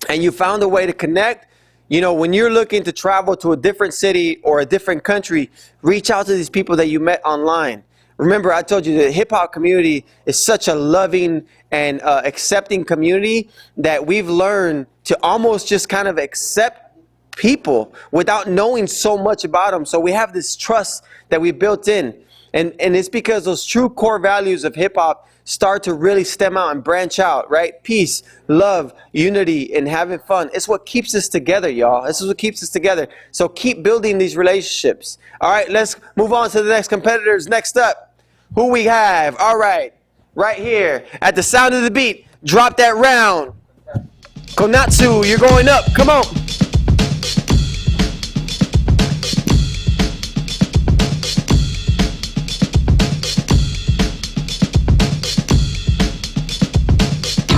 and you found a way to connect, you know, when you're looking to travel to a different city or a different country, reach out to these people that you met online. Remember, I told you the hip-hop community is such a loving and accepting community that we've learned to almost just kind of accept people without knowing so much about them. So we have this trust that we built in. And it's because those true core values of hip-hop start to really stem out and branch out, right? Peace, love, unity, and having fun. It's what keeps us together, y'all. This is what keeps us together. So keep building these relationships. All right, let's move on to the next competitors. Next up. Who we have? All right, right here. At the sound of the beat, drop that round. Konatsu, you're going up. Come on.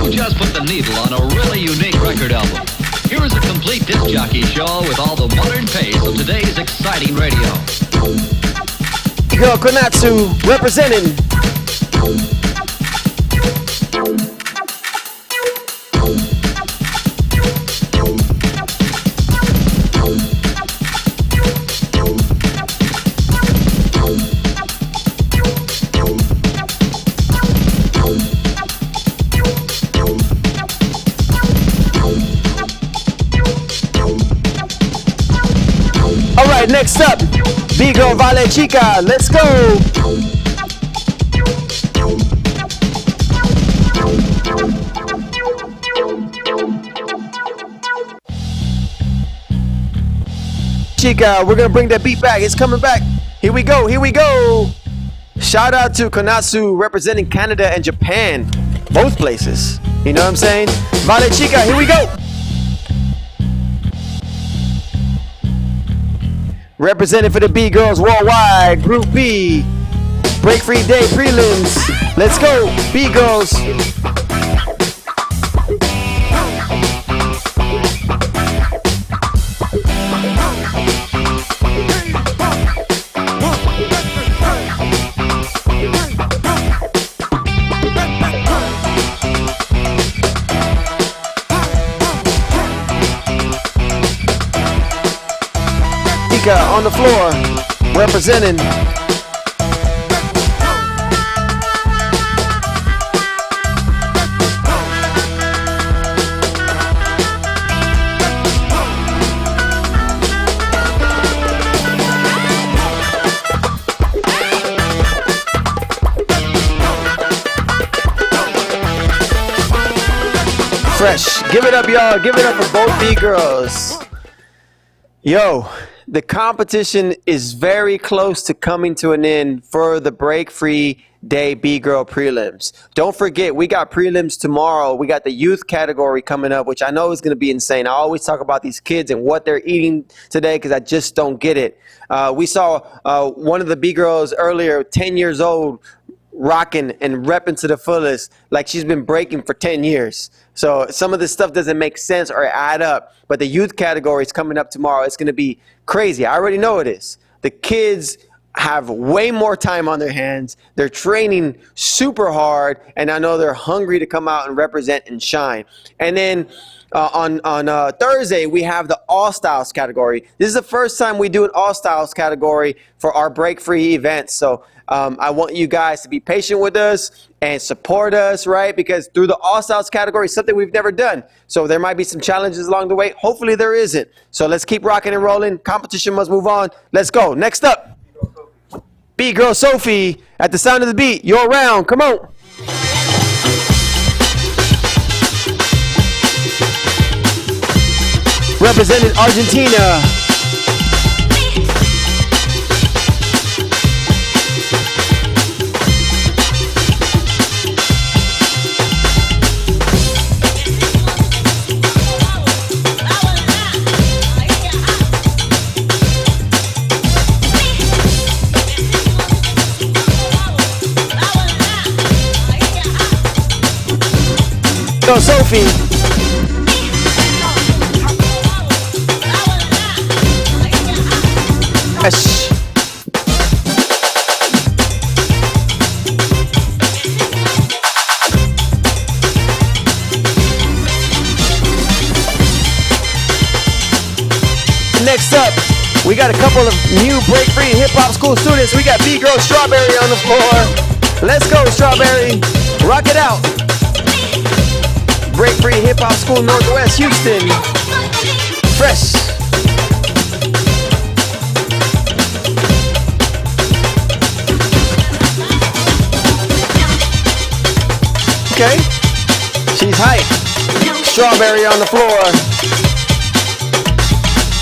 You just put the needle on a really unique record album. Here is a complete disc jockey show with all the modern pace of today's exciting radio. Girl Konatsu representing. All right, next up, BGIRL Vale Chica, let's go. Chica, we're gonna bring that beat back. It's coming back. Here we go, here we go. Shout out to Konatsu representing Canada and Japan, both places. You know what I'm saying? Vale Chica, here we go. Representing for the B-Girls Worldwide, Group B, Break Free Day Prelims. Let's go, B-Girls. On the floor, representing. Fresh. Give it up, y'all. Give it up for both B-girls. Yo, the competition is very close to coming to an end for the Break Free Day B-Girl Prelims. Don't forget, we got prelims tomorrow. We got the youth category coming up, which I know is going to be insane. I always talk about these kids and what they're eating today because I just don't get it. We saw one of the B-girls earlier, 10 years old, rocking and repping to the fullest like she's been breaking for 10 years. So some of this stuff doesn't make sense or add up. But the youth category is coming up tomorrow. It's going to be crazy. I already know it is. The kids have way more time on their hands. They're training super hard, and I know they're hungry to come out and represent and shine. And then on Thursday, we have the All Styles category. This is the first time we do an All Styles category for our Break Free events. So I want you guys to be patient with us and support us, right? Because through the All Styles category, it's something we've never done. So there might be some challenges along the way. Hopefully there isn't. So let's keep rocking and rolling. Competition must move on. Let's go. Next up, B-Girl Sophie. At the sound of the beat, your round. Come on. Representing Argentina. Go, Sophie. Yes. Next up, we got a couple of new Break Free hip hop school students. We got B-Girl Strawberry on the floor. Let's go, Strawberry. Rock it out. Break Free Hip Hop School Northwest, Houston. Fresh. Okay. She's hype. Strawberry on the floor.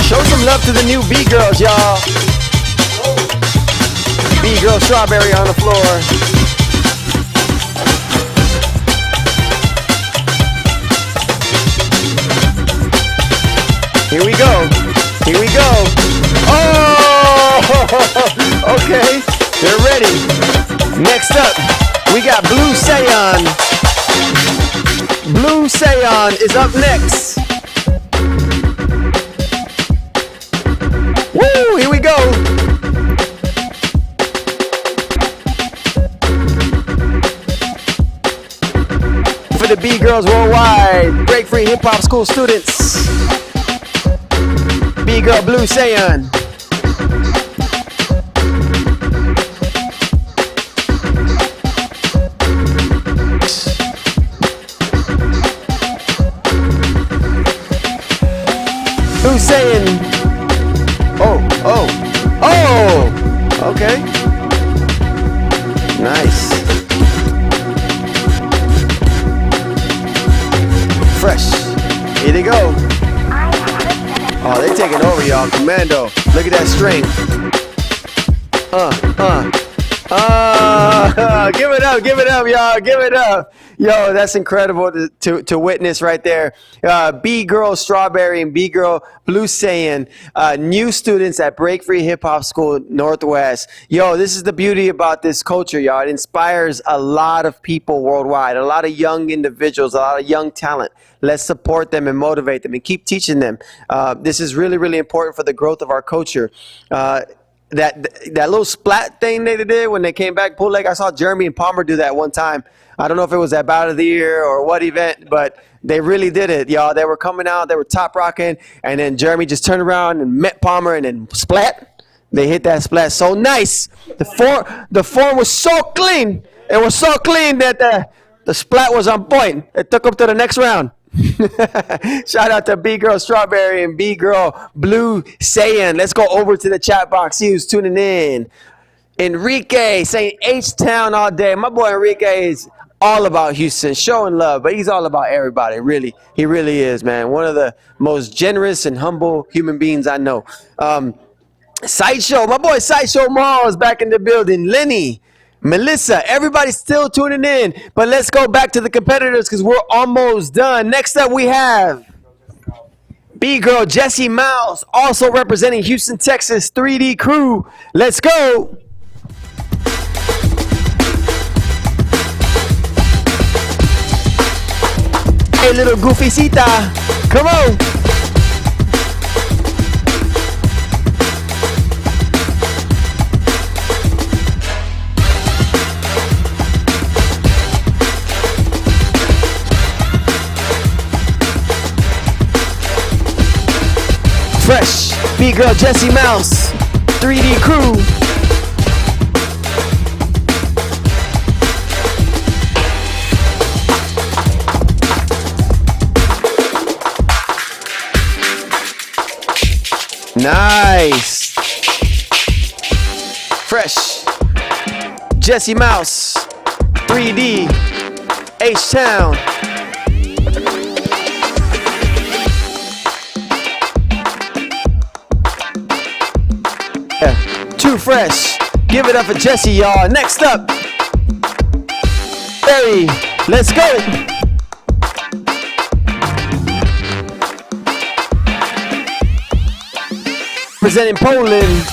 Show some love to the new B-Girls, y'all. B-Girl Strawberry on the floor. Here we go. Here we go. Oh! Okay. They're ready. Next up, we got Blue Sayon. Blue Sayon is up next. Woo! Here we go. For the B-Girls Worldwide, Break Free Hip Hop School students. B-Girl Blue Sayon. Blue Sayon. Oh. Okay. Nice. Fresh. Here they go. Oh, they taking over, y'all. Commando. Look at that strength. Give it up, y'all. Give it up. Yo, that's incredible to witness right there. B-Girl Strawberry and B-Girl Blue Sayon, new students at Break Free Hip Hop School Northwest. Yo, this is the beauty about this culture, y'all. It inspires a lot of people worldwide, a lot of young individuals, a lot of young talent. Let's support them and motivate them and keep teaching them. This is really, really important for the growth of our culture. That little splat thing they did when they came back, pull leg, I saw Jeremy and Palmer do that one time. I don't know if it was at Battle of the Year or what event, but they really did it, y'all. They were coming out, they were top rocking, and then Jeremy just turned around and met Palmer and then splat. They hit that splat so nice. The form was so clean. It was so clean that the splat was on point. It took them to the next round. Shout out to B-Girl Strawberry and B-Girl Blue Sayon. Let's go over to the chat box. See who's tuning in. Enrique saying H-Town all day. My boy Enrique is all about Houston, showing love, but he's all about everybody, really. He really is, man. One of the most generous and humble human beings I know. Sideshow, my boy Sideshow Mall is back in the building. Lenny, Melissa, everybody's still tuning in, but let's go back to the competitors because we're almost done. Next up, we have B-Girl Jessie Mouse, also representing Houston, Texas, 3D crew. Let's go. Hey, little goofycita, come on. Fresh, B-Girl Jessie Mouse, 3D crew. Nice. Fresh, Jessie Mouse, 3D, H-Town. Too fresh. Give it up for Jessie, y'all. Next up, Barry. Let's go. Representing Poland.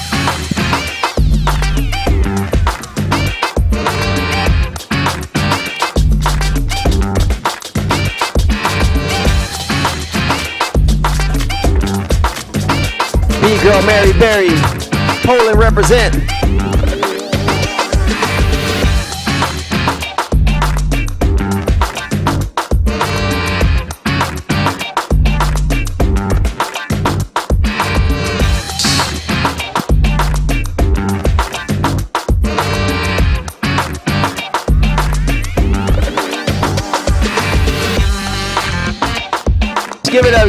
B-Girl Mary Berry. Poland represent.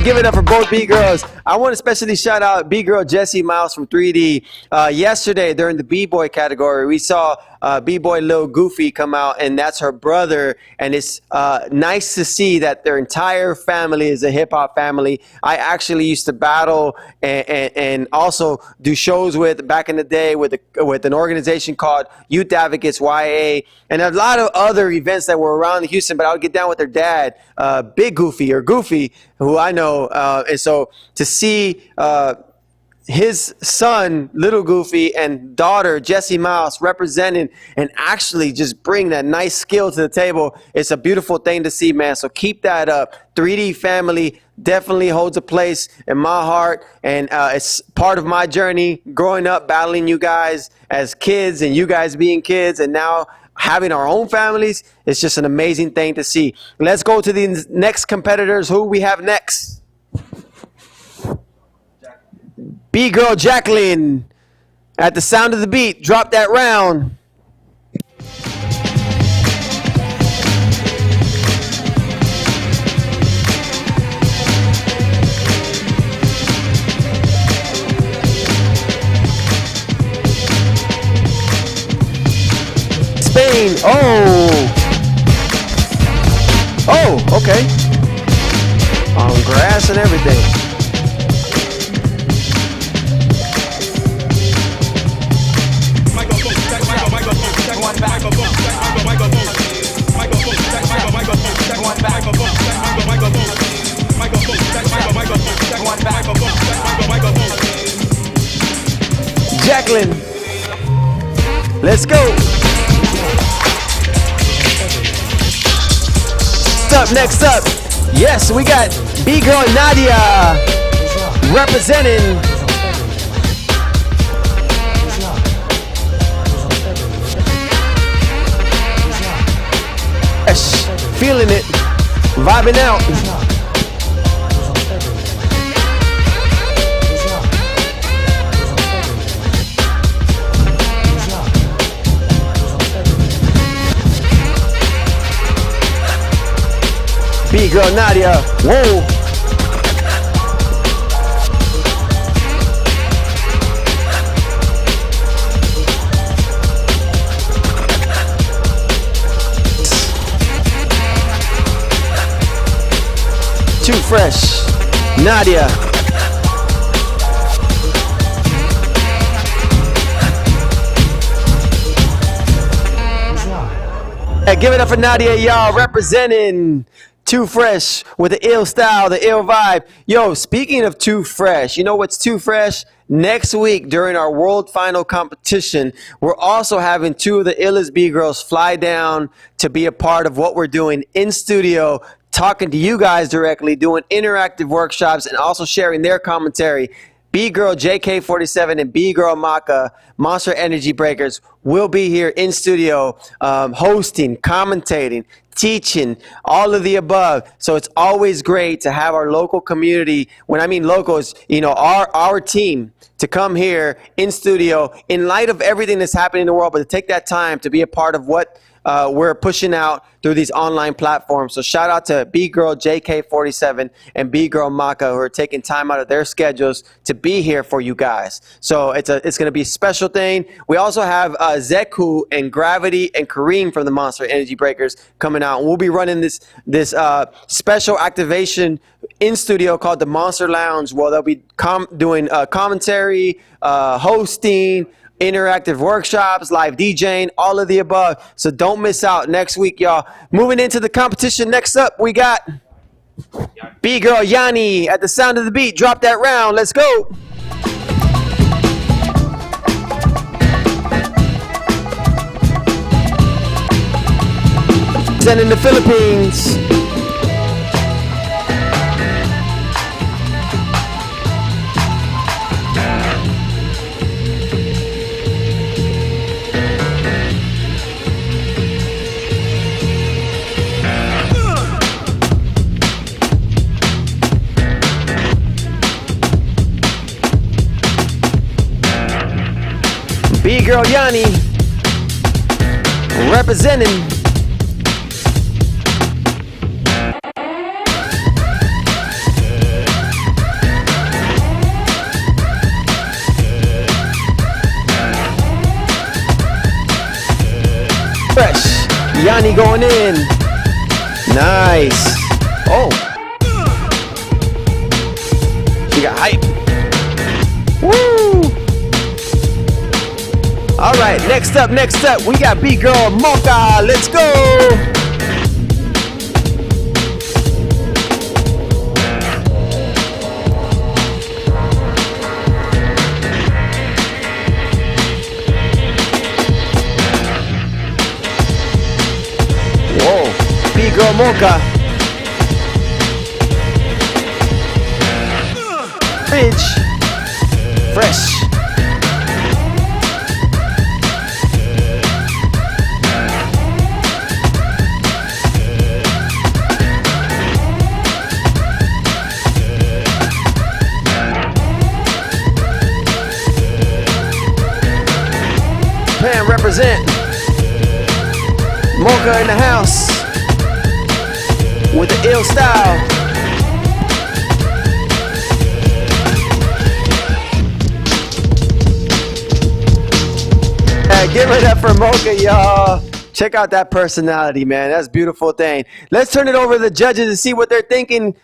Give it up for both B-Girls. I want to especially shout out B-Girl Jessie Mouse from 3D. Yesterday, during the B-Boy category, we saw B-Boy Lil Goofy come out, and that's her brother. And it's nice to see that their entire family is a hip-hop family. I actually used to battle and also do shows with, back in the day, with an organization called Youth Advocates YA, and a lot of other events that were around Houston, but I would get down with their dad, Big Goofy, or Goofy, who I know. And so to see his son, Little Goofy, and daughter, Jessie Mouse, representing and actually just bring that nice skill to the table, it's a beautiful thing to see, man. So keep that up. 3D family definitely holds a place in my heart, and it's part of my journey growing up, battling you guys as kids and you guys being kids, and now having our own families. It's just an amazing thing to see. Let's go to the next competitors. Who we have next? B-Girl Jacqueline. At the sound of the beat, drop that round. Spain. Oh, okay. On grass and everything. Jacqueline, let's go. Next up, yes, we got B-Girl Nadia representing. Yes, feeling it, vibing out. B-Girl Nadia, whoa. Fresh, Nadia. Hey, give it up for Nadia, y'all, representing Too Fresh with the ill style, the ill vibe. Yo, speaking of Too Fresh, you know what's Too Fresh? Next week during our world final competition, we're also having two of the illest B-girls fly down to be a part of what we're doing in studio, talking to you guys directly, doing interactive workshops, and also sharing their commentary. B-Girl JK47 and B-Girl Maka, Monster Energy Breakers, will be here in studio hosting, commentating, teaching, all of the above. So it's always great to have our local community. When I mean locals, you know, our team to come here in studio in light of everything that's happening in the world, but to take that time to be a part of what we're pushing out through these online platforms. So shout out to B-Girl JK47 and B-Girl Maka, who are taking time out of their schedules to be here for you guys. So it's going to be a special thing. We also have Zeku and Gravity and Kareem from the Monster Energy Breakers coming out. We'll be running this special activation in studio called the Monster Lounge, where they'll be doing commentary, hosting, interactive workshops, live DJing, all of the above. So don't miss out next week, y'all. Moving into the competition, next up, we got B-Girl Yanni at the sound of the beat. Drop that round. Let's go. Sending the Philippines. B-Girl Yanni representing Fresh. Yanni going in. Nice. Oh. She got hype. Woo. All right, next up, we got B-Girl Mocha. Let's go. Whoa, B-Girl Mocha. Ridge. Fresh. Pam represent. Mocha in the house with the ill style. Give it up for Mocha, y'all. Check out that personality, man. That's a beautiful thing. Let's turn it over to the judges and see what they're thinking.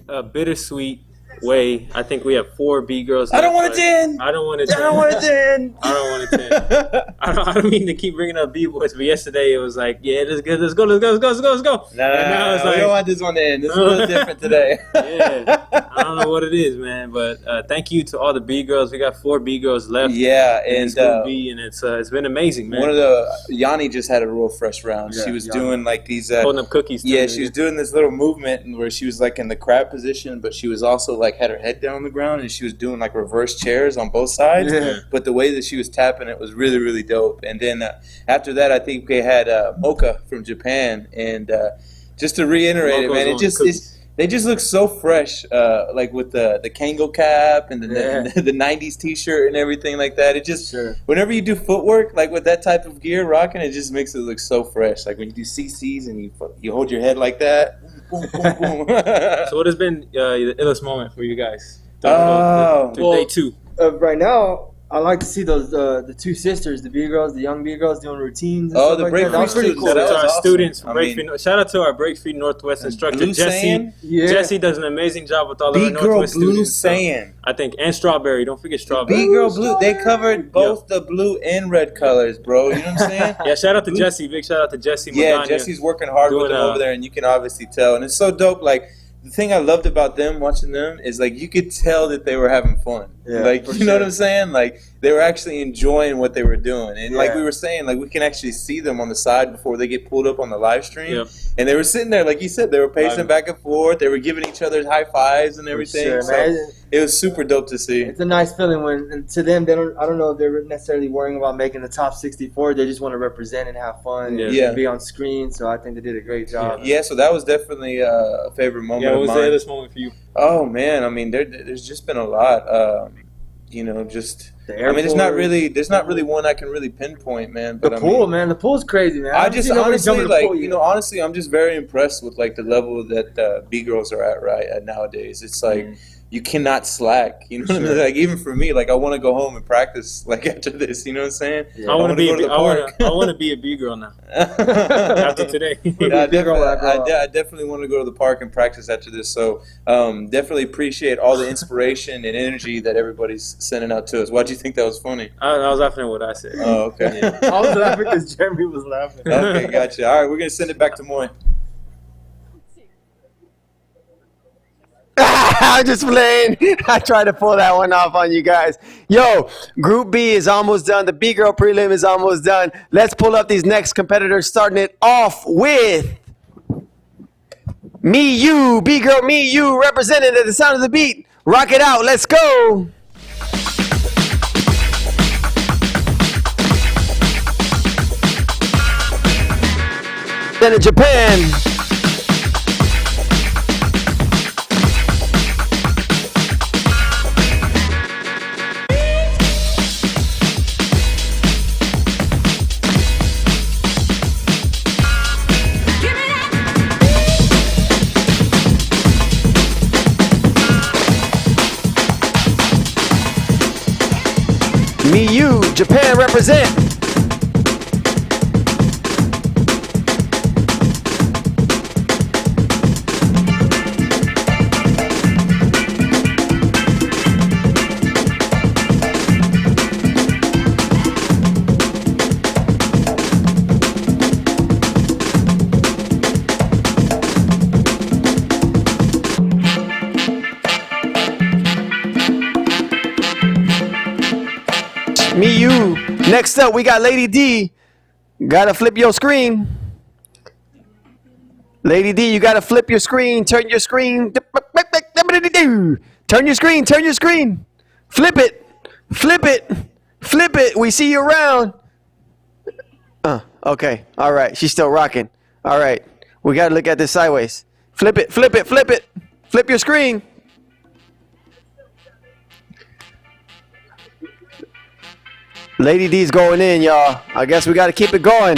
A bittersweet way. I think we have 4 B-girls. I don't want a 10. I don't want a 10. I don't want a 10. I don't want a 10. I don't mean to keep bringing up B-boys, but yesterday it was like, yeah, let's go. Nah, now it's like, we don't want this one to end. This is a little different today. Yeah, I don't know what it is, man, but thank you to all the B-girls. We got 4 B-girls left. Yeah, and B, and it's been amazing, man. One of the Yanni just had a real fresh round. Yeah, she was doing like these holding up cookies. Yeah, she was doing this little movement where she was like in the crab position, but she was also like had her head down on the ground, and she was doing like reverse chairs on both sides. Yeah. But the way that she was tapping it was really, really dope. And then after that, I think we had Mocha from Japan, and just to reiterate Mocha's it, man, they just look so fresh, like with the Kango cap and the 90s t-shirt and everything like that. It just, whenever you do footwork, like with that type of gear rocking, it just makes it look so fresh. Like when you do CCs and you hold your head like that. Boom, boom, boom. So what has been the illest moment for you guys? Day 2. Right now, I like to see those the two sisters, the BGIRLs, the young BGIRLs doing routines. And Oh, stuff the like break that. That was free pretty students. cool. That was our awesome. students from I Break mean, Free. Shout out to our Break Free Northwest instructor Blue Jesse. Saiyan? Yeah. Jesse does an amazing job with all of our B-Girl Northwest Blue students. So Saiyan. I think, and Strawberry. Don't forget Strawberry. B-Girl Blue. They covered both the blue and red colors, bro. You know what I'm saying? Yeah, shout out to Jesse. Big shout out to Jesse. Yeah, Magana. Jesse's working hard with Doing, them over there, and you can obviously tell. And it's so dope. Like, the thing I loved about them, watching them, is like you could tell that they were having fun. Yeah, like, for you know what sure. I'm saying? Like, they were actually enjoying what they were doing. And like we were saying, like we can actually see them on the side before they get pulled up on the live stream. Yep. And they were sitting there, like you said, they were pacing back and forth. They were giving each other high fives and everything. Sure, so man. it was super dope to see. It's a nice feeling when, and to them, they don't. I don't know if they're necessarily worrying about making the top 64. They just want to represent and have fun and Yeah. be on screen. So I think they did a great job. Yeah, so that was definitely a favorite moment Yeah, of what was mine. the latest moment for you? Oh man, I mean, there's just been a lot. You know, just The I mean, there's not airport. really one I can really pinpoint, man. But The I pool, mean, man. The pool's crazy, man. I haven't just seen nobody honestly jump in the like pool you yet. know honestly, I'm just very impressed with like the level that B-girls are at nowadays. It's like you cannot slack. You know what I mean? Like even for me, like I want to go home and practice like after this. You know what I'm saying? Yeah. I want to be. go to the park. I want to be a B girl now. After today. Yeah, I girl. definitely want to go to the park and practice after this. So definitely appreciate all the inspiration and energy that everybody's sending out to us. Why'd you think that was funny? I was laughing at what I said. Oh, okay. I was laughing because Jeremy was laughing. Okay, gotcha. All right, we're gonna send it back to Moy. I'm just playing. I tried to pull that one off on you guys. Yo, Group B is almost done. The B-Girl prelim is almost done. Let's pull up these next competitors, starting it off with Me You. B-Girl Me You, represented at the sound of the beat. Rock it out. Let's go. Then in Japan. Me You, Japan represent. Me You. Next up, we got Lady D. Gotta flip your screen. Lady D, you gotta flip your screen. Turn your screen. Turn your screen. Turn your screen. Flip it. Flip it. Flip it. We see you around. Okay. All right. She's still rocking. All right. We gotta look at this sideways. Flip it. Flip it. Flip it. Flip your screen. Lady D's going in, y'all. I guess we got to keep it going.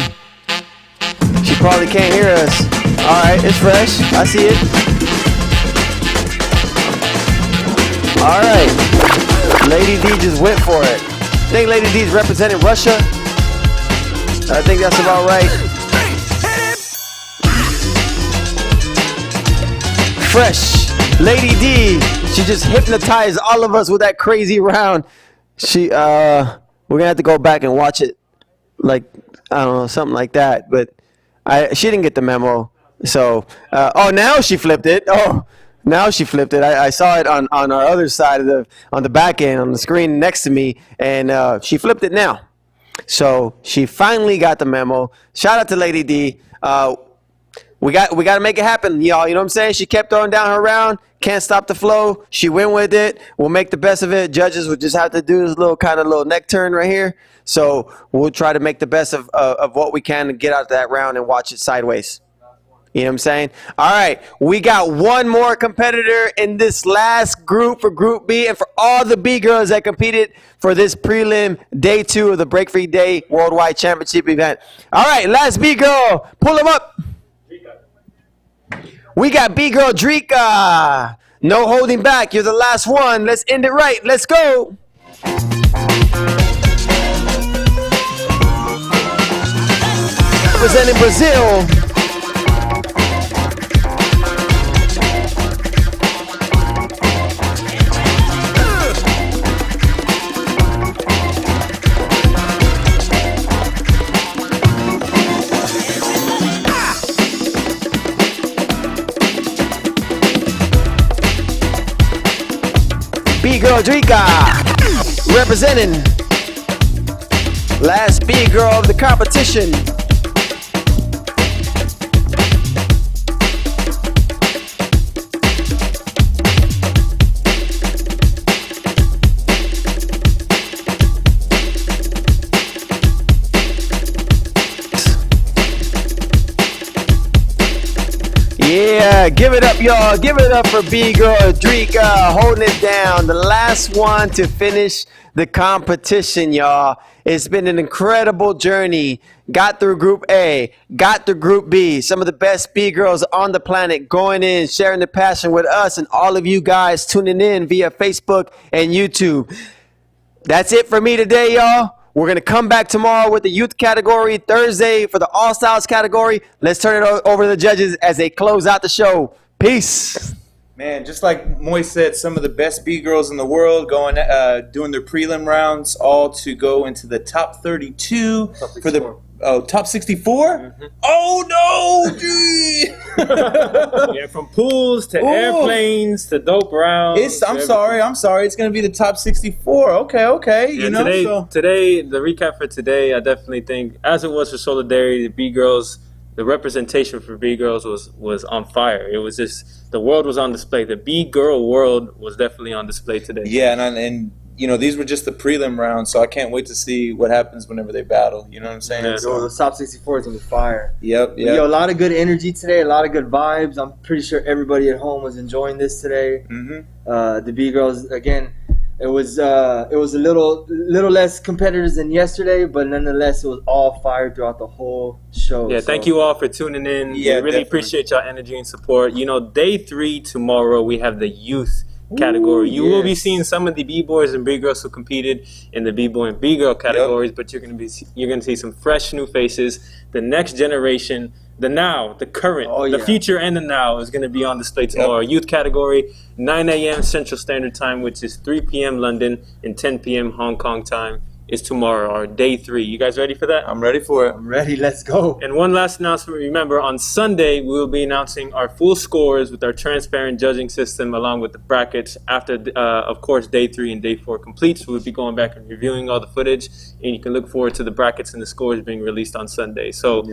She probably can't hear us. All right, it's fresh. I see it. All right. Lady D just went for it. I think Lady D's representing Russia. I think that's about right. Fresh. Lady D. She just hypnotized all of us with that crazy round. We're gonna have to go back and watch it, like I don't know, something like that. But she didn't get the memo. So now she flipped it. Oh, now she flipped it. I saw it on our other side of on the back end on the screen next to me, and she flipped it now. So she finally got the memo. Shout out to Lady D. We got to make it happen, y'all. You know what I'm saying? She kept throwing down her round. Can't stop the flow. She went with it. We'll make the best of it. Judges will just have to do this little neck turn right here. So we'll try to make the best of what we can and get out that round and watch it sideways. You know what I'm saying? All right. We got one more competitor in this last group for Group B and for all the B girls that competed for this prelim day 2 of the Break Free Day Worldwide Championship event. All right. Last B girl. Pull them up. We got B-Girl Drika. No holding back. You're the last one. Let's end it right. Let's go. representing Brazil. B-Girl Drika representing last B-Girl of the competition. Yeah, give it up, y'all. Give it up for B-Girl Drika holding it down. The last one to finish the competition, y'all. It's been an incredible journey. Got through Group A, got through Group B. Some of the best B-Girls on the planet going in, sharing their passion with us and all of you guys tuning in via Facebook and YouTube. That's it for me today, y'all. We're going to come back tomorrow with the youth category, Thursday for the all-styles category. Let's turn it over to the judges as they close out the show. Peace. Man, just like Moy said, some of the best B-girls in the world going doing their prelim rounds, all to go into the top 32 for the top 64. Mm-hmm. Oh no, gee. Yeah, from pools to airplanes to dope rounds. I'm sorry. It's going to be the top 64. Okay. Yeah, today, the recap for today, I definitely think, as it was for Solidarity, the B-Girls, the representation for B-Girls was on fire. It was just, the world was on display. The B-Girl world was definitely on display today. Yeah, and you know, these were just the prelim rounds, so I can't wait to see what happens whenever they battle. You know what I'm saying? Yeah, so the top 64 is going to be fire. Yep. Yo, a lot of good energy today, a lot of good vibes. I'm pretty sure everybody at home was enjoying this today. Mm-hmm. The B-Girls, again, it was a little less competitors than yesterday, but nonetheless, it was all fire throughout the whole show. Yeah, thank you all for tuning in. Yeah, we really appreciate y'all energy and support. You know, day 3 tomorrow, we have the youth category. You will be seeing some of the B-boys and B-girls who competed in the B-boy and B-girl categories, but you're going to see some fresh new faces. The next generation, the now, the current, the future, and the now is going to be on display tomorrow. Youth category, 9 a.m. Central Standard Time, which is 3 p.m. London and 10 p.m. Hong Kong time, is tomorrow, our day 3. You guys ready for that? I'm ready for it. I'm ready. Let's go. And one last announcement. Remember, on Sunday, we will be announcing our full scores with our transparent judging system along with the brackets. After, of course, day 3 and day 4 completes, we'll be going back and reviewing all the footage, and you can look forward to the brackets and the scores being released on Sunday. So,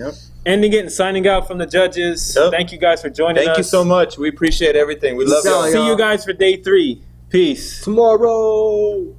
ending it and signing out from the judges. Thank you guys for joining us. Thank you so much. We appreciate everything. We love y'all. See you guys for day 3. Peace. Tomorrow.